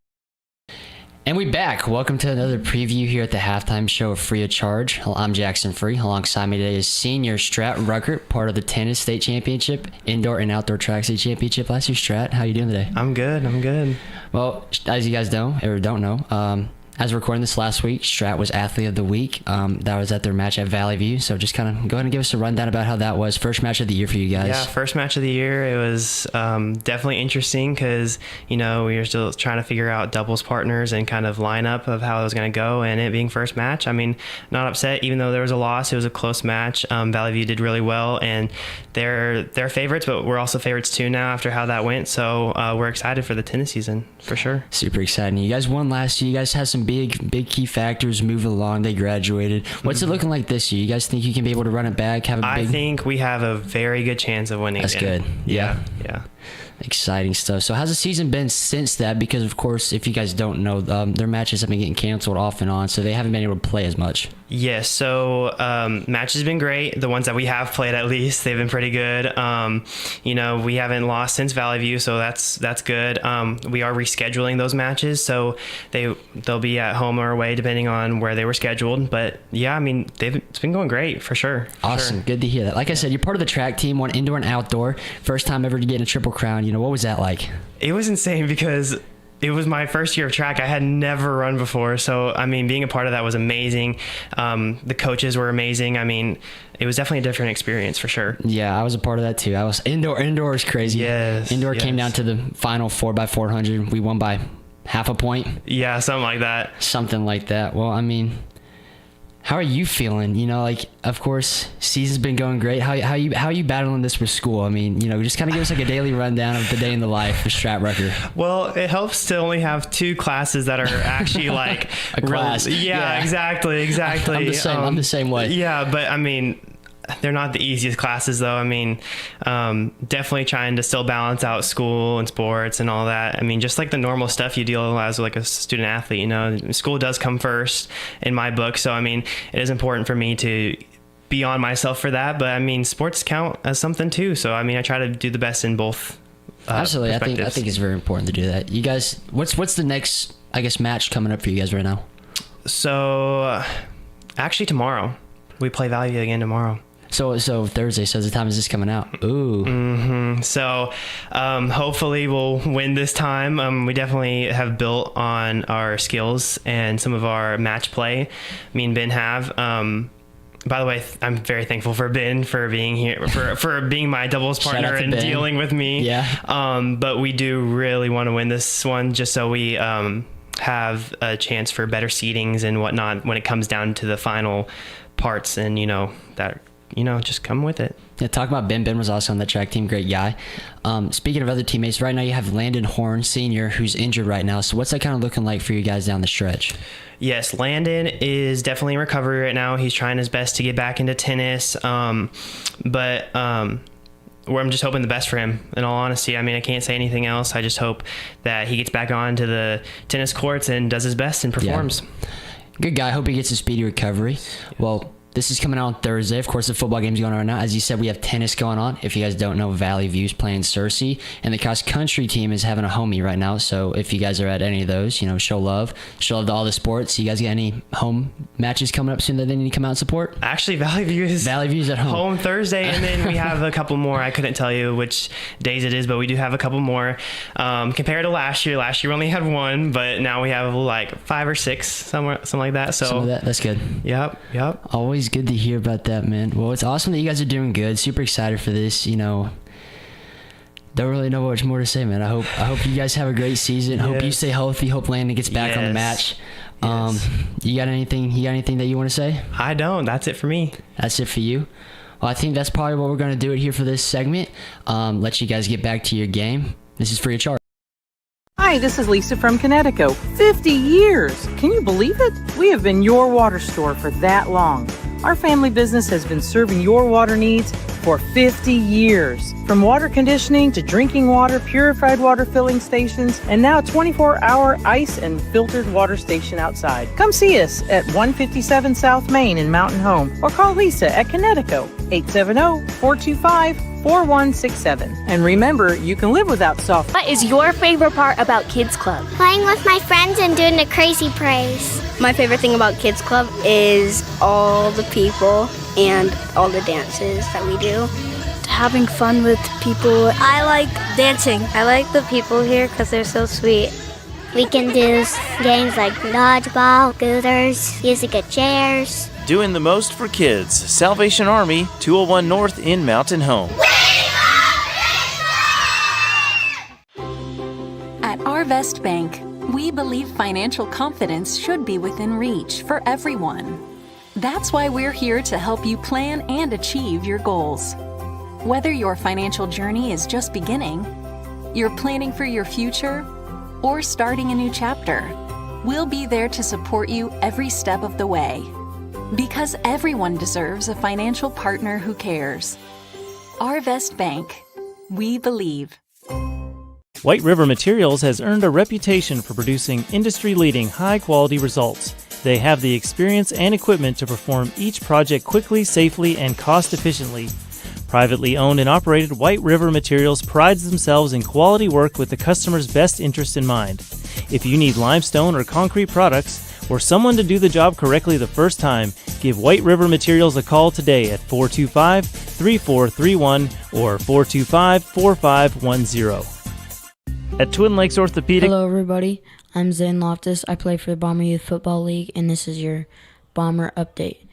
And we back. Welcome to another preview here at the halftime show of Free of Charge. I'm Jackson Free. Alongside me today is senior Strat Ruckert, part of the tennis state championship, indoor and outdoor track state championship last year. Strat, how you doing today? I'm good. Well, as you guys know, or don't know, as we're recording this last week, Strat was Athlete of the Week. That was at their match at Valley View. So just kind of go ahead and give us a rundown about how that was. First match of the year for you guys. Yeah, first match of the year. It was definitely interesting because, we were still trying to figure out doubles partners and kind of lineup of how it was going to go. And it being first match, not upset. Even though there was a loss, it was a close match. Valley View did really well. And they're favorites, but we're also favorites too now after how that went. So we're excited for the tennis season for sure. Super exciting. You guys won last year. You guys had some big key factors moving along. They graduated. What's it looking like this year? You guys think you can be able to run it back? I think we have a very good chance of winning. That's good. Yeah. Exciting stuff. So how's the season been since that? Because of course, if you guys don't know, their matches have been getting canceled off and on, so they haven't been able to play as much. Yes, so matches have been great. The ones that we have played, at least, they've been pretty good. We haven't lost since Valley View, so that's good. We are rescheduling those matches, so they'll be at home or away depending on where they were scheduled. But yeah, it's been going great for sure. Awesome, good to hear that. Like I said, you're part of the track team, won indoor and outdoor. First time ever to get a Triple Crown. What was that like? It was insane because it was my first year of track. I had never run before. So, being a part of that was amazing. The coaches were amazing. It was definitely a different experience for sure. Yeah, I was a part of that too. Indoor is crazy. Yes. Indoor came down to the final 4x400. We won by half a point. Yeah, something like that. Well, how are you feeling? Of course, season's been going great. How you battling this with school? Just kind of give us like a daily rundown of the day in the life for Strat Rucker. Well, it helps to only have 2 classes that are actually like a class. Yeah, exactly. I'm the same way. Yeah, but they're not the easiest classes though. Definitely trying to still balance out school and sports and all that. Just like the normal stuff you deal as like a student athlete, school does come first in my book. So, it is important for me to be on myself for that, but sports count as something too. So, I try to do the best in both. Absolutely. I think it's very important to do that. You guys, what's the next, match coming up for you guys right now? So actually tomorrow we play Valley View again tomorrow. So Thursday. So the time is this coming out? Ooh. Mm-hmm. So hopefully we'll win this time. We definitely have built on our skills and some of our match play. Me and Ben have. By the way, I'm very thankful for Ben for being here, for being my doubles partner and dealing with me. Yeah. But we do really want to win this one just so we have a chance for better seedings and whatnot when it comes down to the final parts, and just come with it. Yeah, talk about Ben. Ben was also on the track team. Great guy. Speaking of other teammates, right now you have Landon Horn, senior, who's injured right now. So what's that kind of looking like for you guys down the stretch? Yes, Landon is definitely in recovery right now. He's trying his best to get back into tennis. But I'm just hoping the best for him, in all honesty. I can't say anything else. I just hope that he gets back onto the tennis courts and does his best and performs. Yeah. Good guy. Hope he gets a speedy recovery. Well, This is coming out on Thursday. Of course, the football game's going on right now. As you said, we have tennis going on. If you guys don't know, Valley View's playing Searcy, and the cross country team is having a homie right now. So if you guys are at any of those, show love to all the sports. You guys got any home matches coming up soon that they need to come out and support? Actually, Valley View's at home Thursday, and then we have a couple more. I couldn't tell you which days it is, but we do have a couple more. Compared to last year we only had one, but now we have like 5 or 6, something like that. So that's good. Yep. Always good to hear about that, man. Well, it's awesome that you guys are doing good. Super excited for this. Don't really know much more to say, man. I hope you guys have a great season. Yes. Hope you stay healthy. Hope Landon gets back on the match. You got anything that you want to say? I don't. That's it for me. That's it for you. Well, I think that's probably what we're going to do it here for this segment. Let you guys get back to your game. This is Free of Charge. Hi, this is Lisa from Connecticut. 50 years! Can you believe it? We have been your water store for that long. Our family business has been serving your water needs for 50 years. From water conditioning to drinking water, purified water filling stations, and now 24-hour ice and filtered water station outside. Come see us at 157 South Main in Mountain Home or call Lisa at Connecticut 870-425-4167. And remember, you can live without soft. What is your favorite part about Kids Club? Playing with my friends and doing the crazy praise. My favorite thing about Kids Club is all the people and all the dances that we do. Having fun with people. I like dancing. I like the people here because they're so sweet. We can do games like dodgeball, scooters, music at chairs. Doing the most for kids. Salvation Army, 201 North in Mountain Home. At Arvest Bank, we believe financial confidence should be within reach for everyone. That's why we're here to help you plan and achieve your goals. Whether your financial journey is just beginning, you're planning for your future, or starting a new chapter, we'll be there to support you every step of the way. Because everyone deserves a financial partner who cares. Arvest Bank. We believe. White River Materials has earned a reputation for producing industry-leading high-quality results. They have the experience and equipment to perform each project quickly, safely, and cost-efficiently. Privately owned and operated, White River Materials prides themselves in quality work with the customer's best interest in mind. If you need limestone or concrete products, or someone to do the job correctly the first time, give White River Materials a call today at 425-3431 or 425-4510. At Twin Lakes Orthopedic. Hello, everybody. I'm Zane Loftus. I play for the Bomber Youth Football League, and this is your Bomber update.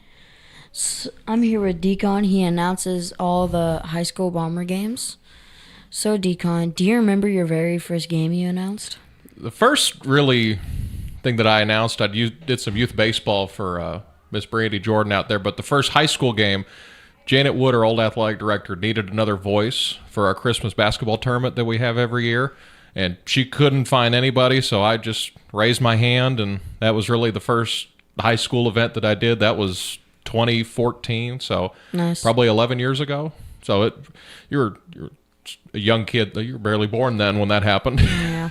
So I'm here with Deacon. He announces all the high school Bomber games. So, Deacon, do you remember your very first game you announced? The first really thing that I announced, did some youth baseball for Miss Brandy Jordan out there, but the first high school game, Janet Wood, our old athletic director, needed another voice for our Christmas basketball tournament that we have every year. And she couldn't find anybody, so I just raised my hand, and that was really the first high school event that I did. That was 2014, so nice. Probably 11 years ago. So you're a young kid. You were barely born then when that happened. Yeah.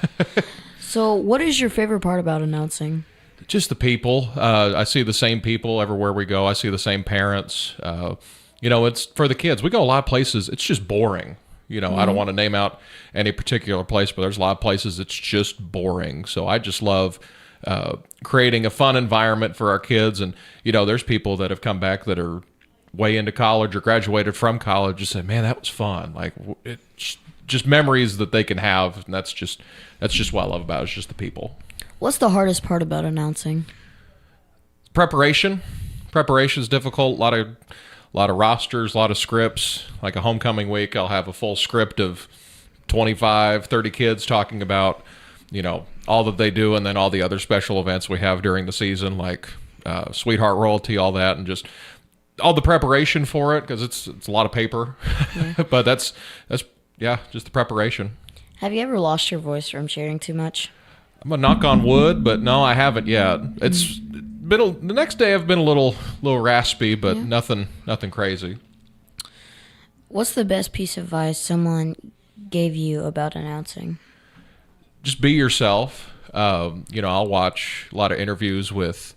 So what is your favorite part about announcing? Just the people. I see the same people everywhere we go. I see the same parents. It's for the kids. We go a lot of places. It's just boring. I don't want to name out any particular place, but there's a lot of places it's just boring. So I just love creating a fun environment for our kids. And, there's people that have come back that are way into college or graduated from college and say, man, that was fun. Like, it's just memories that they can have. And that's just what I love about it. It's just the people. What's the hardest part about announcing? Preparation. Preparation is difficult. A lot of rosters, a lot of scripts. Like a homecoming week, I'll have a full script of 25, 30 kids talking about, all that they do, and then all the other special events we have during the season, like Sweetheart Royalty, all that, and just all the preparation for it, because it's a lot of paper. Yeah. But that's just the preparation. Have you ever lost your voice from cheering too much? I'm gonna knock on wood, but no, I haven't yet. It's been the next day I've been a little raspy, but nothing crazy. What's the best piece of advice someone gave you about announcing? Just be yourself. I'll watch a lot of interviews with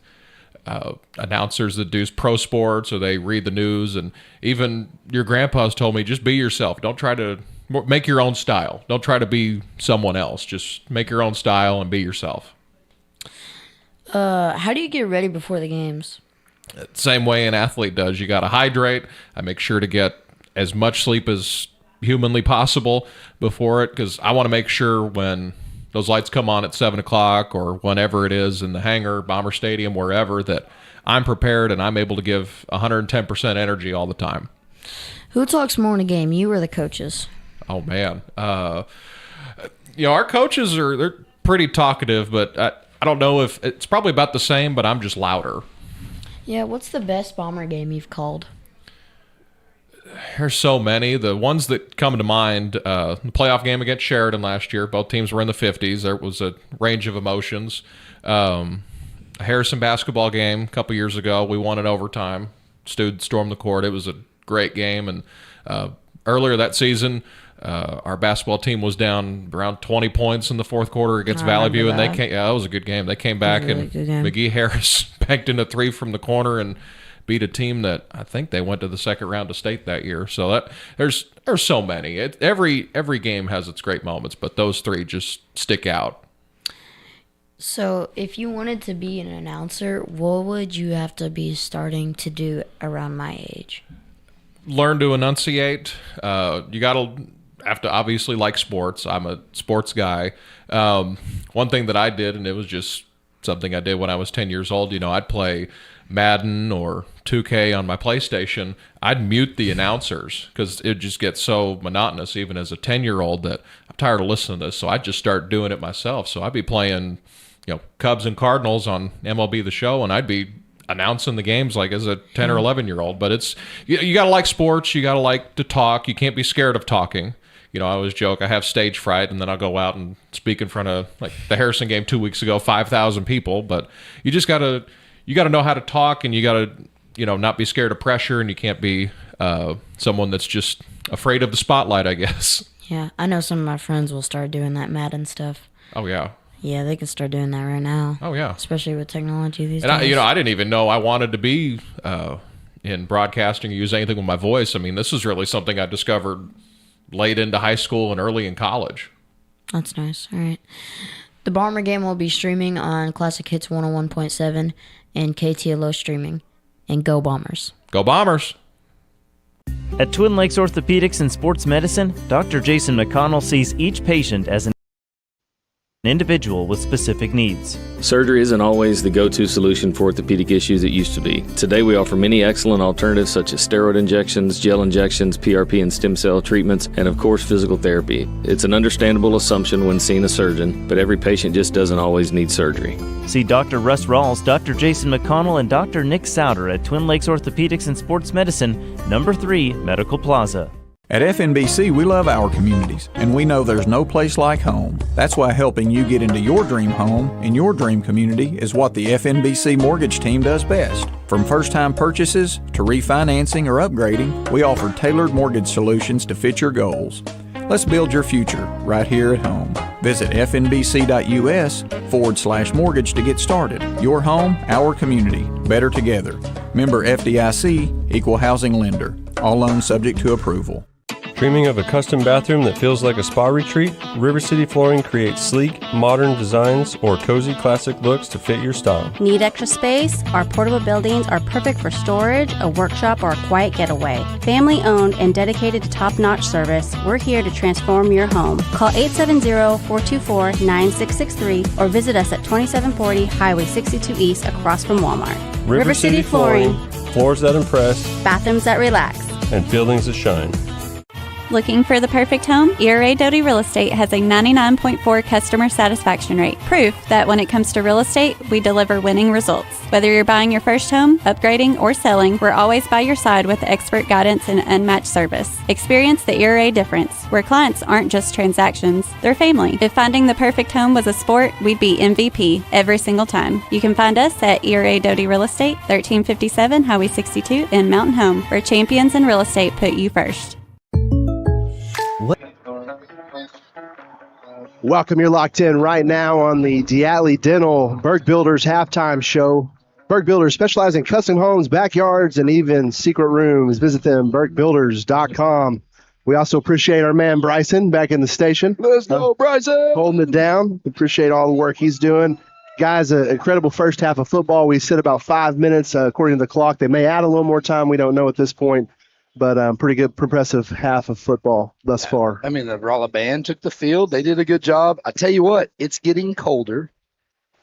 announcers that do pro sports or they read the news, and even your grandpa's told me, just be yourself. Don't try to make your own style. Don't try to be someone else. Just make your own style and be yourself. How do you get ready before the games? Same way an athlete does. You got to hydrate. I make sure to get as much sleep as humanly possible before it, because I want to make sure when those lights come on at 7 o'clock or whenever it is in the hangar, Bomber Stadium, wherever, that I'm prepared and I'm able to give 110% energy all the time. Who talks more in a game, you or the coaches? Oh, man. Our coaches they're pretty talkative, but I don't know if it's probably about the same, but I'm just louder. Yeah, what's the best Bomber game you've called? There's so many. The ones that come to mind, the playoff game against Sheridan last year, both teams were in the 50s. There was a range of emotions. A Harrison basketball game a couple years ago, we won in overtime. Students stormed the court. It was a great game. And earlier that season, our basketball team was down around 20 points in the fourth quarter against Valley View, and that was a good game. They came back, and McGee Harris banked in a three from the corner and beat a team that I think they went to the second round of state that year. So that there's so many. Every game has its great moments, but those three just stick out. So if you wanted to be an announcer, what would you have to be starting to do around my age? Learn to enunciate. You got to have to obviously like sports. I'm a sports guy. One thing that I did, and it was just something I did when I was 10 years old, I'd play Madden or 2K on my PlayStation. I'd mute the announcers because it just gets so monotonous even as a 10-year-old that I'm tired of listening to this. So I'd just start doing it myself. So I'd be playing, Cubs and Cardinals on MLB The Show, and I'd be announcing the games like as a 10 or 11-year-old. But it's you got to like sports. You got to like to talk. You can't be scared of talking. I always joke I have stage fright, and then I'll go out and speak in front of, like the Harrison game 2 weeks ago, 5,000 people. But you just got to know how to talk, and you got to, not be scared of pressure, and you can't be someone that's just afraid of the spotlight, I guess. Yeah, I know some of my friends will start doing that Madden stuff. Oh, yeah. Yeah, they can start doing that right now. Oh, yeah. Especially with technology these days. And I didn't even know I wanted to be in broadcasting or use anything with my voice. I mean, this is really something I discovered late into high school and early in college. That's nice. All right. The Bomber game will be streaming on Classic Hits 101.7 and KTLO Streaming. And go Bombers. Go Bombers! At Twin Lakes Orthopedics and Sports Medicine, Dr. Jason McConnell sees each patient as an individual with specific needs. Surgery isn't always the go-to solution for orthopedic issues it used to be. Today we offer many excellent alternatives such as steroid injections, gel injections, PRP and stem cell treatments, and of course physical therapy. It's an understandable assumption when seeing a surgeon, but every patient just doesn't always need surgery. See Dr. Russ Rawls, Dr. Jason McConnell, and Dr. Nick Souter at Twin Lakes Orthopedics and Sports Medicine, number 3, Medical Plaza. At FNBC, we love our communities, and we know there's no place like home. That's why helping you get into your dream home in your dream community is what the FNBC mortgage team does best. From first-time purchases to refinancing or upgrading, we offer tailored mortgage solutions to fit your goals. Let's build your future right here at home. Visit fnbc.us/mortgage to get started. Your home, our community. Better together. Member FDIC, Equal Housing Lender. All loans subject to approval. Dreaming of a custom bathroom that feels like a spa retreat? River City Flooring creates sleek, modern designs or cozy classic looks to fit your style. Need extra space? Our portable buildings are perfect for storage, a workshop, or a quiet getaway. Family owned and dedicated to top-notch service, we're here to transform your home. Call 870-424-9663 or visit us at 2740 Highway 62 East across from Walmart. River City Flooring. Floors that impress. Bathrooms that relax. And buildings that shine. Looking for the perfect home? ERA Doty Real Estate has a 99.4 customer satisfaction rate. Proof that when it comes to real estate, we deliver winning results. Whether you're buying your first home, upgrading, or selling, we're always by your side with expert guidance and unmatched service. Experience the ERA difference, where clients aren't just transactions, they're family. If finding the perfect home was a sport, we'd be MVP every single time. You can find us at ERA Doty Real Estate, 1357 Highway 62 in Mountain Home, where champions in real estate put you first. Welcome, you're locked in right now on the Diatley Dental Berg Builders halftime show. Burke Builders specialize in custom homes, backyards, and even secret rooms. Visit them, burkebuilders.com. We also appreciate our man Bryson back in the station. Let's go, Bryson! Holding it down. Appreciate all the work he's doing. Guys, an incredible first half of football. We said about 5 minutes according to the clock. They may add a little more time. We don't know at this point. But pretty good, impressive half of football thus far. I mean, the Rolla band took the field. They did a good job. I tell you what, it's getting colder,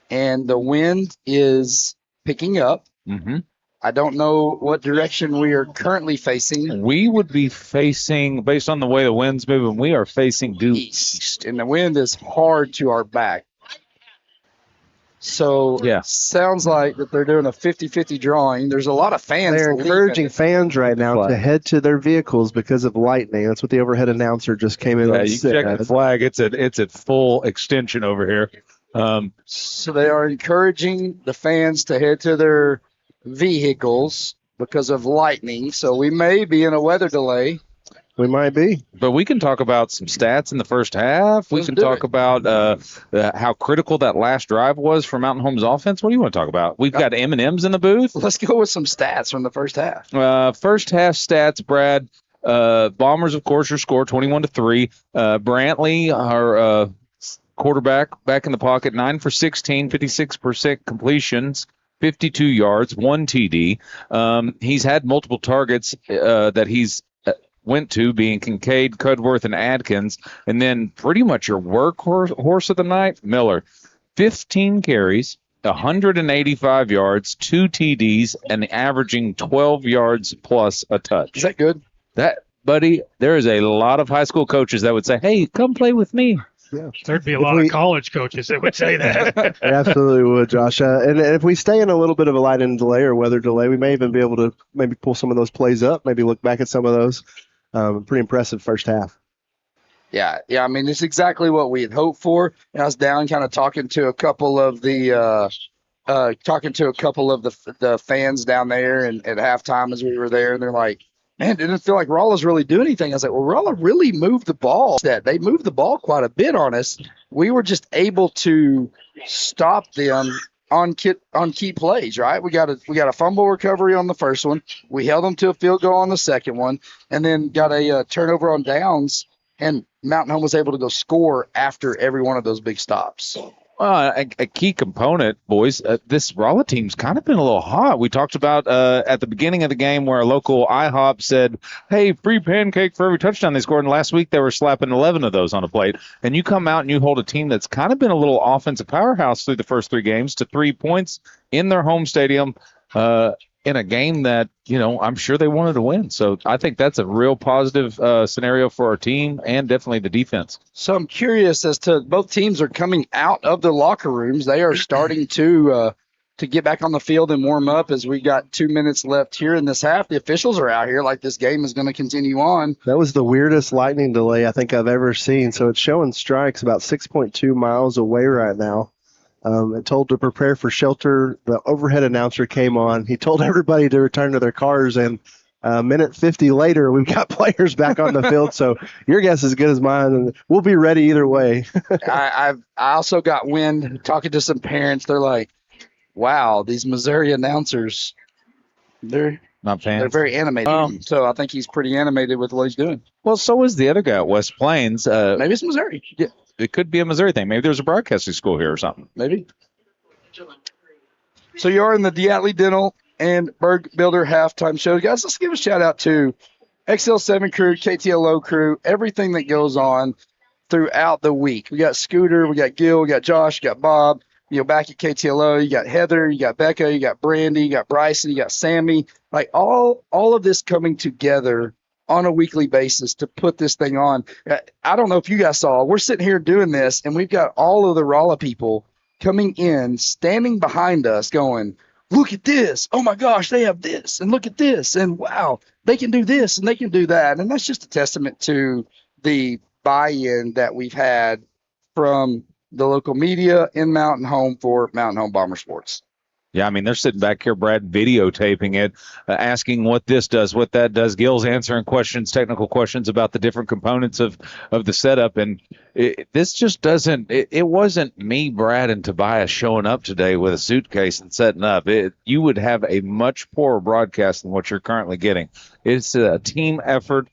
and the wind is picking up. Mm-hmm. I don't know what direction we are currently facing. We would be facing, based on the way the wind's moving, we are facing due east, and the wind is hard to our back. So yeah, sounds like that they're doing a 50-50 drawing. There's a lot of fans. They're encouraging fans right now to head to their vehicles because of lightning. That's what the overhead announcer just came in. Yeah, you check the flag. It's at full extension over here. So they are encouraging the fans to head to their vehicles because of lightning. So we may be in a weather delay. We might be. But we can talk about some stats in the first half. We can talk about how critical that last drive was for Mountain Home's offense. What do you want to talk about? We've got M&M's in the booth. Let's go with some stats from the first half. First half stats, Brad. Bombers, of course, are scored 21-3. Brantley, our quarterback, back in the pocket, 9 for 16, 56% completions, 52 yards, 1 TD. He's had multiple targets that he's went to, being Kincaid, Cudworth, and Adkins. And then pretty much your workhorse of the night, Miller. 15 carries, 185 yards, 2 TDs, and averaging 12 yards plus a touch. Is that good? That, buddy, there is a lot of high school coaches that would say, hey, come play with me. Yeah. There'd be a lot of college coaches that would say that. They absolutely would, Josh. And if we stay in a little bit of a lightning delay or weather delay, we may even be able to maybe pull some of those plays up, maybe look back at some of those. Pretty impressive first half. Yeah. I mean, it's exactly what we had hoped for. And I was down, kind of talking to a couple of the fans down there, and at halftime as we were there, and they're like, "Man, didn't feel like Rolla's really doing anything." I was like, "Well, Rolla really moved the ball. They moved the ball quite a bit on us. We were just able to stop them on key plays, right? We got a fumble recovery on the first one. We held them to a field goal on the second one, and then got a turnover on downs, and Mountain Home was able to go score after every one of those big stops. A key component, boys, this Rolla team's kind of been a little hot. We talked about at the beginning of the game where a local IHOP said, hey, free pancake for every touchdown they scored. And last week they were slapping 11 of those on a plate. And you come out and you hold a team that's kind of been a little offensive powerhouse through the first 3 games to 3 points in their home stadium in a game that, I'm sure they wanted to win. So I think that's a real positive scenario for our team and definitely the defense. So I'm curious as to both teams are coming out of the locker rooms. They are starting to get back on the field and warm up as we got 2 minutes left here in this half. The officials are out here like this game is going to continue on. That was the weirdest lightning delay I think I've ever seen. So it's showing strikes about 6.2 miles away right now. It told to prepare for shelter. The overhead announcer came on. He told everybody to return to their cars, and a minute 50 later, we've got players back on the field. So your guess is as good as mine, and we'll be ready either way. I also got wind talking to some parents. They're like, wow, these Missouri announcers, they're not fans. They're very animated. So I think he's pretty animated with what he's doing. Well, so is the other guy at West Plains. Maybe it's Missouri. Yeah. It could be a Missouri thing. Maybe there's a broadcasting school here or something. Maybe. So you are in the Diatley Dental and Berg Builder halftime show. Guys, let's give a shout out to XL7 crew, KTLO crew, everything that goes on throughout the week. We got Scooter, we got Gil, we got Josh, we got Bob. Back at KTLO, you got Heather, you got Becca, you got Brandy, you got Bryson, you got Sammy. Like all of this coming together on a weekly basis to put this thing on. I don't know if you guys saw, we're sitting here doing this, and we've got all of the Rolla people coming in, standing behind us going, look at this. Oh, my gosh, they have this. And look at this. And, wow, they can do this and they can do that. And that's just a testament to the buy-in that we've had from the local media in Mountain Home for Mountain Home Bomber Sports. Yeah, I mean, they're sitting back here, Brad, videotaping it, asking what this does, what that does. Gil's answering questions, technical questions about the different components of the setup. And this just doesn't, it wasn't me, Brad, and Tobias showing up today with a suitcase and setting up. You would have a much poorer broadcast than what you're currently getting. It's a team effort.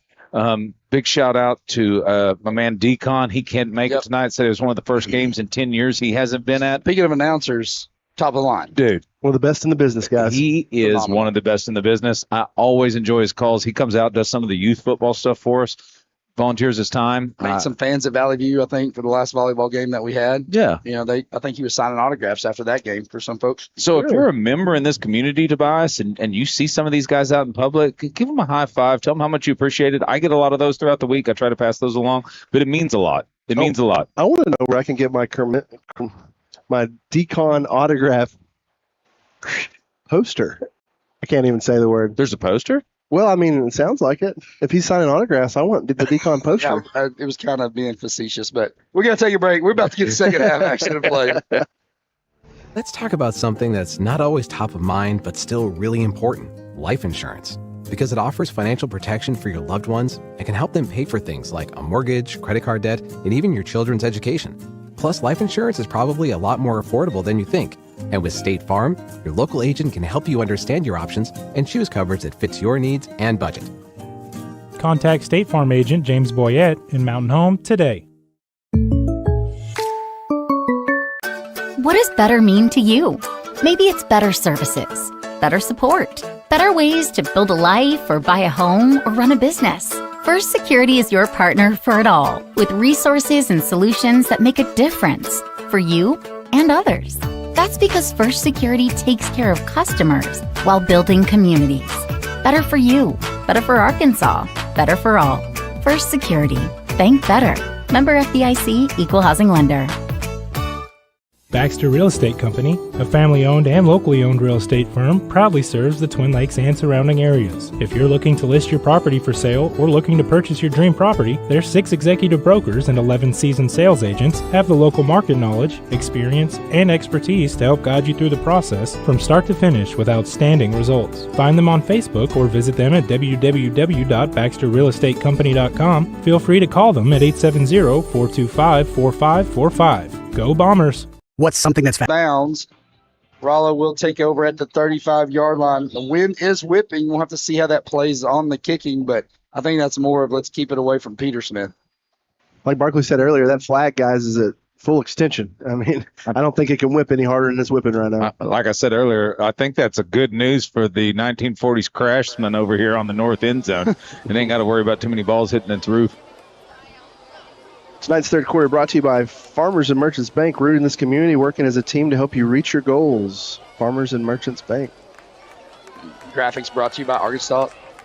Big shout out to my man Decon. He can't make it tonight. Said it was one of the first games in 10 years he hasn't been at. Speaking of announcers, top of the line. Dude. One of the best in the business, guys. He is Phenomenal. one of the best in the business. I always enjoy his calls. He comes out, does some of the youth football stuff for us, volunteers his time. Made some fans at Valley View, I think, for the last volleyball game that we had. Yeah. I think he was signing autographs after that game for some folks. So if you're a member in this community, Tobias, and you see some of these guys out in public, give them a high five. Tell them how much you appreciate it. I get a lot of those throughout the week. I try to pass those along, but it means a lot. It means a lot. I want to know where I can get my Decon autograph poster. I can't even say the word. There's a poster? Well, I mean, it sounds like it. If he's signing autographs, I want the Decon poster. Yeah, it was kind of being facetious, but we're going to take a break. We're about to get the second half action in play. Let's talk about something that's not always top of mind, but still really important: life insurance. Because it offers financial protection for your loved ones and can help them pay for things like a mortgage, credit card debt, and even your children's education. Plus, life insurance is probably a lot more affordable than you think. And with State Farm, your local agent can help you understand your options and choose coverage that fits your needs and budget. Contact State Farm agent James Boyette in Mountain Home today. What does better mean to you? Maybe it's better services, better support, better ways to build a life or buy a home or run a business. First Security is your partner for it all, with resources and solutions that make a difference for you and others. That's because First Security takes care of customers while building communities. Better for you, better for Arkansas, better for all. First Security. Bank better. Member FDIC, Equal Housing Lender. Baxter Real Estate Company, a family-owned and locally owned real estate firm, proudly serves the Twin Lakes and surrounding areas. If you're looking to list your property for sale or looking to purchase your dream property, their 6 executive brokers and 11 seasoned sales agents have the local market knowledge, experience, and expertise to help guide you through the process from start to finish with outstanding results. Find them on Facebook or visit them at www.baxterrealestatecompany.com. Feel free to call them at 870-425-4545. Go Bombers! What's something that's bounds? Rolla will take over at the 35-yard line. The wind is whipping. We'll have to see how that plays on the kicking, but I think that's more of let's keep it away from Peter Smith. Like Barkley said earlier, that flag, guys, is at full extension. I mean, I don't think it can whip any harder than it's whipping right now. Like I said earlier, I think that's a good news for the 1940s craftsman over here on the north end zone. It ain't got to worry about too many balls hitting its roof. Tonight's third quarter brought to you by Farmers and Merchants Bank, rooting this community, working as a team to help you reach your goals. Farmers and Merchants Bank. Graphics brought to you by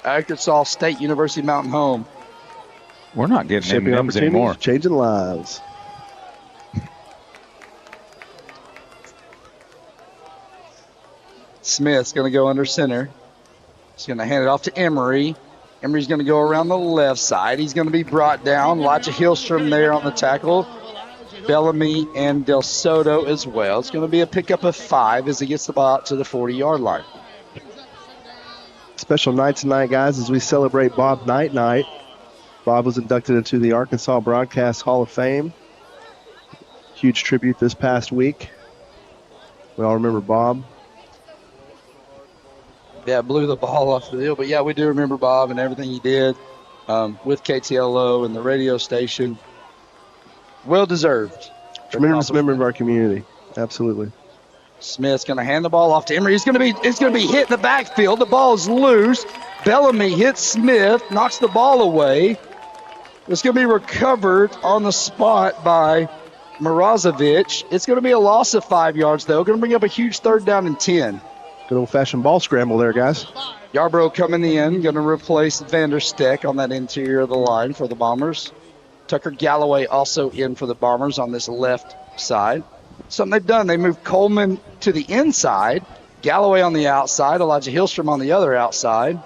Arkansas State University Mountain Home. We're not getting Shipping M&Ms anymore. Changing lives. Smith's going to go under center. He's going to hand it off to Emery. Emery's going to go around the left side. He's going to be brought down. Elijah Hillstrom there on the tackle. Bellamy and Del Soto as well. It's going to be a pickup of 5 as he gets the ball out to the 40-yard line. Special night tonight, guys, as we celebrate Bob Knight Night. Bob was inducted into the Arkansas Broadcast Hall of Fame. Huge tribute this past week. We all remember Bob. Yeah, blew the ball off the deal. But, yeah, we do remember Bob and everything he did with KTLO and the radio station. Well-deserved. Tremendous member of our community. Absolutely. Smith's going to hand the ball off to Emery. It's going to be hit in the backfield. The ball is loose. Bellamy hits Smith, knocks the ball away. It's going to be recovered on the spot by Morozovic. It's going to be a loss of 5 yards, though. Going to bring up a huge 3rd down and 10. Good old-fashioned ball scramble there, guys. Yarbrough coming in, going to replace Vandersteck on that interior of the line for the Bombers. Tucker Galloway also in for the Bombers on this left side. Something they've done, they moved Coleman to the inside, Galloway on the outside, Elijah Hillstrom on the other outside.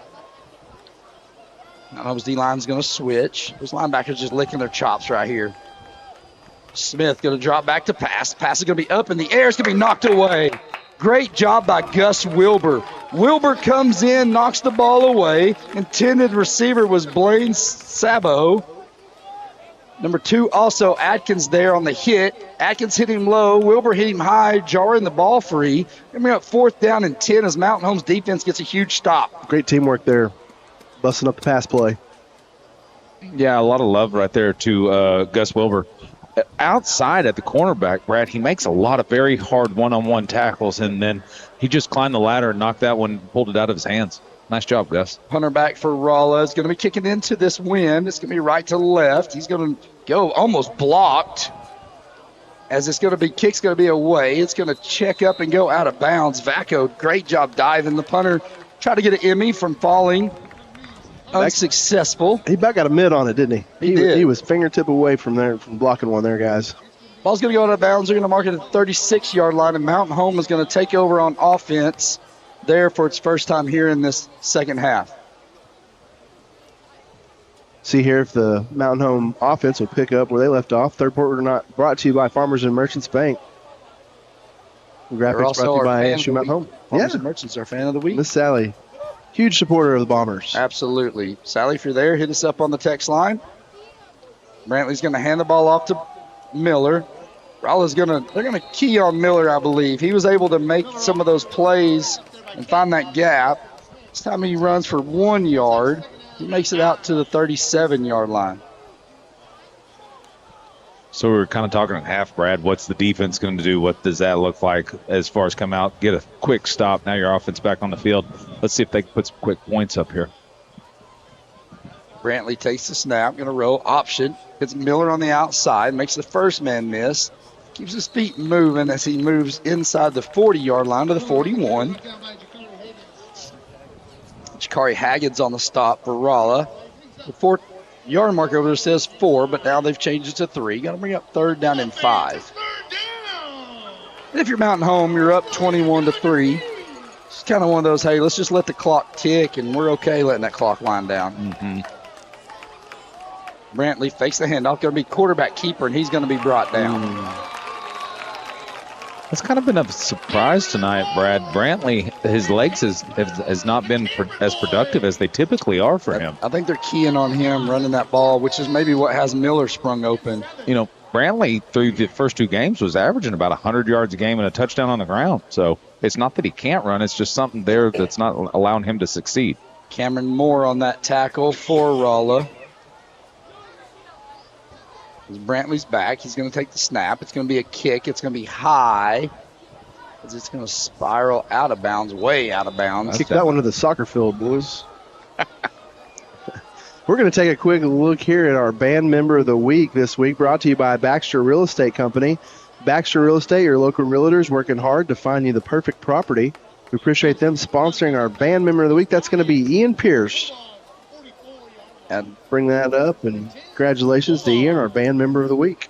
Now his D-line's going to switch. Those linebackers just licking their chops right here. Smith going to drop back to pass. Pass is going to be up in the air. It's going to be knocked away. Great job by Gus Wilbur. Wilbur comes in, knocks the ball away. Intended receiver was Blaine Sabo. Number 2, also Atkins there on the hit. Atkins hit him low. Wilbur hit him high, jarring the ball free. And we're up 4th down and 10 as Mountain Home's defense gets a huge stop. Great teamwork there, busting up the pass play. Yeah, a lot of love right there to Gus Wilbur. Outside at the cornerback, Brad, he makes a lot of very hard one-on-one tackles, and then he just climbed the ladder and knocked that one, pulled it out of his hands. Nice job, Gus. Punter back for Rolla is going to be kicking into this wind. It's going to be right to left. He's going to go almost blocked. As it's going to be, kick's going to be away. It's going to check up and go out of bounds. Vaco, great job diving. The punter tried to get an Emmy from falling. Unsuccessful. He about got a mid on it, didn't he? He did. He was fingertip away from there, from blocking one there, guys. Ball's going to go out of bounds. They're going to mark it at the 36-yard line, and Mountain Home is going to take over on offense there for its first time here in this second half. See here if the Mountain Home offense will pick up where they left off. Third quarter not brought to you by Farmers and Merchants Bank. Graphics brought to you by ASU Mountain Home. Farmers and Merchants are fan of the week. Miss Sally, huge supporter of the Bombers. Absolutely. Sally, if you're there, hit us up on the text line. Brantley's going to hand the ball off to Miller. Rolla's they're going to key on Miller, I believe. He was able to make some of those plays and find that gap. This time he runs for 1 yard. He makes it out to the 37-yard line. So we were kind of talking at half, Brad. What's the defense going to do? What does that look like as far as come out, get a quick stop? Now your offense back on the field. Let's see if they can put some quick points up here. Brantley takes the snap, going to roll option. Hits Miller on the outside, makes the first man miss. Keeps his feet moving as he moves inside the 40-yard line to the 41. Jakari Haggard's on the stop for Rolla. The 4-yard marker over there says 4, but now they've changed it to 3. Got to bring up 3rd down and 5. And if you're Mountain Home, you're up 21-3. It's kind of one of those, hey, let's just let the clock tick, and we're okay letting that clock wind down. Mm-hmm. Brantley fakes the handoff. Going to be quarterback keeper, and he's going to be brought down. That's kind of been a surprise tonight, Brad. Brantley, his legs has not been as productive as they typically are for him. I think they're keying on him running that ball, which is maybe what has Miller sprung open. You know, Brantley through the first 2 games was averaging about 100 yards a game and a touchdown on the ground. So it's not that he can't run. It's just something there that's not allowing him to succeed. Cameron Moore on that tackle for Rolla. Brantley's back. He's going to take the snap. It's going to be a kick. It's going to be high. It's going to spiral out of bounds, way out of bounds. Kick that one to the soccer field, boys. We're going to take a quick look here at our band member of the week this week, brought to you by Baxter Real Estate Company. Baxter Real Estate, your local realtors working hard to find you the perfect property. We appreciate them sponsoring our band member of the week. That's going to be Ian Pierce. And bring that up, and congratulations to Ian, our band member of the week.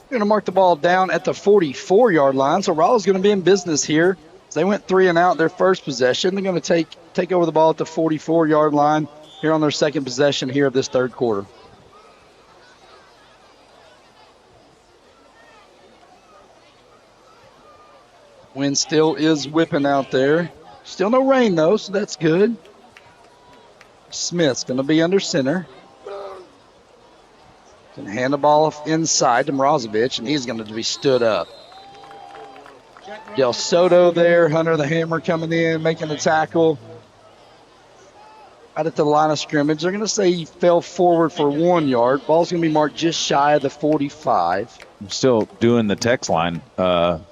We're going to mark the ball down at the 44-yard line, so Rolla's going to be in business here. They went 3 and out their first possession. They're going to take over the ball at the 44-yard line here on their second possession here of this third quarter. Wind still is whipping out there. Still no rain, though, so that's good. Smith's going to be under center. Can hand the ball inside to Mrazovich, and he's going to be stood up. Del Soto there, Hunter the Hammer coming in, making the tackle. Out at the line of scrimmage. They're going to say he fell forward for 1 yard. Ball's going to be marked just shy of the 45. I'm still doing the text line,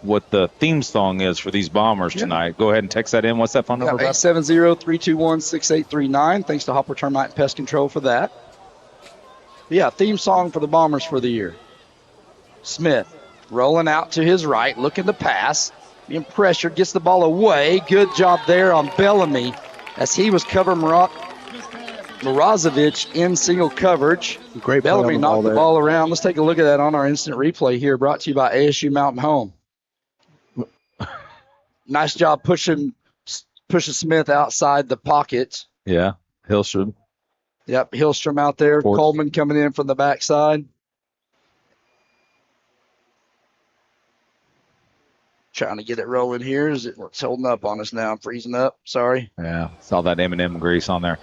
what the theme song is for these Bombers tonight. Go ahead and text that in. What's that phone number? 870-321-6839. Thanks to Hopper Termite and Pest Control for that. Yeah, theme song for the Bombers for the year. Smith rolling out to his right, looking to pass. Being pressured, gets the ball away. Good job there on Bellamy as he was covering Mrazovich in single coverage. Great play. Bellamy knocked the ball around. Let's take a look at that on our instant replay here, brought to you by ASU Mountain Home. Nice job pushing Smith outside the pocket. Yeah, Hillstrom. Yep, Hillstrom out there. Coleman coming in from the backside. Trying to get it rolling here. It's holding up on us now. I'm freezing up. Sorry. Yeah, saw that M&M grease on there.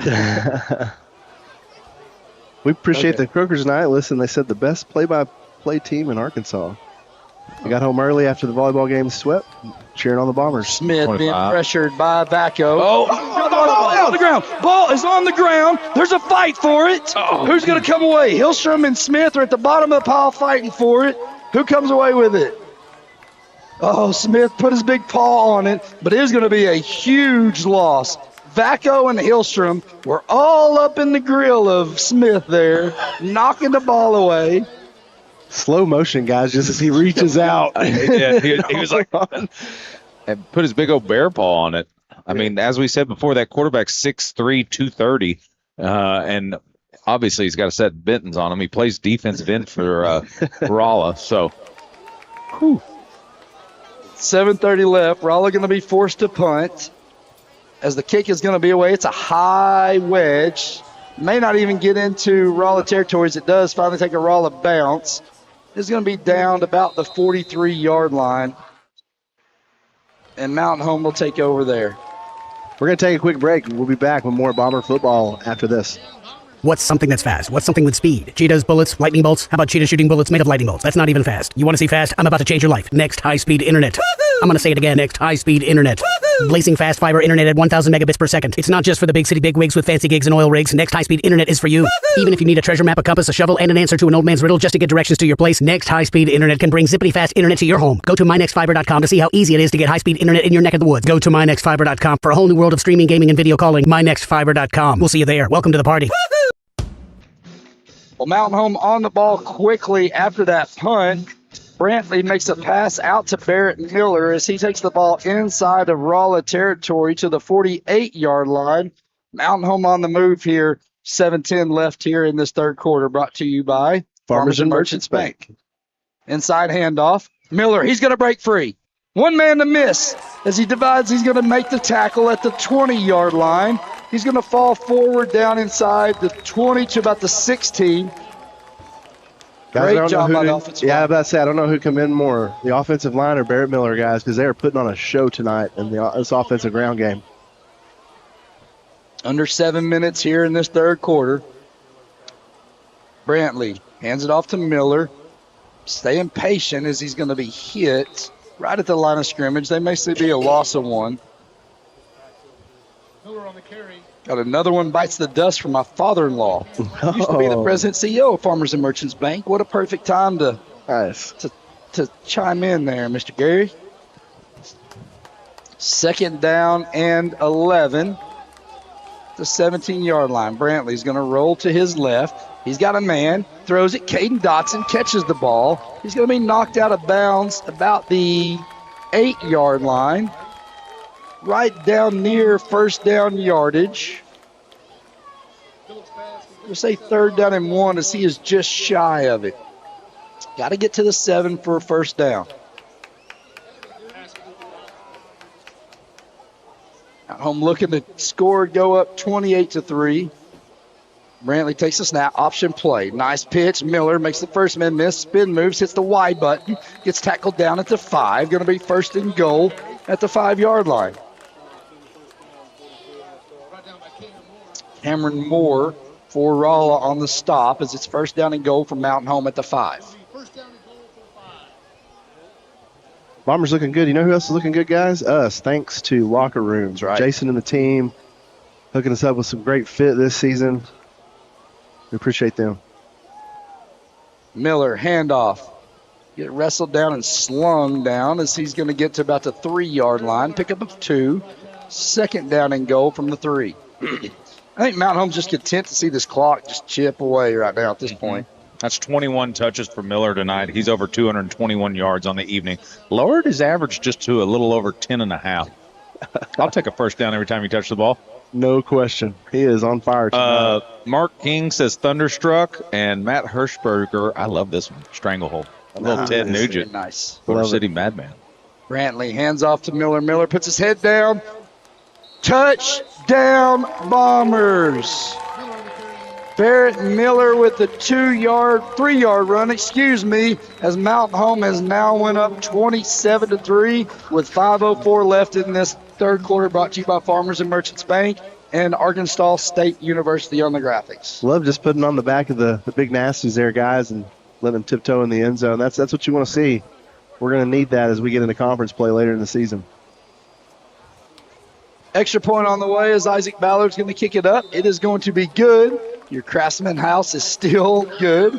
We appreciate the Croakers tonight. Listen, they said the best play-by-play team in Arkansas. They got home early after the volleyball game swept, cheering on the Bombers. Smith 25. Being pressured by Vaco. Oh, ball on the ground. Ball is on the ground. There's a fight for it. Who's going to come away? Hillstrom and Smith are at the bottom of the pile fighting for it. Who comes away with it? Oh, Smith put his big paw on it, but it is going to be a huge loss. Vaco and Hillstrom were all up in the grill of Smith there, knocking the ball away. Slow motion, guys, just as he reaches out. Yeah, he was like, and put his big old bear paw on it. I mean, as we said before, that quarterback's 6'3", 230, and obviously he's got a set of Bentons on him. He plays defensive end for Rolla, so. Whew. 7:30 left. Rolla going to be forced to punt. As the kick is going to be away, it's a high wedge. May not even get into Rolla territory as it does finally take a Rolla bounce. It's going to be down to about the 43-yard line. And Mountain Home will take over there. We're going to take a quick break. We'll be back with more Bomber football after this. What's something that's fast? What's something with speed? Cheetahs, bullets, lightning bolts? How about cheetah shooting bullets made of lightning bolts? That's not even fast. You want to see fast? I'm about to change your life. Next high-speed internet. I'm going to say it again. Next high-speed internet. Blazing fast fiber internet at 1,000 megabits per second. It's not just for the big city bigwigs with fancy gigs and oil rigs. Next high-speed internet is for you. Even if you need a treasure map, a compass, a shovel, and an answer to an old man's riddle just to get directions to your place, Next high-speed internet can bring zippity fast internet to your home. Go to mynextfiber.com to see how easy it is to get high-speed internet in your neck of the woods. Go to mynextfiber.com for a whole new world of streaming, gaming, and video calling. mynextfiber.com. We'll see you there. Welcome to the party. Well, Mountain Home on the ball quickly after that punt. Brantley makes a pass out to Barrett Miller as he takes the ball inside of Rolla territory to the 48-yard line. Mountain Home on the move here. 7:10 left here in this third quarter, brought to you by Farmers and Merchants Bank. Inside handoff. Miller, he's going to break free. One man to miss. As he divides, he's going to make the tackle at the 20-yard line. He's going to fall forward down inside the 20 to about the 16. Guys, Great job by the offensive line. Yeah, about to say, I don't know who come in more, the offensive line or Barrett Miller, guys, because they are putting on a show tonight in this offensive ground game. Under 7 minutes here in this third quarter. Brantley hands it off to Miller. Staying patient as he's going to be hit right at the line of scrimmage. They may see be a loss of one. Miller on the carry. Got another one bites the dust from my father-in-law. Used to be the president CEO of Farmers and Merchants Bank. What a perfect time to chime in there, Mr. Gary. 2nd down and 11. The 17-yard line. Brantley's going to roll to his left. He's got a man, throws it. Caden Dotson catches the ball. He's going to be knocked out of bounds about the 8-yard line. Right down near first down yardage. We'll say 3rd down and 1 as he is just shy of it. Got to get to the 7 for a first down. At home looking to score, go up 28-3. Brantley takes a snap, option play. Nice pitch. Miller makes the first man miss. Spin moves, hits the Y button. Gets tackled down at the 5. Going to be 1st and goal at the 5-yard line. Cameron Moore for Rolla on the stop as it's 1st down and goal from Mountain Home at the 5. Bombers looking good. You know who else is looking good, guys? Us, thanks to Locker Rooms. Right. Jason and the team hooking us up with some great fit this season. We appreciate them. Miller, handoff. Get wrestled down and slung down as he's going to get to about the 3-yard line. Pick up of 2. 2nd down and goal from the 3. I think Mountain Home's just content to see this clock just chip away right now at this point. That's 21 touches for Miller tonight. He's over 221 yards on the evening. Lowered his average just to a little over 10.5. I'll take a first down every time you touch the ball. No question. He is on fire tonight. Mark King says Thunderstruck, and Matt Hirschberger, I love this one, Stranglehold. A little Ted Nugent. Nice. Motor City Madman. Brantley hands off to Miller. Miller puts his head down. Touchdown, Bombers. Barrett Miller with the 3-yard run, as Mountain Home has now went up 27-3 with 5:04 left in this third quarter, brought to you by Farmers and Merchants Bank and Arkansas State University on the graphics. Love just putting on the back of the big nasties there, guys, and letting them tiptoe in the end zone. That's what you want to see. We're going to need that as we get into conference play later in the season. Extra point on the way as Isaac Ballard's going to kick it up. It is going to be good. Your Craftsman house is still good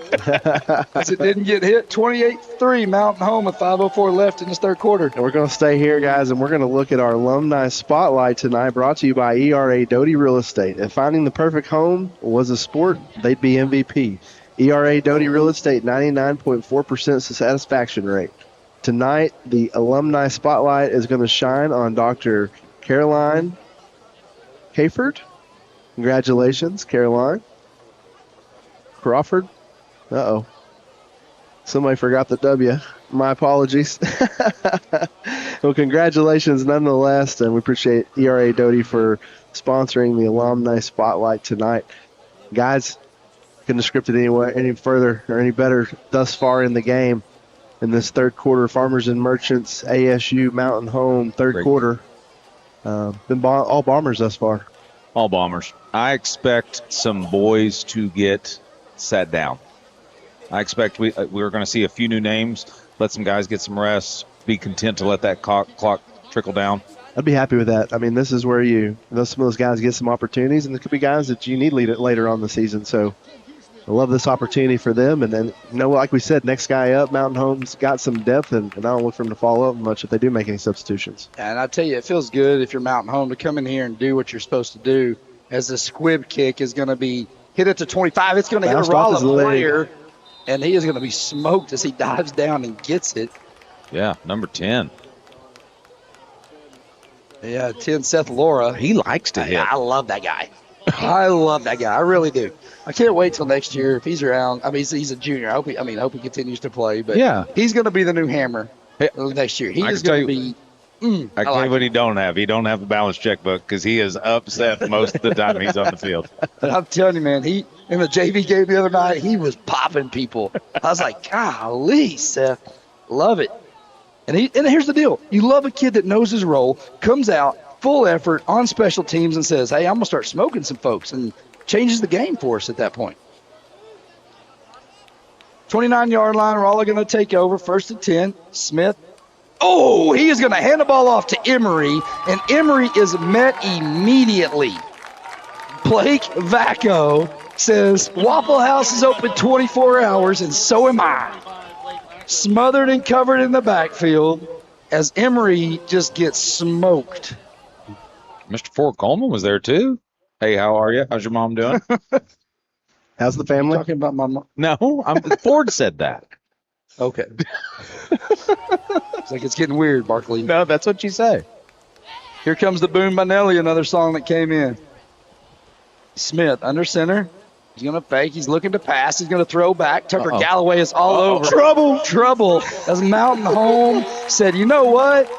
as it didn't get hit. 28-3 Mountain Home with 5:04 left in this third quarter. And we're going to stay here, guys, and we're going to look at our alumni spotlight tonight, brought to you by ERA Doty Real Estate. If finding the perfect home was a sport, they'd be MVP. ERA Doty Real Estate, 99.4% satisfaction rate. Tonight, the alumni spotlight is going to shine on Dr. Caroline Hayford. Congratulations, Caroline. Crawford. Uh-oh. Somebody forgot the W. My apologies. Well, congratulations nonetheless, and we appreciate ERA Doty for sponsoring the Alumni Spotlight tonight. Guys, couldn't have scripted any further or any better thus far in the game. In this third quarter, Farmers and Merchants, ASU, Mountain Home, third quarter. Been all Bombers thus far. All Bombers. I expect some boys to get sat down. I expect we're going to see a few new names, let some guys get some rest, be content to let that clock trickle down. I'd be happy with that. I mean, this is where some of those guys get some opportunities, and there could be guys that you need later on the season. So I love this opportunity for them. And then, like we said, next guy up, Mountain Home's got some depth, and I don't look for them to follow up much if they do make any substitutions. And I tell you, it feels good if you're Mountain Home to come in here and do what you're supposed to do, as the squib kick is going to be hit at the 25. It's going to hit a Rolla player, and he is going to be smoked as he dives down and gets it. Yeah, number 10. Yeah, 10, Seth Laura. He likes to hit. I love that guy. I love that guy. I really do. I can't wait till next year if he's around. I mean, he's a junior. I hope he continues to play. But yeah, he's going to be the new Hammer next year. He is going to be. I tell you what he don't have. He don't have a balanced checkbook because he is upset most of the time he's on the field. But I'm telling you, man, he in the JV game the other night, he was popping people. I was like, golly, Seth, love it. And here's the deal: you love a kid that knows his role, comes out full effort on special teams, and says, "Hey, I'm gonna start smoking some folks," and changes the game for us at that point. 29-yard line, Rolla going to take over. 1st and 10. Smith. Oh, he is going to hand the ball off to Emery, and Emery is met immediately. Blake Vacco says, Waffle House is open 24 hours, and so am I. Smothered and covered in the backfield as Emery just gets smoked. Mr. Ford Coleman was there too. Hey, how are you? How's your mom doing? How's the family? Talking about my mom? No, Ford said that. Okay. It's like it's getting weird, Barkley. No, that's what you say. Here comes the Boom by Nelly, another song that came in. Smith under center. He's going to fake. He's looking to pass. He's going to throw back. Tucker Galloway is all over. Trouble. As Mountain Home said, you know what?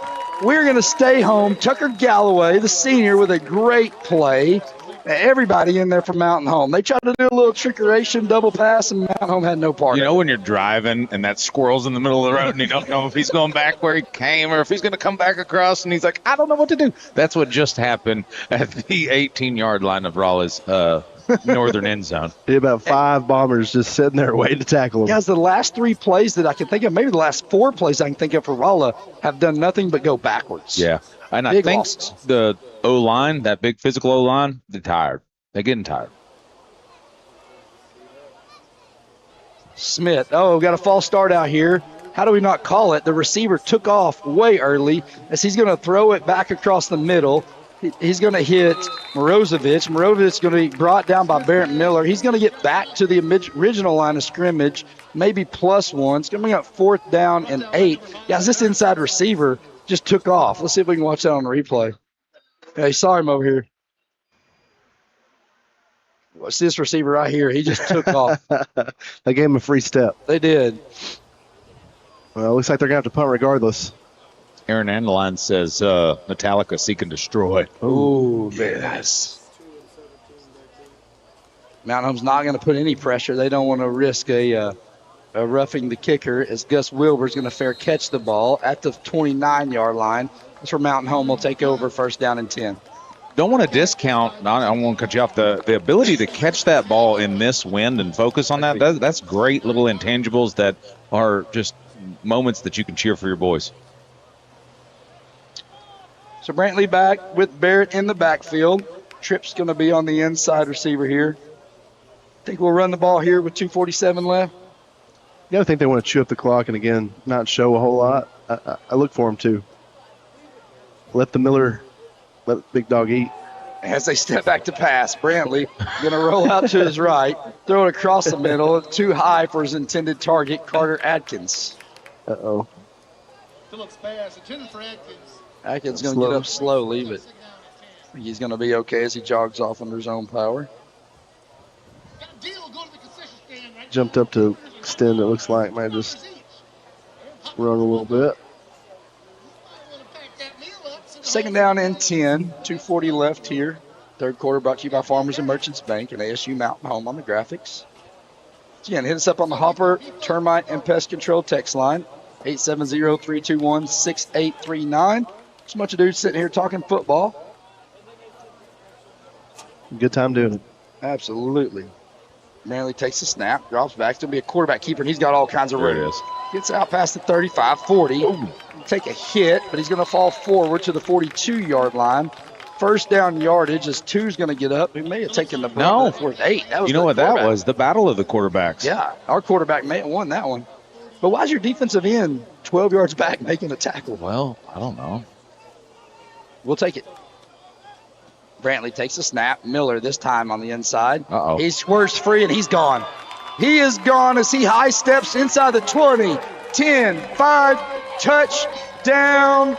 We're going to stay home. Tucker Galloway, the senior, with a great play. Everybody in there from Mountain Home. They tried to do a little trickeration, double pass, and Mountain Home had no part. You know when you're driving and that squirrel's in the middle of the road and you don't know if he's going back where he came or if he's going to come back across and he's like, I don't know what to do. That's what just happened at the 18-yard line of Rolla's northern end zone. About 5 Bombers just sitting there waiting to tackle him. Guys, the last 3 plays that I can think of, maybe the last 4 plays I can think of for Rolla, have done nothing but go backwards. Yeah. And I think the O-line, that big physical O-line, they're tired. They're getting tired. Smith. Oh, got a false start out here. How do we not call it? The receiver took off way early as he's going to throw it back across the middle. He's going to hit Morozovic. Morozovic is going to be brought down by Barrett Miller. He's going to get back to the original line of scrimmage, maybe +1. It's going to be up 4th down and 8. Guys, this inside receiver just took off. Let's see if we can watch that on the replay. Yeah, you saw him over here. Watch this receiver right here. He just took off. They gave him a free step. They did. Well, it looks like they're going to have to punt regardless. Aaron Andeline says Metallica Seek and Destroy. Ooh, yes. Mountain Home's not going to put any pressure. They don't want to risk a roughing the kicker, as Gus Wilbur's going to fair catch the ball at the 29-yard line. That's where Mountain Home will take over, first down and 10. Don't want to discount, I don't want to cut you off, the ability to catch that ball in this wind and focus on that's great little intangibles that are just moments that you can cheer for your boys. So Brantley back with Barrett in the backfield. Tripp's going to be on the inside receiver here. Think we'll run the ball here with 2:47 left. You gotta think they want to chew up the clock and again not show a whole lot. I look for them to let Big Dog eat. As they step back to pass, Brantley going to roll out to his right, throw it across the middle, too high for his intended target, Carter Atkins. Uh-oh. Phillips pass intended for Atkins. Atkins going to get up slowly, but he's going to be okay as he jogs off under his own power. Jumped up to extend, it looks like. Might just run a little bit. Second down and 10, 2:40 left here. Third quarter brought to you by Farmers and Merchants Bank and ASU Mountain Home on the graphics. Again, hit us up on the Hopper Termite and Pest Control text line, 870-321-6839. There's a bunch of dudes sitting here talking football. Good time doing it. Absolutely. Manley takes the snap, drops back. It's going to be a quarterback keeper, and he's got all kinds of room. There it is. Gets out past the 35, 40. Take a hit, but he's going to fall forward to the 42-yard line. First down yardage as Two's going to get up. He may have taken the ball for 8. That was you know what that was? The battle of the quarterbacks. Yeah, our quarterback may have won that one. But why is your defensive end 12 yards back making a tackle? Well, I don't know. We'll take it. Brantley takes the snap. Miller this time on the inside. Uh-oh. He squirts free, and he's gone. He is gone as he high steps inside the 20, 10, 5, touchdown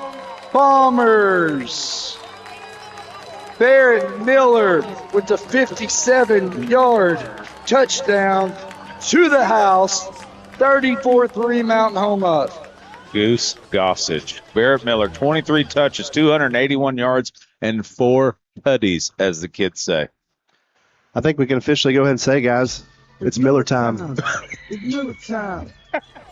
Bombers. Barrett Miller with the 57-yard touchdown to the house. 34-3 Mountain Home up. Goose Gossage. Barrett Miller, 23 touches, 281 yards, and 4 putties, as the kids say. I think we can officially go ahead and say, guys, it's Miller time. It's Miller time.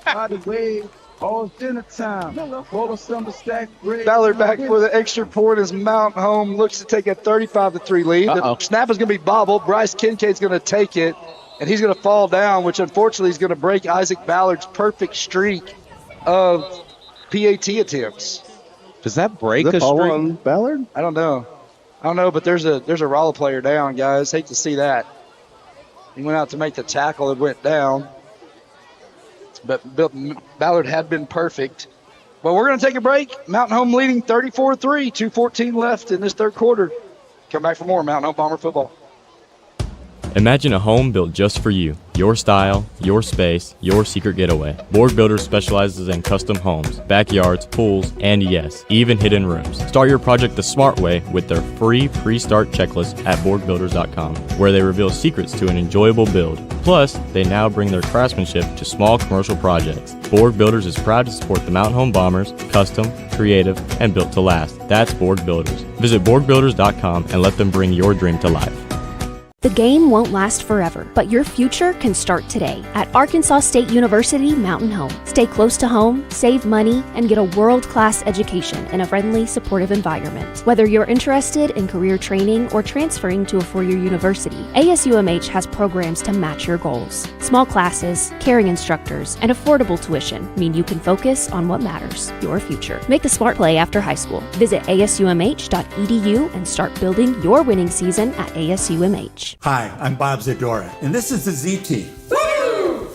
By the way, all dinner time. Roll some stack bread. Ballard back for the extra point as Mountain Home looks to take a 35-3 lead. The snap is going to be bobbled. Bryce Kincaid's going to take it, and he's going to fall down, which unfortunately is going to break Isaac Ballard's perfect streak of PAT attempts. Does that break a streak? On Ballard? I don't know, but there's a Rolla player down, guys. Hate to see that. He went out to make the tackle and went down. But Ballard had been perfect. Well, we're going to take a break. Mountain Home leading 34-3, 2:14 left in this third quarter. Come back for more Mountain Home Bomber football. Imagine a home built just for you. Your style, your space, your secret getaway. Borg Builders specializes in custom homes, backyards, pools, and yes, even hidden rooms. Start your project the smart way with their free pre-start checklist at BorgBuilders.com, where they reveal secrets to an enjoyable build. Plus, they now bring their craftsmanship to small commercial projects. Borg Builders is proud to support the Mountain Home Bombers, custom, creative, and built to last. That's Borg Builders. Visit BorgBuilders.com and let them bring your dream to life. The game won't last forever, but your future can start today at Arkansas State University Mountain Home. Stay close to home, save money, and get a world-class education in a friendly, supportive environment. Whether you're interested in career training or transferring to a four-year university, ASUMH has programs to match your goals. Small classes, caring instructors, and affordable tuition mean you can focus on what matters, your future. Make the smart play after high school. Visit asumh.edu and start building your winning season at ASUMH. Hi, I'm Bob Zadora, and this is the ZT. Woo!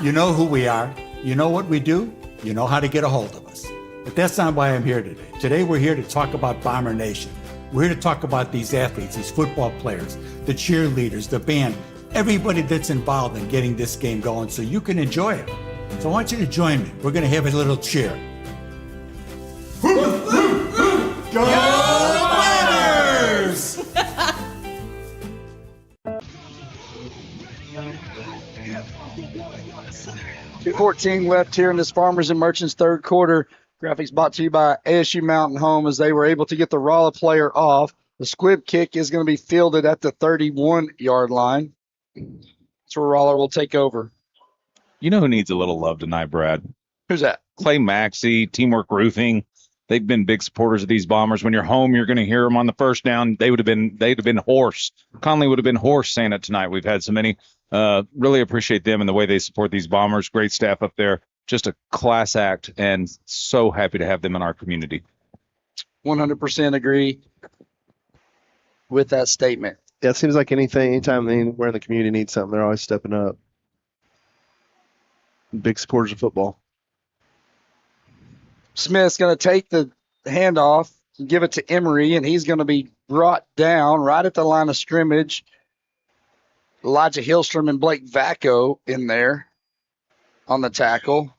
You know who we are. You know what we do. You know how to get a hold of us. But that's not why I'm here today. Today we're here to talk about Bomber Nation. We're here to talk about these athletes, these football players, the cheerleaders, the band, everybody that's involved in getting this game going so you can enjoy it. So I want you to join me. We're going to have a little cheer. Go Bombers! 2:14 left here in this Farmers and Merchants third quarter. Graphics brought to you by ASU Mountain Home as they were able to get the Rolla player off. The squib kick is going to be fielded at the 31-yard line. That's where Roller will take over. You know who needs a little love tonight, Brad? Who's that? Clay Maxey, Teamwork Roofing. They've been big supporters of these Bombers. When you're home, you're going to hear them on the first down. They'd have been hoarse. Conley would have been hoarse saying it tonight. We've had so many. Really appreciate them and the way they support these Bombers. Great staff up there. Just a class act, and so happy to have them in our community. 100% agree with that statement. Yeah, it seems like anytime anywhere in the community needs something, they're always stepping up. Big supporters of football. Smith's going to take the handoff and give it to Emery, and he's going to be brought down right at the line of scrimmage. Elijah Hillstrom and Blake Vacco in there on the tackle.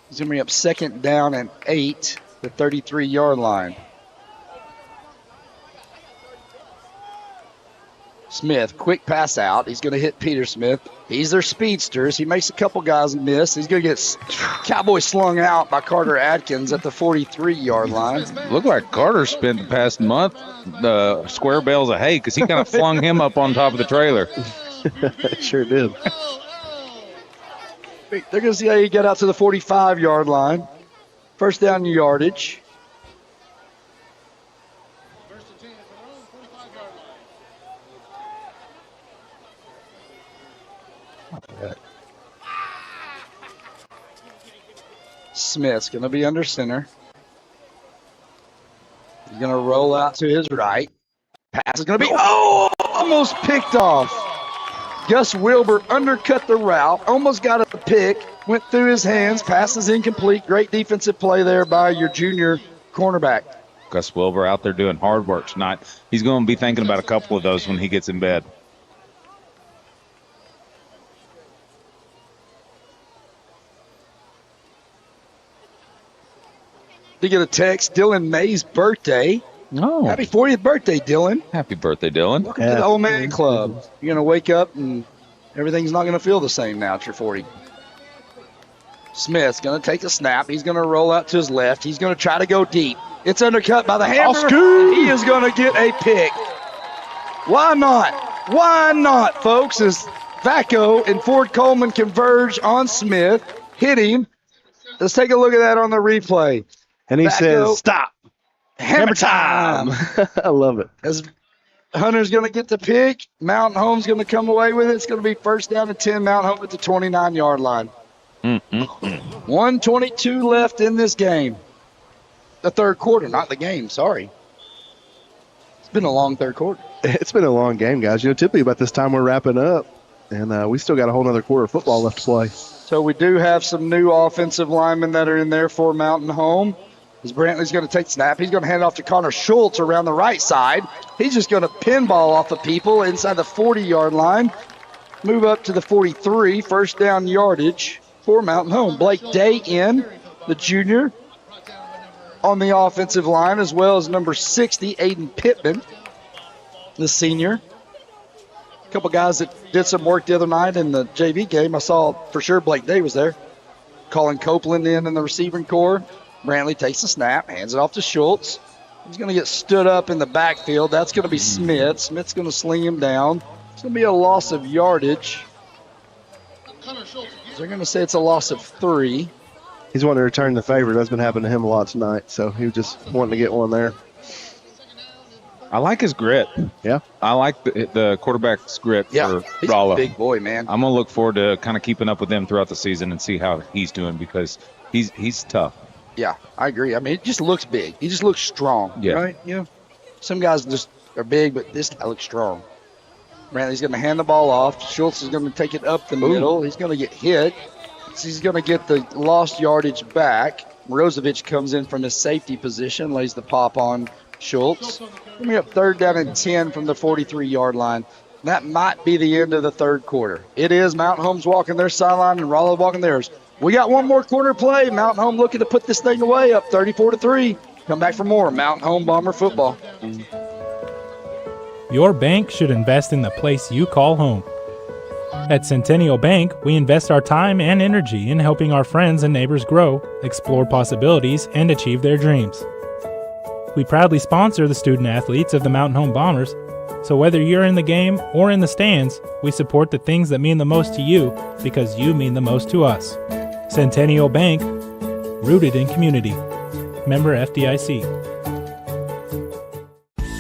He's going to be up 2nd down and 8, the 33-yard line. Smith, quick pass out. He's going to hit Peter Smith. He's their speedsters. He makes a couple guys miss. He's going to get Cowboy slung out by Carter Adkins at the 43-yard line. Looked like Carter spent the past month square bales of hay because he kind of flung him up on top of the trailer. Sure did. They're going to see how you get out to the 45-yard line. First down yardage. Smith's going to be under center. He's going to roll out to his right. Pass is going to be, almost picked off. Gus Wilbur undercut the route, almost got a pick, went through his hands, pass is incomplete. Great defensive play there by your junior cornerback. Gus Wilbur out there doing hard work tonight. He's going to be thinking about a couple of those when he gets in bed. You get a text, Dylan May's birthday. Oh. Happy 40th birthday, Dylan. Happy birthday, Dylan. Welcome to the Old Man Club. You're going to wake up and everything's not going to feel the same now at your 40. Smith's going to take a snap. He's going to roll out to his left. He's going to try to go deep. It's undercut by the hammer. He is going to get a pick. Why not? Why not, folks? As Vacco and Ford Coleman converge on Smith, hit him. Let's take a look at that on the replay. And he Vacco, says, stop. Hammer time. I love it. As Hunter's going to get the pick, Mountain Home's going to come away with it. It's going to be first down and 10, Mountain Home at the 29-yard line. 1:22 left in this game. The third quarter, not the game, sorry. It's been a long third quarter. It's been a long game, guys. Typically about this time we're wrapping up, and we still got a whole other quarter of football left to play. So we do have some new offensive linemen that are in there for Mountain Home. As Brantley's going to take snap, he's going to hand off to Connor Schultz around the right side. He's just going to pinball off of people inside the 40-yard line. Move up to the 43, first down yardage for Mountain Home. Blake Day in, the junior, on the offensive line, as well as number 60, Aiden Pittman, the senior. A couple guys that did some work the other night in the JV game. I saw for sure Blake Day was there. Colin Copeland in the receiving corps. Brantley takes the snap, hands it off to Schultz. He's going to get stood up in the backfield. That's going to be Smith. Smith's going to sling him down. It's going to be a loss of yardage. They're going to say it's a loss of 3. He's wanting to return the favor. That's been happening to him a lot tonight, so he was just wanting to get one there. I like his grit. Yeah. I like the quarterback's grit for he's Rolla. a big boy, man. I'm going to look forward to kind of keeping up with him throughout the season and see how he's doing because he's tough. Yeah, I agree. I mean, it just looks big. He just looks strong, Yeah. right? Some guys just are big, but this guy looks strong. Brantley's going to hand the ball off. Schultz is going to take it up the middle. He's going to get hit. So he's going to get the lost yardage back. Rosevich comes in from his safety position, lays the pop on Schultz. We're up third down and 10 from the 43-yard line. That might be the end of the third quarter. It is. Mountain Home's walking their sideline and Rolla walking theirs. We got one more quarter play. Mountain Home looking to put this thing away, up 34-3. Come back for more Mountain Home Bomber football. Your bank should invest in the place you call home. At Centennial Bank, we invest our time and energy in helping our friends and neighbors grow, explore possibilities, and achieve their dreams. We proudly sponsor the student athletes of the Mountain Home Bombers, so whether you're in the game or in the stands, we support the things that mean the most to you because you mean the most to us. Centennial Bank, rooted in community. Member FDIC.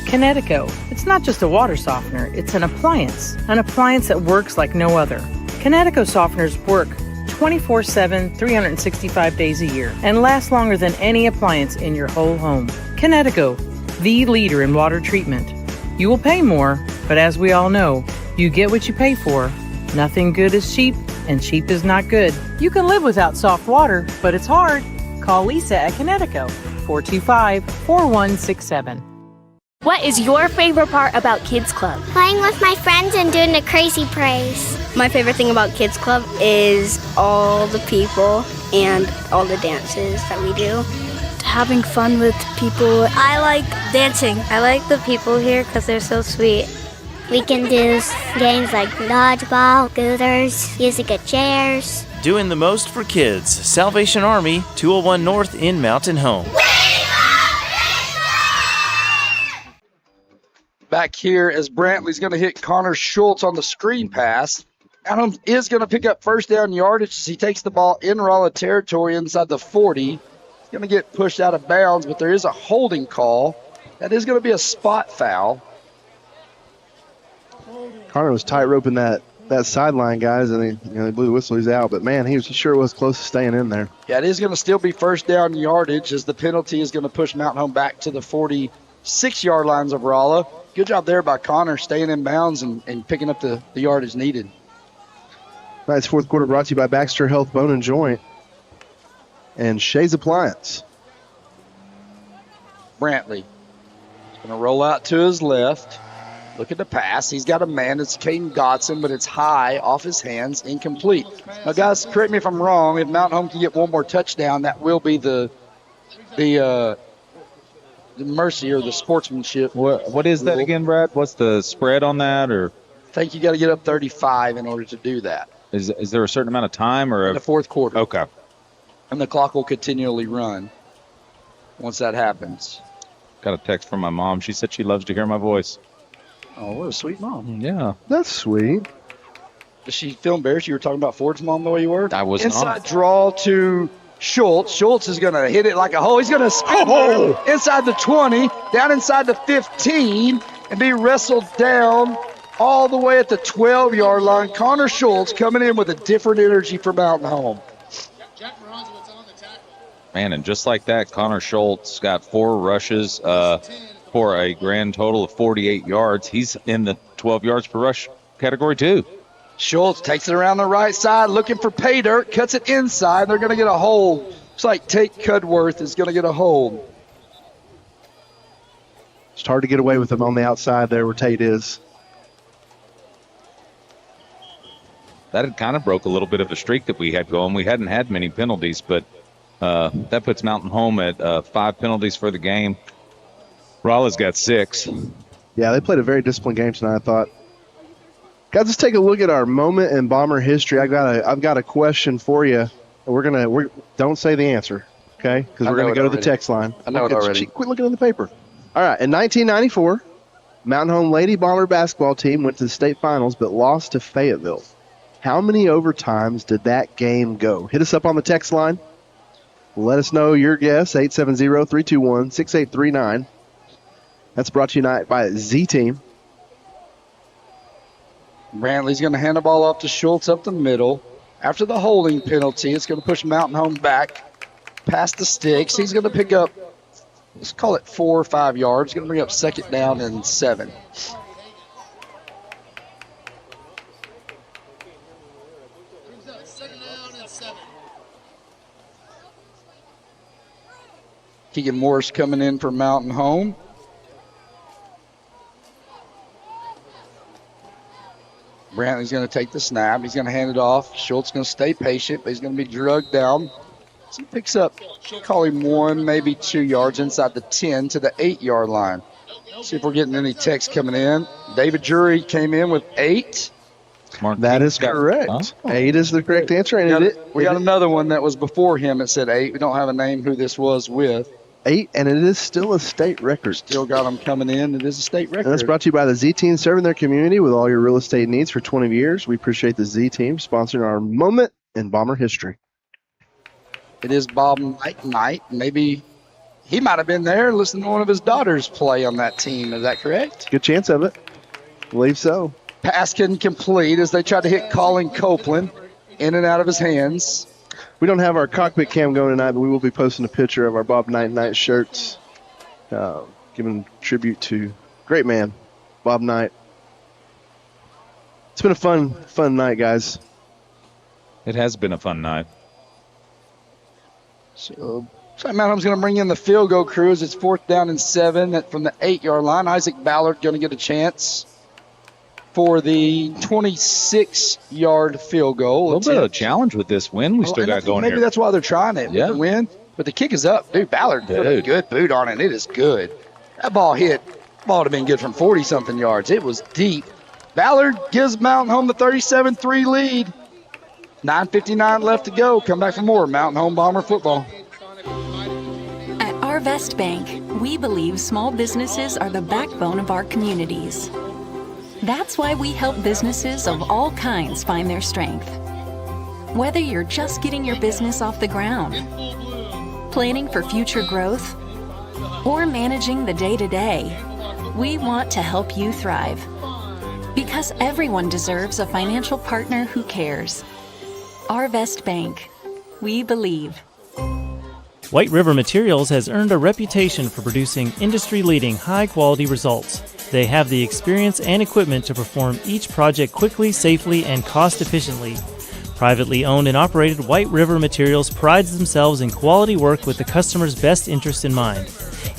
Kinetico. It's not just a water softener, it's an appliance that works like no other. Kinetico softeners work 24/7, 365 days a year, and last longer than any appliance in your whole home. Kinetico, the leader in water treatment. You will pay more, but as we all know, you get what you pay for. Nothing good is cheap, and cheap is not good. You can live without soft water, but it's hard. Call Lisa at Kinetico, 425-4167. What is your favorite part about Kids Club? Playing with my friends and doing the crazy praise. My favorite thing about Kids Club is all the people and all the dances that we do. Having fun with people. I like dancing. I like the people here because they're so sweet. We can do games like dodgeball, scooters, using good chairs. Doing the most for kids. Salvation Army, 201 North in Mountain Home. Back here as Brantley's going to hit Connor Schultz on the screen pass. Adams is going to pick up first down yardage as he takes the ball in Rolla territory inside the 40. He's going to get pushed out of bounds, but there is a holding call. That is going to be a spot foul. Connor was tight roping that sideline, guys, and they blew the whistle. He's out. But, man, he sure was close to staying in there. Yeah, it is going to still be first down yardage as the penalty is going to push Mountain Home back to the 46-yard lines of Rolla. Good job there by Connor staying in bounds and picking up the yardage needed. Tonight's fourth quarter brought to you by Baxter Health Bone and Joint and Shay's Appliance. Brantley is going to roll out to his left. Look at the pass. He's got a man. It's Caden Godson, but it's high off his hands, incomplete. Now, guys, correct me if I'm wrong. If Mountain Home can get one more touchdown, that will be the mercy or the sportsmanship. What is that again, Brad? What's the spread on that? Or I think you got to get up 35 in order to do that. Is there a certain amount of time or in the fourth quarter? Okay. And the clock will continually run once that happens. Got a text from my mom. She said she loves to hear my voice. Oh, what a sweet mom. Yeah. That's sweet. Does she feel embarrassed you were talking about Ford's mom the way you were? I was Inside not. draw to Schultz. Schultz is going to hit it like a hole. He's going to spin inside the 20, down inside the 15, and be wrestled down all the way at the 12-yard line. Connor Schultz coming in with a different energy for Mountain Home. Man, and just like that, Connor Schultz got 4 rushes for a grand total of 48 yards. He's in the 12 yards per rush category, too. Schultz takes it around the right side, looking for pay dirt, cuts it inside. They're going to get a hold. Looks like Tate Cudworth is going to get a hold. It's hard to get away with him on the outside there where Tate is. That had kind of broke a little bit of a streak that we had going. We hadn't had many penalties, but that puts Mountain Home at 5 penalties for the game. Rolla's got 6. Yeah, they played a very disciplined game tonight, I thought. Guys, let's take a look at our moment in Bomber history. I've got a question for you. We're don't say the answer, okay? Because we're gonna go to the text line. I know it already. Quit looking in the paper. All right. In 1994, Mountain Home Lady Bomber basketball team went to the state finals but lost to Fayetteville. How many overtimes did that game go? Hit us up on the text line. Let us know your guess. 870-321-6839. That's brought to you tonight by Z-Team. Brantley's going to hand the ball off to Schultz up the middle. After the holding penalty, it's going to push Mountain Home back past the sticks. He's going to pick up, let's call it 4 or 5 yards. Going to bring up second down and 7. Keegan Morris coming in for Mountain Home. Brantley's going to take the snap. He's going to hand it off. Schultz going to stay patient, but he's going to be drugged down. So he picks up, call him 1, maybe 2 yards inside the 10 to the 8-yard line. See if we're getting any text coming in. David Jury came in with 8. That is correct. 8 is the correct answer. And we got another one that was before him. It said 8. We don't have a name who this was with. 8, and it is still a state record. Still got them coming in. It is a state record. And that's brought to you by the Z Team, serving their community with all your real estate needs for 20 years. We appreciate the Z Team sponsoring our moment in Bomber history. It is Bob Knight. Maybe he might have been there listening to one of his daughters play on that team. Is that correct? Good chance of it. I believe so. Pass couldn't complete as they tried to hit Colin Copeland in and out of his hands. We don't have our cockpit cam going tonight, but we will be posting a picture of our Bob Knight shirts, giving tribute to great man, Bob Knight. It's been a fun night, guys. It has been a fun night. So Mount Home's going to bring in the field goal crew as it's 4th down and 7 from the 8-yard line. Isaac Ballard going to get a chance for the 26-yard field goal. A little bit of a challenge with this win we still got going maybe here. That's why they're trying it. Yeah. Win. But the kick is up. Dude, Ballard put a good boot on it, and it is good. That ball would have been good from 40-something yards. It was deep. Ballard gives Mountain Home the 37-3 lead. 9:59 left to go. Come back for more Mountain Home Bomber football. At Arvest Bank, we believe small businesses are the backbone of our communities. That's why we help businesses of all kinds find their strength. Whether you're just getting your business off the ground, planning for future growth, or managing the day-to-day, we want to help you thrive. Because everyone deserves a financial partner who cares. Arvest Bank. We believe. White River Materials has earned a reputation for producing industry-leading high-quality results. They have the experience and equipment to perform each project quickly, safely, and cost-efficiently. Privately owned and operated, White River Materials prides themselves in quality work with the customer's best interest in mind.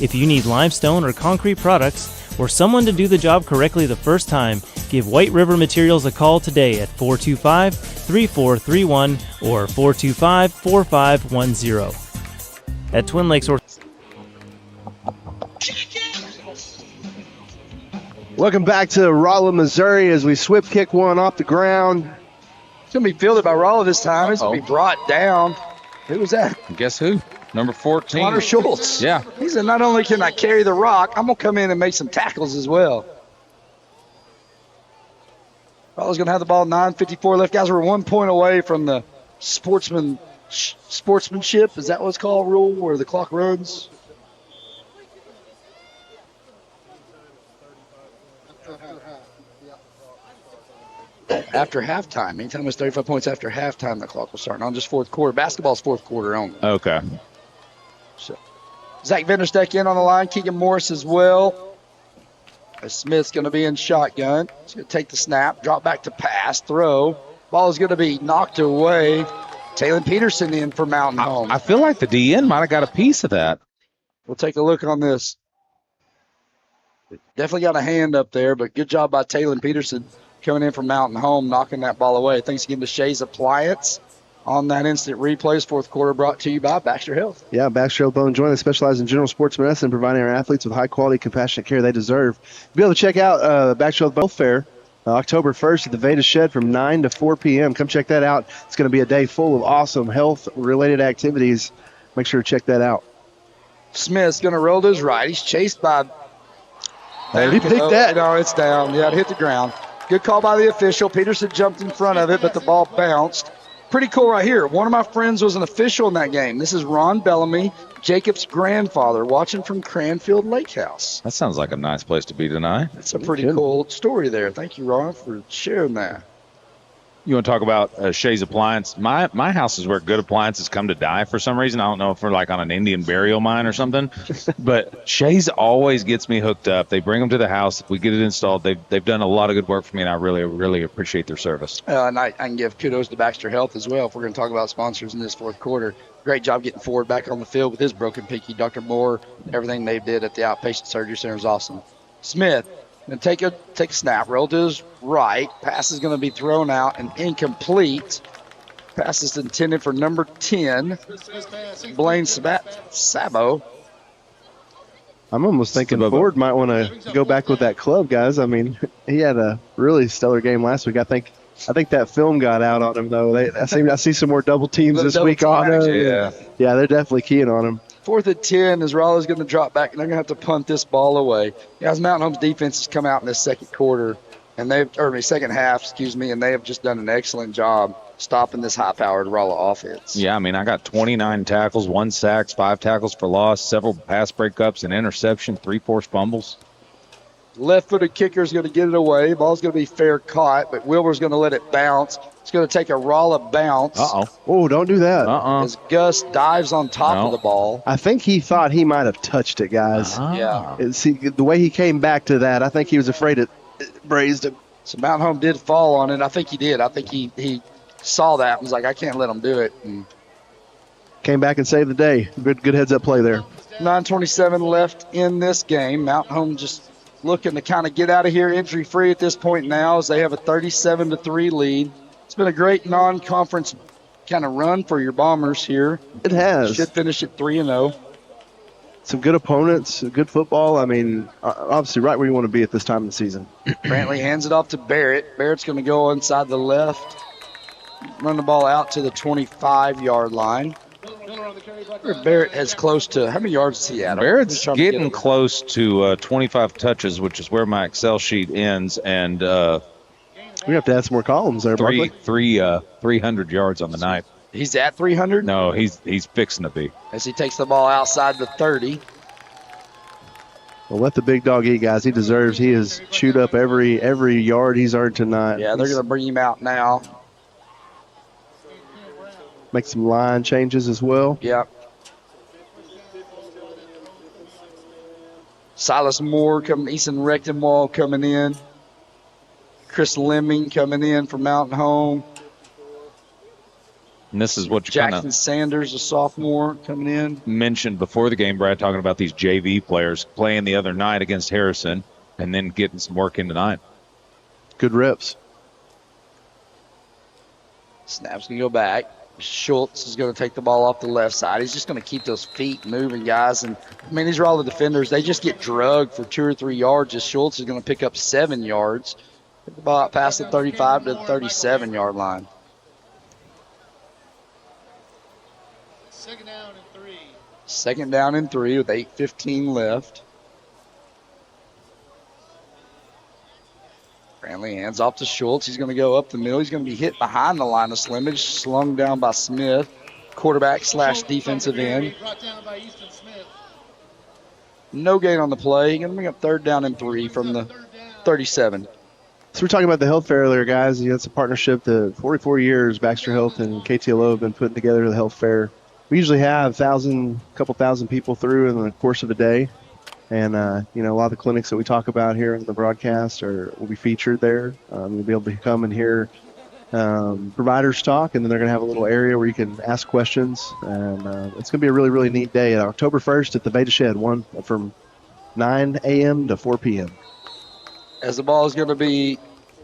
If you need limestone or concrete products, or someone to do the job correctly the first time, give White River Materials a call today at 425-3431 or 425-4510. At Twin Lakes or... Welcome back to Rolla, Missouri, as we swift kick one off the ground. It's going to be fielded by Rolla this time. It's going to be brought down. Who was that? Guess who? Number 14. Connor Schultz. Yeah. He said, not only can I carry the rock, I'm going to come in and make some tackles as well. Rolla's going to have the ball, 9:54 left. Guys, we're 1 point away from the sportsmanship. Is that what it's called, rule, where the clock runs? After halftime. Anytime it's 35 points after halftime, the clock will start. Not just fourth quarter. Basketball's fourth quarter only. Okay. So, Zach Vandersteck in on the line. Keegan Morris as well. Smith's going to be in shotgun. He's going to take the snap, drop back to pass, throw. Ball is going to be knocked away. Taylor Peterson in for Mountain Home. I feel like the DN might have got a piece of that. We'll take a look on this. Definitely got a hand up there, but good job by Taylor Peterson coming in from Mountain Home, knocking that ball away. Thanks again to Shays Appliance on that instant replays. Fourth quarter brought to you by Baxter Health. Yeah, Baxter Health Bone Joint. They specialize in general sports medicine, providing our athletes with high-quality, compassionate care they deserve. You'll be able to check out Baxter Health Bone Fair October 1st at the Veda Shed from 9 to 4 p.m. Come check that out. It's going to be a day full of awesome health-related activities. Make sure to check that out. Smith's going to roll to his right. He's chased by... He picked that. No, it's down. Yeah, it hit the ground. Good call by the official. Peterson jumped in front of it, but the ball bounced. Pretty cool right here. One of my friends was an official in that game. This is Ron Bellamy, Jacob's grandfather, watching from Cranfield Lake House. That sounds like a nice place to be tonight. That's a pretty cool story there. Thank you, Ron, for sharing that. You want to talk about Shays Appliance? My house is where good appliances come to die for some reason. I don't know if we're like on an Indian burial mine or something, but Shays always gets me hooked up. They bring them to the house. We get it installed. They've done a lot of good work for me, and I really, really appreciate their service. And I can give kudos to Baxter Health as well if we're going to talk about sponsors in this fourth quarter. Great job getting Ford back on the field with his broken pinky. Dr. Moore, everything they did at the outpatient surgery center is awesome. Smith. Going to take a snap, roll to his right. Pass is going to be thrown out and incomplete. Pass is intended for number 10, Blaine Sabo. I'm almost thinking Ford might want to go back with that club, guys. I mean, he had a really stellar game last week. I think I think that film got out on him, though. I see some more double teams this week on him. Yeah, they're definitely keying on him. 4th and 10 as Rolla's going to drop back, and they're going to have to punt this ball away. Guys, Mountain Home's defense has come out in this second quarter, second half, and they have just done an excellent job stopping this high-powered Rolla offense. Yeah, I mean, I got 29 tackles, 1 sack, 5 tackles for loss, several pass breakups, an interception, 3 forced fumbles. Left-footed kicker is going to get it away. Ball's going to be fair caught, but Wilbur's going to let it bounce. It's going to take a Rolla bounce. Oh, don't do that. As Gus dives on top of the ball. I think he thought he might have touched it, guys. Yeah. The way he came back to that, I think he was afraid it grazed him. So Mountain Home did fall on it. I think he did. I think he saw that and was like, I can't let him do it. And came back and saved the day. Good heads-up play there. 9:27 left in this game. Mountain Home just looking to kind of get out of here injury-free at this point now as they have a 37-3 lead. It's been a great non-conference kind of run for your Bombers here. It has. Should finish at 3-0. Some good opponents, good football. I mean, obviously right where you want to be at this time of the season. Brantley hands it off to Barrett. Barrett's going to go inside the left, run the ball out to the 25-yard line. Barrett has close to, how many yards is he at? Barrett's getting close to 25 touches, which is where my Excel sheet ends, and we have to add some more columns there, Barkley. 300 yards on the night. He's at 300? No, he's fixing to be. As he takes the ball outside the 30. Well, let the big dog eat, guys. He deserves. He has chewed up every yard he's earned tonight. Yeah, they're going to bring him out now. Make some line changes as well. Yep. Silas Moore coming, Easton Rechtenwald coming in. Chris Lemming coming in from Mountain Home. And this is what you Jackson Sanders, a sophomore, coming in. Mentioned before the game, Brad, talking about these JV players playing the other night against Harrison and then getting some work in tonight. Good reps. Snap's going to go back. Schultz is going to take the ball off the left side. He's just going to keep those feet moving, guys. And, I mean, these are all the defenders. They just get drugged for 2 or 3 yards. As Schultz is going to pick up 7 yards. Get the ball out past the 35 to the 37-yard line. Second down and 3 with 8:15 left. Brantley hands off to Schultz. He's going to go up the middle. He's going to be hit behind the line of scrimmage, slung down by Smith, quarterback / defensive end. No gain on the play. He's going to bring up 3rd down and 3 from the 37. So we're talking about the health fair earlier, guys. It's a partnership that 44 years Baxter Health and KTLO have been putting together the health fair. We usually have a couple thousand people through in the course of a day. And, a lot of the clinics that we talk about here in the broadcast will be featured there. You'll be able to come and hear providers talk, and then they're going to have a little area where you can ask questions. And it's going to be a really, really neat day. October 1st at the Veda Shed, from 9 a.m. to 4 p.m. As the ball is going to be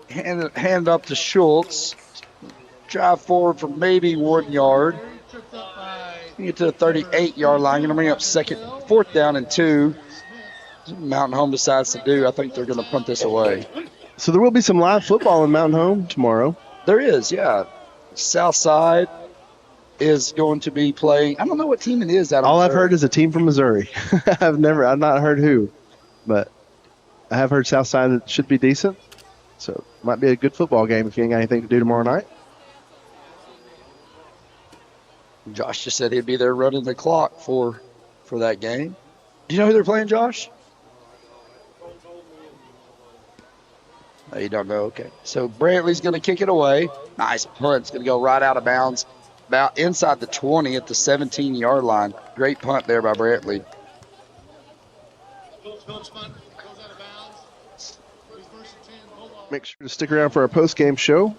hand up to Schultz. Drive forward for maybe 1 yard. Get to the 38-yard line. Going to bring up 4th down and 2. Mountain Home decides to do. I think they're going to punt this away. So there will be some live football in Mountain Home tomorrow. There is, yeah. Southside is going to be playing. I don't know what team it is. All I've heard is a team from Missouri. I've not heard who, but I have heard Southside should be decent. So it might be a good football game if you ain't got anything to do tomorrow night. Josh just said he'd be there running the clock for that game. Do you know who they're playing, Josh? Oh, you don't know? Okay. So Brantley's going to kick it away. Nice punt. It's going to go right out of bounds, about inside the 20 at the 17-yard line. Great punt there by Brantley. Make sure to stick around for our post-game show.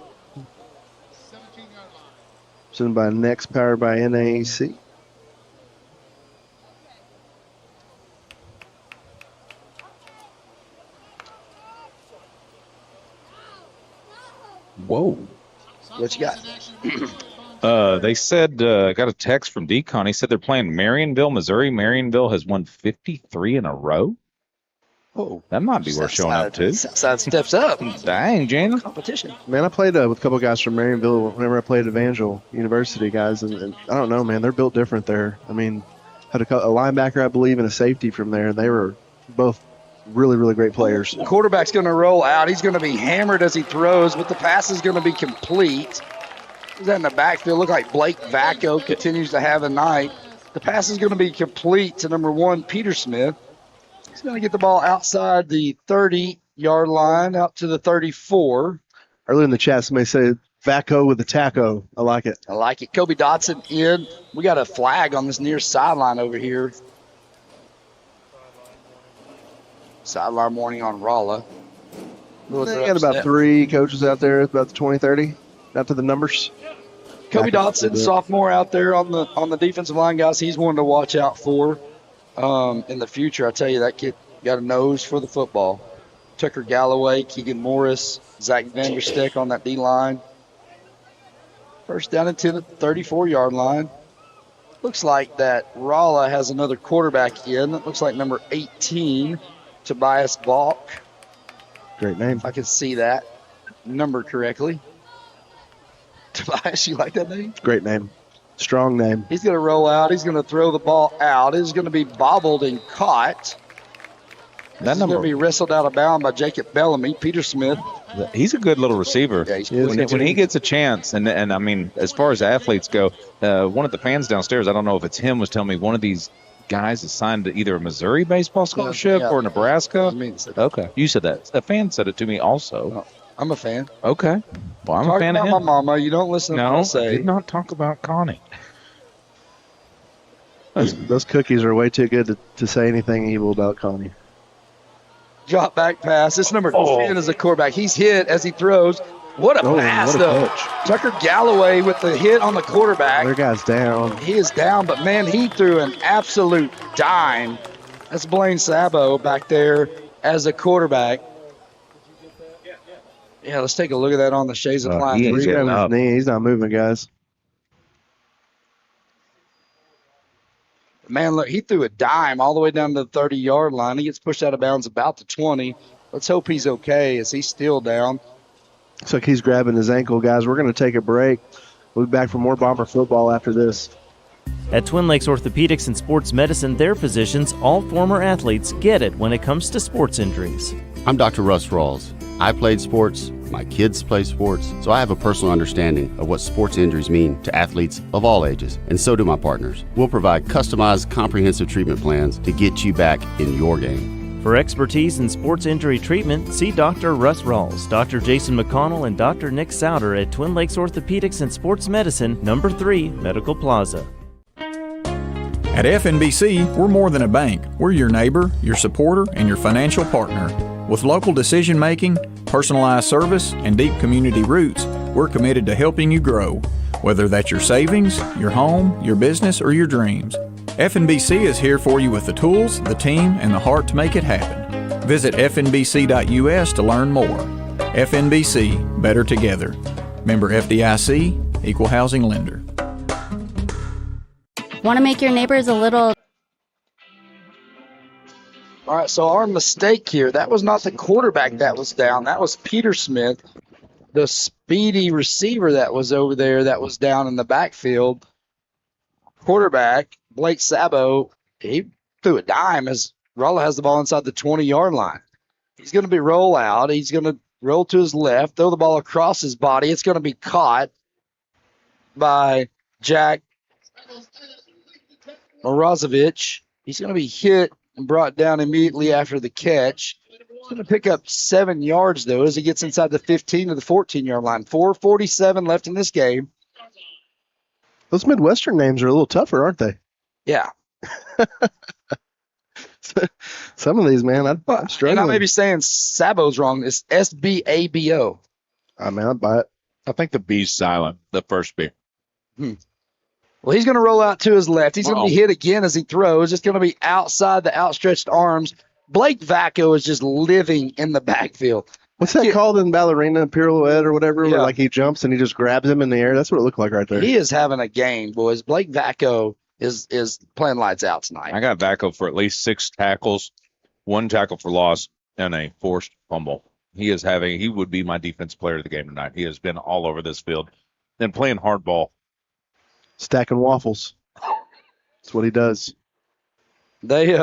Presented by Next, powered by NAC. Whoa. What you got? They said, got a text from Decon. He said they're playing Marionville, Missouri. Marionville has won 53 in a row. Oh, that might be worth showing up to. Southside steps up. Dang, Jana. Competition. Man, I played with a couple guys from Marionville whenever I played at Evangel University, guys, and I don't know, man, they're built different there. I mean, had a linebacker, I believe, and a safety from there, and they were both really, really great players. The quarterback's going to roll out. He's going to be hammered as he throws, but the pass is going to be complete. He's in the backfield. Look like Blake Vacco continues to have a night. The pass is going to be complete to number 1, Peter Smith. He's going to get the ball outside the 30-yard line, out to the 34. Earlier in the chat, somebody said Vacco with the taco. I like it. I like it. Kobe Dotson in. We got a flag on this near sideline over here. Sideline warning on Rolla. They got about 3 coaches out there, about the 20, 30, out to the numbers. Kobe Dotson, sophomore out there on the defensive line, guys. He's one to watch out for in the future. I tell you, that kid got a nose for the football. Tucker Galloway, Keegan Morris, Zach Vandersteck on that D-line. First down and 10 at the 34-yard line. Looks like that Rolla has another quarterback in. It looks like number 18, Tobias Balk. Great name. If I can see that number correctly. Tobias, you like that name? Great name. Strong name. He's going to roll out. He's going to throw the ball out. It's going to be bobbled and caught. That's going to be wrestled out of bounds by Jacob Bellamy. Peter Smith. He's a good little receiver. Yeah, when he gets a chance, and I mean, as far as athletes go, one of the fans downstairs, I don't know if it's him, was telling me one of these guys is signed to either a Missouri baseball scholarship or Nebraska. Okay. You said that. A fan said it to me also. No, I'm a fan. Okay. Well, I'm a fan of him. My mama. You don't listen to what I say. I did not talk about Connie. Those cookies are way too good to say anything evil about Connie. Drop back pass. This number 10 is a quarterback. He's hit as he throws. What a pass, though. Tucker Galloway with the hit on the quarterback. Their guy's down. He is down, but, man, he threw an absolute dime. That's Blaine Sabo back there as a quarterback. Yeah, let's take a look at that on the Shades of Line. He's got his knee. He's not moving, guys. Man, look, he threw a dime all the way down to the 30-yard line. He gets pushed out of bounds about the 20. Let's hope he's okay as he's still down. Looks like he's grabbing his ankle, guys. We're going to take a break. We'll be back for more Bomber football after this. At Twin Lakes Orthopedics and Sports Medicine, their physicians, all former athletes, get it when it comes to sports injuries. I'm Dr. Russ Rawls. I played sports, my kids play sports, so I have a personal understanding of what sports injuries mean to athletes of all ages, and so do my partners. We'll provide customized, comprehensive treatment plans to get you back in your game. For expertise in sports injury treatment, see Dr. Russ Rawls, Dr. Jason McConnell, and Dr. Nick Souter at Twin Lakes Orthopedics and Sports Medicine, number 3, Medical Plaza. At FNBC, we're more than a bank. We're your neighbor, your supporter, and your financial partner. With local decision-making, personalized service, and deep community roots, we're committed to helping you grow. Whether that's your savings, your home, your business, or your dreams, FNBC is here for you with the tools, the team, and the heart to make it happen. Visit fnbc.us to learn more. FNBC, better together. Member FDIC, Equal Housing Lender. Want to make your neighbors a little... All right, so our mistake here, that was not the quarterback that was down. That was Peter Smith, the speedy receiver that was over there that was down in the backfield. Quarterback, Blake Sabo, he threw a dime as Rolla has the ball inside the 20-yard line. He's going to be roll out. He's going to roll to his left, throw the ball across his body. It's going to be caught by Jack Morozovic. He's going to be hit and brought down immediately after the catch. He's going to pick up 7 yards, though, as he gets inside the 15 to the 14-yard line. 4:47 left in this game. Those Midwestern names are a little tougher, aren't they? Yeah. Some of these, man, I'm struggling. And I may be saying Sabo's wrong. It's S-B-A-B-O. I mean, I'd buy it. I think the B's silent, the first B. Well, he's going to roll out to his left. He's going to be hit again as he throws. It's going to be outside the outstretched arms. Blake Vacco is just living in the backfield. What's that called in ballerina, pirouette or whatever, where like he jumps and he just grabs him in the air? That's what it looked like right there. He is having a game, boys. Blake Vacco is playing lights out tonight. I got Vacco for at least 6 tackles, 1 tackle for loss, and a forced fumble. He would be my defense player of the game tonight. He has been all over this field and playing hard ball. Stacking waffles. That's what he does. They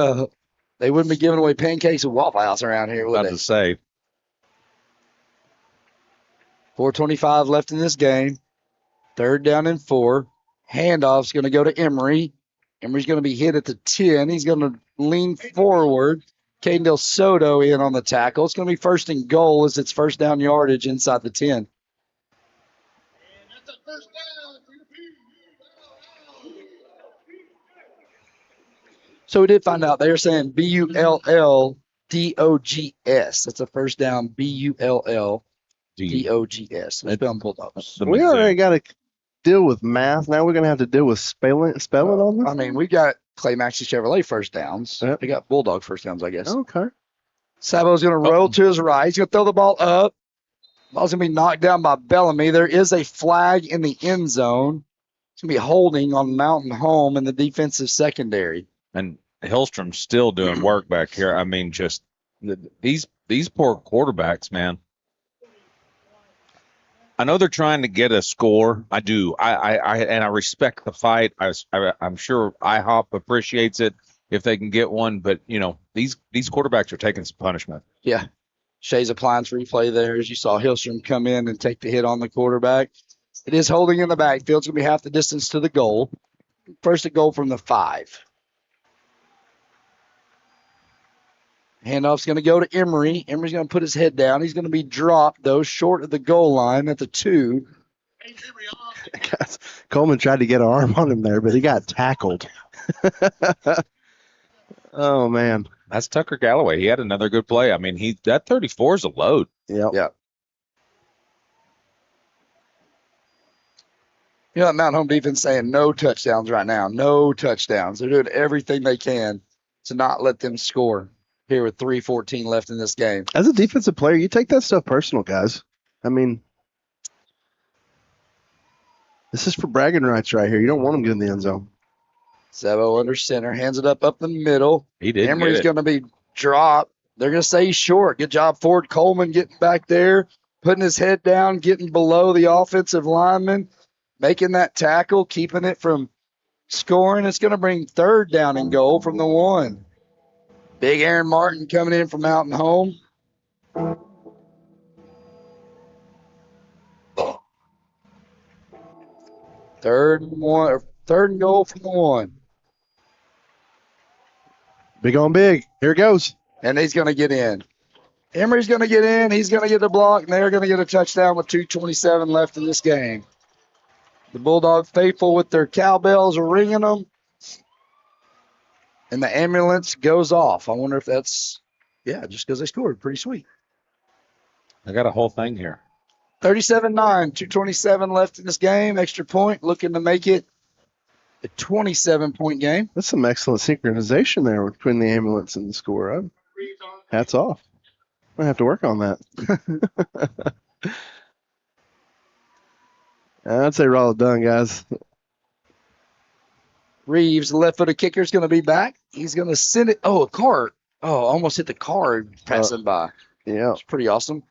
wouldn't be giving away pancakes and Waffle House around here, would About they? to say. 4:25 left in this game. 3rd down and 4. Handoff's going to go to Emery. Emery's going to be hit at the 10. He's going to lean forward. Caden Del Soto in on the tackle. It's going to be 1st and goal as it's 1st down yardage inside the 10. So we did find out they are saying Bulldogs. That's a 1st down, Bulldogs. They spell Bulldogs. We already got to deal with math. Now we're going to have to deal with spelling on this? I mean, we got Clay Maxey Chevrolet 1st downs. Yep. They got Bulldog 1st downs, I guess. Okay. Sabo's going to roll to his right. He's going to throw the ball up. Ball's going to be knocked down by Bellamy. There is a flag in the end zone. It's going to be holding on Mountain Home in the defensive secondary. And Hillstrom's still doing work back here. I mean, just these poor quarterbacks, man. I know they're trying to get a score. I do. I respect the fight. I'm sure IHOP appreciates it if they can get one. But, these quarterbacks are taking some punishment. Yeah. Shay's Appliance replay there as you saw Hillstrom come in and take the hit on the quarterback. It is holding in the backfield. It's going to be half the distance to the goal. 1st and goal from the 5. Handoff's going to go to Emery. Emery's going to put his head down. He's going to be dropped, though, short of the goal line at the 2. Coleman tried to get an arm on him there, but he got tackled. Oh, man. That's Tucker Galloway. He had another good play. I mean, that 34 is a load. Yep. Yeah. That Mountain Home defense saying no touchdowns right now. No touchdowns. They're doing everything they can to not let them score here with 3:14 left in this game. As a defensive player, you take that stuff personal, guys. I mean, this is for bragging rights right here. You don't want them getting in the end zone. Sebo under center, hands it up the middle. He did. Emery's going to be dropped. They're going to say he's short. Good job, Ford Coleman, getting back there, putting his head down, getting below the offensive lineman, making that tackle, keeping it from scoring. It's going to bring 3rd down and goal from the 1. Big Aaron Martin coming in from Mountain Home. Third and goal from the 1. Big on big. Here it goes. And he's going to get in. Emery's going to get in. He's going to get the block, and they're going to get a touchdown with 2:27 left in this game. The Bulldog faithful with their cowbells are ringing them. And the ambulance goes off. I wonder if that's, just because they scored. Pretty sweet. I got a whole thing here. 37-9, 2:27 left in this game. Extra point, looking to make it a 27-point game. That's some excellent synchronization there between the ambulance and the score. Hats off. I have to work on that. I'd say Rolla done, guys. Reeves, the left-footed kicker, is going to be back. He's going to send it. Oh, a car. Oh, almost hit the car passing by. Yeah. It's pretty awesome.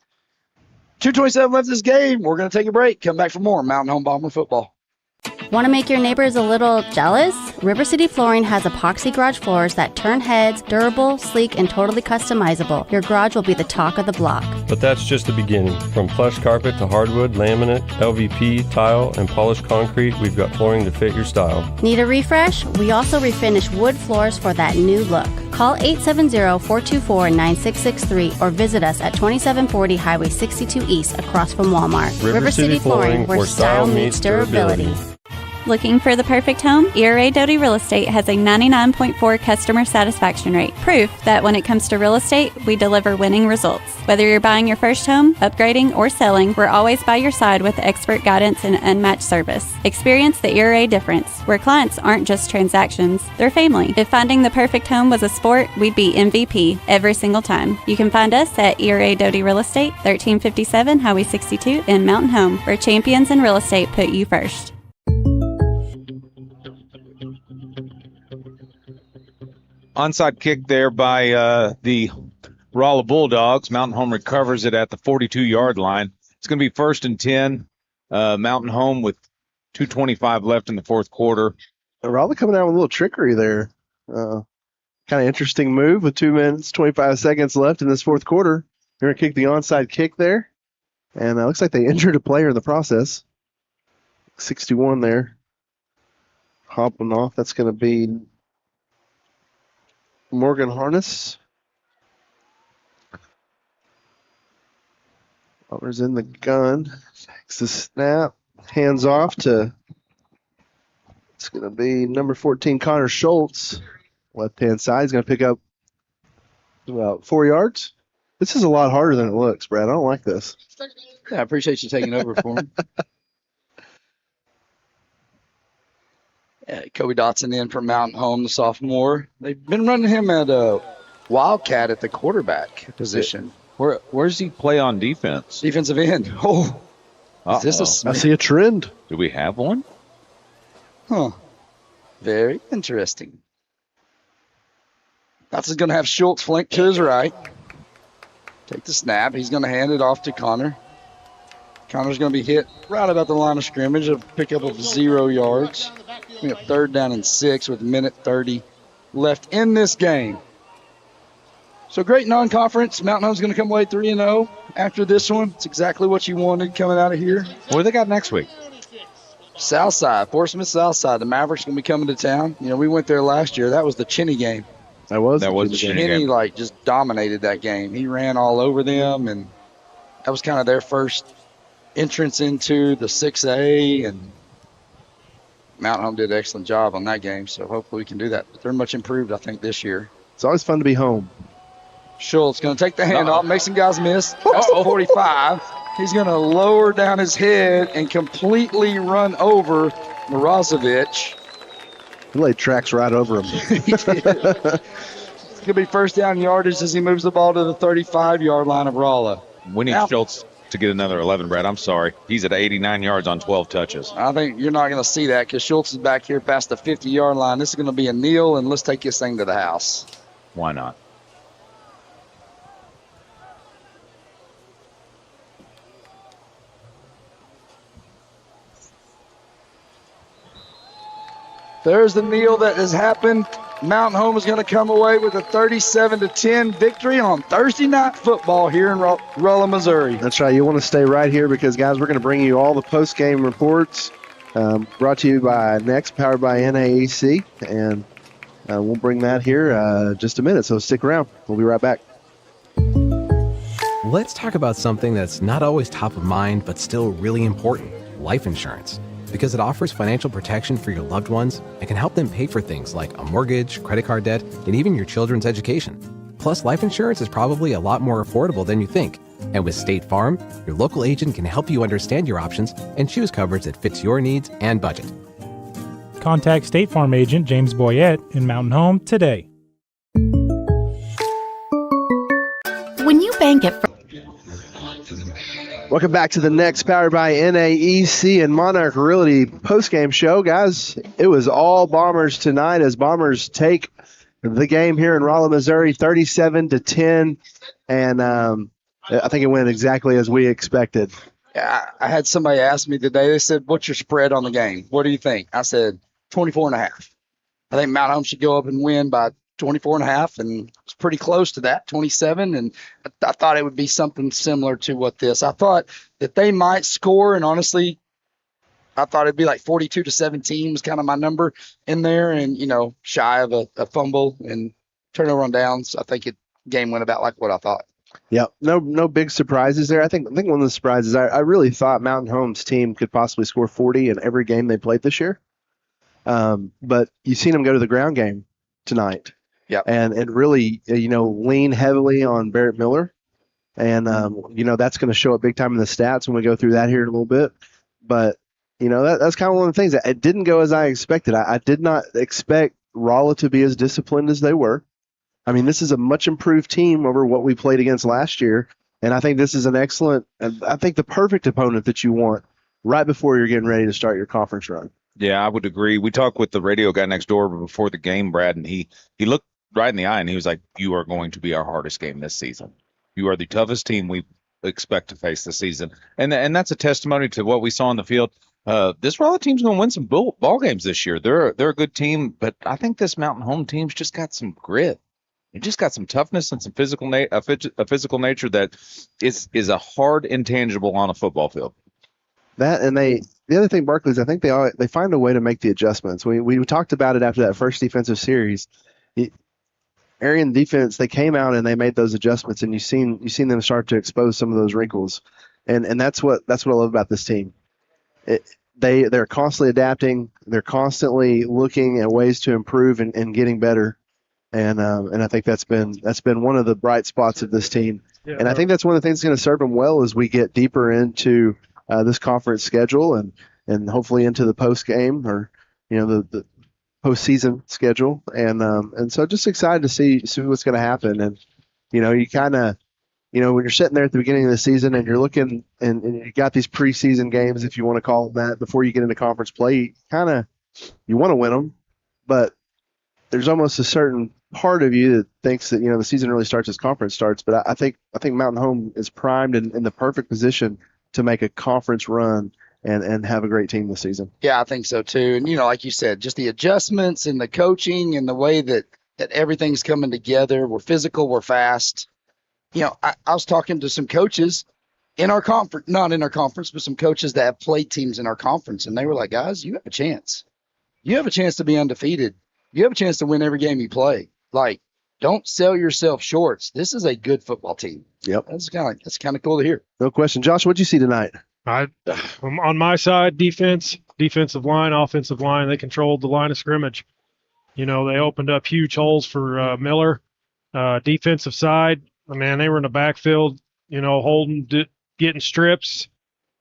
2:27 left in this game. We're going to take a break. Come back for more Mountain Home Bomber football. Want to make your neighbors a little jealous? River City Flooring has epoxy garage floors that turn heads, durable, sleek, and totally customizable. Your garage will be the talk of the block. But that's just the beginning. From plush carpet to hardwood, laminate, LVP, tile, and polished concrete, we've got flooring to fit your style. Need a refresh? We also refinish wood floors for that new look. Call 870-424-9663 or visit us at 2740 Highway 62 East across from Walmart. River City Flooring, where style meets durability. Looking for the perfect home? ERA Doty Real Estate has a 99.4 customer satisfaction rate. Proof that when it comes to real estate, we deliver winning results. Whether you're buying your first home, upgrading, or selling, we're always by your side with expert guidance and unmatched service. Experience the ERA difference, where clients aren't just transactions, they're family. If finding the perfect home was a sport, we'd be MVP every single time. You can find us at ERA Doty Real Estate, 1357 Highway 62 in Mountain Home, where champions in real estate put you first. onside kick there by the Rolla Bulldogs. Mountain Home recovers it at the 42-yard line. It's going to be 1st and 10. Mountain Home with 2:25 left in the fourth quarter. Rolla coming out with a little trickery there. Kind of interesting move with 2 minutes, 25 seconds left in this fourth quarter. They're going to kick the onside kick there. And it looks like they injured a player in the process. 61 there. Hopping off. That's going to be Morgan Harness. Butler's in the gun. Takes the snap. Hands off to, it's going to be number 14, Connor Schultz. Left-hand side. He's going to pick up about 4 yards. This is a lot harder than it looks, Brad. I don't like this. Yeah, I appreciate you taking over for him. Kobe Dotson in from Mountain Home, the sophomore. They've been running him at a Wildcat at the quarterback position. Where's he play on defense? Defensive end. Oh, is this I see a trend. Do we have one? Huh. Very interesting. Dotson's going to have Schultz flanked to his right. Take the snap. He's going to hand it off to Connor. Connor's going to be hit right about the line of scrimmage, a pickup of 0 yards. We have 3rd down and 6 with 1:30 left in this game. So great non-conference. Mountain Home's going to come away 3-0 after this one. It's exactly what you wanted coming out of here. What do they got next week? Southside, Portsmouth Southside. The Mavericks going to be coming to town. You know, we went there last year. That was the Cheney game. That was the Cheney game. like just dominated that game. He ran all over them, and that was kind of their first entrance into the 6A, and Mountain Home did an excellent job on that game, so hopefully we can do that. But they're much improved, I think, this year. It's always fun to be home. Schultz going to take the handoff, make some guys miss. That's the 45. He's going to lower down his head and completely run over Morozovic. He laid tracks right over him. He did. It's going to be 1st down yardage as he moves the ball to the 35-yard line of Rolla. We need Schultz to get another 11, Brad. I'm sorry. He's at 89 yards on 12 touches. I think you're not going to see that because Schultz is back here past the 50-yard line. This is going to be a kneel, and let's take this thing to the house. Why not? There's the kneel that has happened. Mountain Home is going to come away with a 37-10 victory on Thursday Night Football here in Rolla, Missouri. That's right. You want to stay right here because, guys, we're going to bring you all the post-game reports brought to you by Next, powered by NAEC, and we'll bring that here just a minute, so stick around. We'll be right back. Let's talk about something that's not always top of mind, but still really important, life insurance. Because it offers financial protection for your loved ones and can help them pay for things like a mortgage, credit card debt, and even your children's education. Plus, life insurance is probably a lot more affordable than you think. And with State Farm, your local agent can help you understand your options and choose coverage that fits your needs and budget. Contact State Farm agent James Boyette in Mountain Home today. When you bank at Welcome back to the Next, powered by NAEC and Monarch Realty postgame show. Guys, it was all Bombers tonight as Bombers take the game here in Rolla, Missouri, 37-10, and I think it went exactly as we expected. I had somebody ask me today, they said, what's your spread on the game? What do you think? I said, 24.5. I think Mount Home should go up and win by 24.5, and it's pretty close to that, 27. And I thought it would be something similar to what this. I thought that they might score, and honestly, I thought it'd be like 42-17 was kind of my number in there, and shy of a fumble and turnover on downs. I think game went about like what I thought. Yeah, no big surprises there. I think one of the surprises, I really thought Mountain Home's team could possibly score 40 in every game they played this year. But you've seen them go to the ground game tonight. Yeah, and really, lean heavily on Barrett Miller, and that's going to show up big time in the stats when we go through that here in a little bit. But that's kind of one of the things that it didn't go as I expected. I did not expect Rolla to be as disciplined as they were. I mean, this is a much improved team over what we played against last year, and I think this is an excellent, I think the perfect opponent that you want right before you're getting ready to start your conference run. Yeah, I would agree. We talked with the radio guy next door before the game, Brad, and he looked right in the eye, and he was like, "You are going to be our hardest game this season. You are the toughest team we expect to face this season." And that's a testimony to what we saw on the field. This Rolla team's going to win some ball games this year. They're a good team, but I think this Mountain Home team's just got some grit. It just got some toughness and some physical physical nature that is a hard intangible on a football field. That, and the other thing, Barkley, is I think they find a way to make the adjustments. We talked about it after that first defensive series. Aryan defense, they came out and they made those adjustments, and you've seen them start to expose some of those wrinkles, and that's what I love about this team. They're constantly adapting. They're constantly looking at ways to improve and getting better. And I think that's been one of the bright spots of this team. Yeah, and I think that's one of the things that's going to serve them well as we get deeper into this conference schedule and hopefully into the post game or the postseason schedule. And so just excited to see what's going to happen. And you kind of when you're sitting there at the beginning of the season and you're looking and you got these preseason games, if you want to call them that, before you get into conference play, you want to win them, but there's almost a certain part of you that thinks that the season really starts as conference starts. But I think Mountain Home is primed in the perfect position to make a conference run and have a great team this season. Yeah, I think so too. And like you said, just the adjustments and the coaching and the way that everything's coming together. We're physical, we're fast. I was talking to some coaches in our conference, not in our conference, but some coaches that have played teams in our conference, and they were like, "Guys, you have a chance. You have a chance to be undefeated. You have a chance to win every game you play. Like, don't sell yourself short. This is a good football team." Yep. That's kind of cool to hear. No question. Josh, what'd you see tonight? On my side, defensive line, offensive line, they controlled the line of scrimmage. They opened up huge holes for Miller. Defensive side, man, they were in the backfield, holding, getting strips.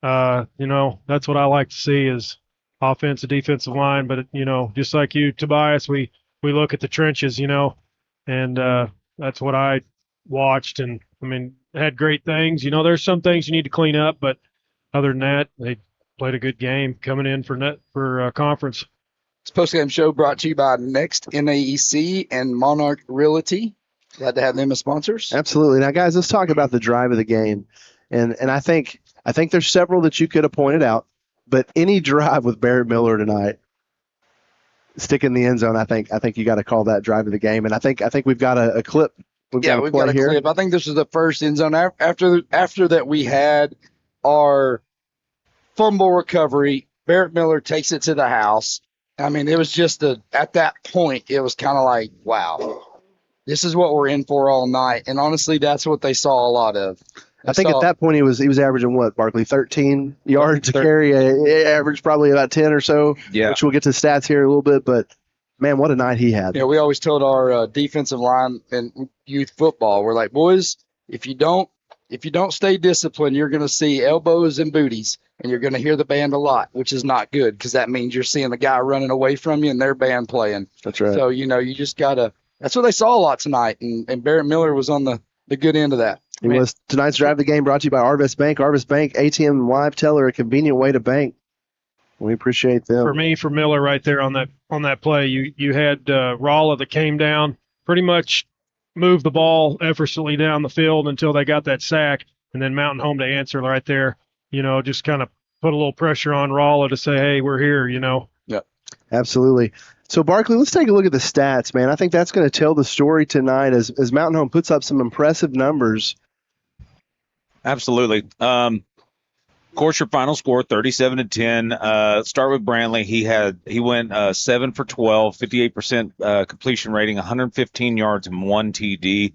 That's what I like to see is offensive, defensive line. But, just like you, Tobias, we look at the trenches, and that's what I watched. And, had great things. There's some things you need to clean up, but other than that, they played a good game coming in for conference. This postgame show brought to you by Next NAEC and Monarch Realty. Glad to have them as sponsors. Absolutely. Now, guys, let's talk about the drive of the game. And I think there's several that you could have pointed out, but any drive with Barrett Miller tonight, stick in the end zone, I think you got to call that drive of the game. And I think we've got a clip. We've got a clip. I think this was the first end zone after that we had our fumble recovery. Barrett Miller takes it to the house. It was just at that point, it was kind of like, wow, this is what we're in for all night. And honestly, that's what they saw a lot of. I think at that point he was averaging what, Barkley, 13 yards to carry, average probably about 10 or so, which we'll get to the stats here in a little bit. But, man, what a night he had. Yeah, we always told our defensive line in youth football, we're like, boys, if you don't stay disciplined, you're going to see elbows and booties, and you're going to hear the band a lot, which is not good because that means you're seeing the guy running away from you and their band playing. That's right. So, you just got to – that's what they saw a lot tonight, and Barrett Miller was on the good end of that. It was tonight's drive of the game brought to you by Arvest Bank. Arvest Bank, ATM Live Teller, a convenient way to bank. We appreciate them. For Miller right there on that play, you had Rolla that came down, pretty much moved the ball effortlessly down the field until they got that sack, and then Mountain Home to answer right there. Just kind of put a little pressure on Rolla to say, hey, we're here, Yep. Absolutely. So, Barkley, let's take a look at the stats, man. I think that's going to tell the story tonight as Mountain Home puts up some impressive numbers. Absolutely. Of course, your final score, 37-10. Start with Brantley. He went 7 for 12, 58% completion rating, 115 yards and 1 TD.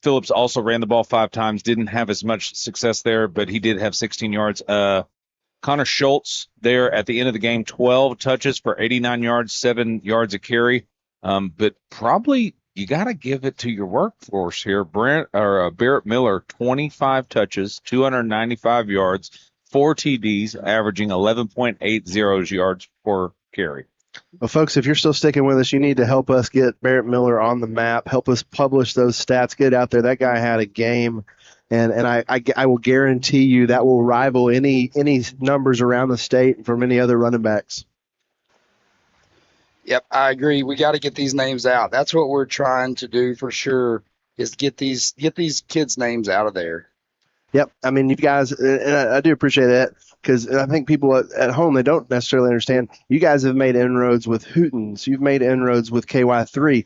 Phillips also ran the ball 5 times, didn't have as much success there, but he did have 16 yards. Connor Schultz there at the end of the game, 12 touches for 89 yards, 7 yards a carry. But probably you got to give it to your workforce here. Barrett Miller, 25 touches, 295 yards, 4 TDs, averaging 11.80 yards per carry. Well, folks, if you're still sticking with us, you need to help us get Barrett Miller on the map. Help us publish those stats. Get it out there. That guy had a game. And I will guarantee you that will rival any numbers around the state from any other running backs. Yep, I agree. We got to get these names out. That's what we're trying to do for sure, is get these kids' names out of there. Yep. I mean, you guys, and I do appreciate that, because I think people at home, they don't necessarily understand. You guys have made inroads with Hootens. You've made inroads with KY3.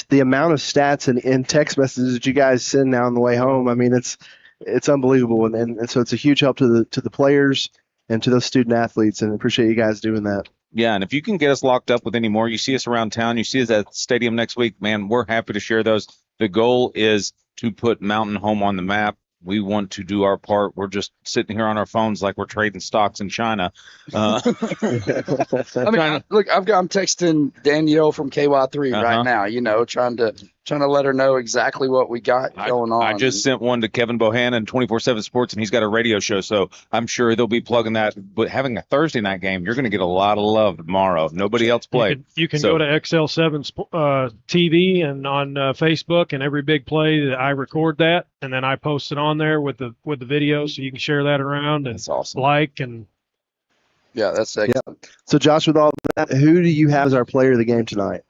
The amount of stats and text messages that you guys send now on the way home, I mean, it's unbelievable. And so it's a huge help to the players and to those student athletes, and I appreciate you guys doing that. Yeah, and if you can get us locked up with any more, you see us around town, you see us at the stadium next week, man, we're happy to share those. The goal is to put Mountain Home on the map. We want to do our part. We're just sitting here on our phones like we're trading stocks in China. I mean, look, I'm texting Danielle from KY3 right now, you know, trying to let her know exactly what we got going on. I just sent one to Kevin Bohannon, 24/7 Sports, and he's got a radio show, so I'm sure they'll be plugging that. But having a Thursday night game, you're going to get a lot of love tomorrow. Nobody else played. You can go to XL7 TV and on Facebook, and every big play that I record that, and then I post it on there with the video, so you can share that around and that's awesome. Like and. Yeah, that's excellent. Yeah. So, Josh, with all that, who do you have as our player of the game tonight?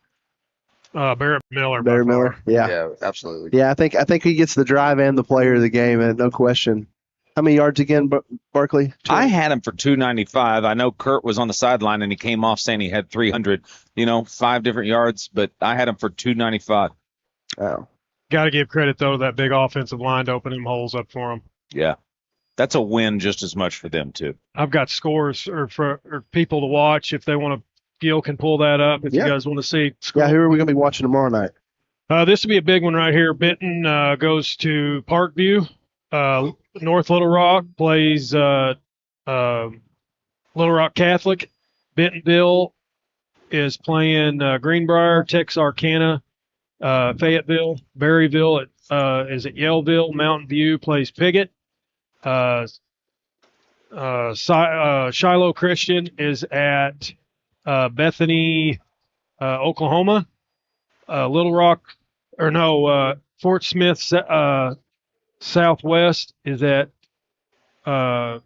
Barrett Miller. Barrett Miller. Yeah, absolutely. Yeah, I think he gets the drive and the player of the game, and no question. How many yards again, Barkley? I had him for 295. I know Kurt was on the sideline and he came off saying he had 300. 5 different yards, but I had him for 295. Wow. Got to give credit though to that big offensive line to open them holes up for him. Yeah. That's a win just as much for them too. I've got scores for people to watch if they want to. Gil can pull that up if you guys want to see. Yeah, who are we going to be watching tomorrow night? This will be a big one right here. Benton goes to Parkview. North Little Rock plays Little Rock Catholic. Bentonville is playing Greenbrier. Texarkana, Fayetteville. Berryville is at Yellville. Mountain View plays Piggott. Shiloh Christian is at Bethany, Oklahoma. Little Rock, Fort Smith Southwest is at Little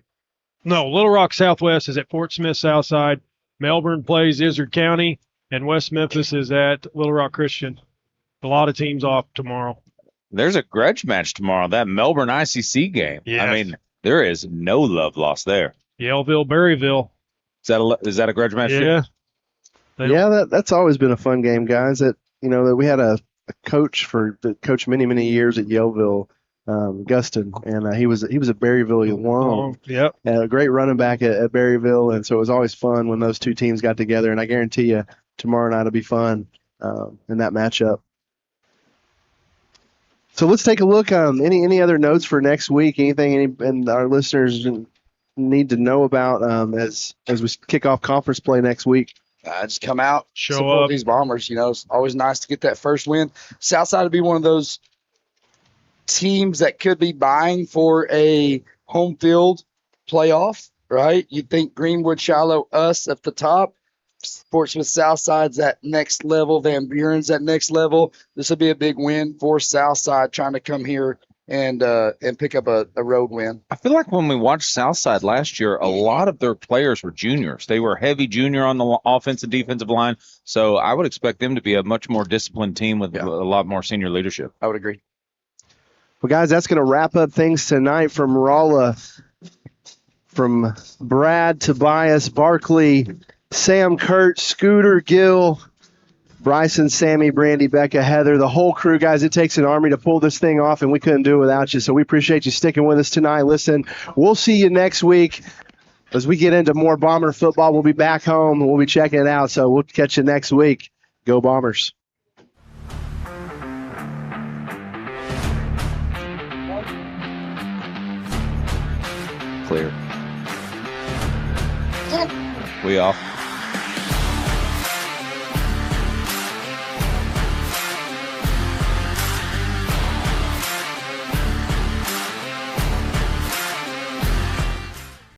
Rock Southwest is at Fort Smith Southside. Melbourne plays Izard County, and West Memphis is at Little Rock Christian. A lot of teams off tomorrow. There's a grudge match tomorrow, that Melbourne ICC game. Yes. I mean, there is no love lost there. Yellville, Berryville. Is that a grudge match? Yeah. Yeah, that's always been a fun game, guys. That we had a coach that coached many years at Yellville, Guston, and he was at Berryville long. Yep. A great running back at Berryville, and so it was always fun when those two teams got together. And I guarantee you, tomorrow night will be fun in that matchup. So let's take a look. Any other notes for next week? Anything and our listeners need to know about as we kick off conference play next week? Just come out, show support up. these Bombers. It's always nice to get that first win. Southside would be one of those teams that could be vying for a home field playoff, right? You'd think Greenwood, Shiloh, us at the top. Portsmouth Southside's that next level. Van Buren's that next level. This would be a big win for Southside trying to come here and pick up a road win. I feel like when we watched Southside last year, a lot of their players were juniors. They were heavy junior on the offensive and defensive line, so I would expect them to be a much more disciplined team with a lot more senior leadership. I would agree. Well, guys, that's going to wrap up things tonight from Rolla, from Brad, Tobias, Barkley, Sam, Kurt, Scooter, Gil, Bryson, Sammy, Brandy, Becca, Heather, the whole crew, guys. It takes an army to pull this thing off, and we couldn't do it without you. So we appreciate you sticking with us tonight. Listen, we'll see you next week. As we get into more Bomber football, we'll be back home, and we'll be checking it out. So we'll catch you next week. Go Bombers. Clear. We off.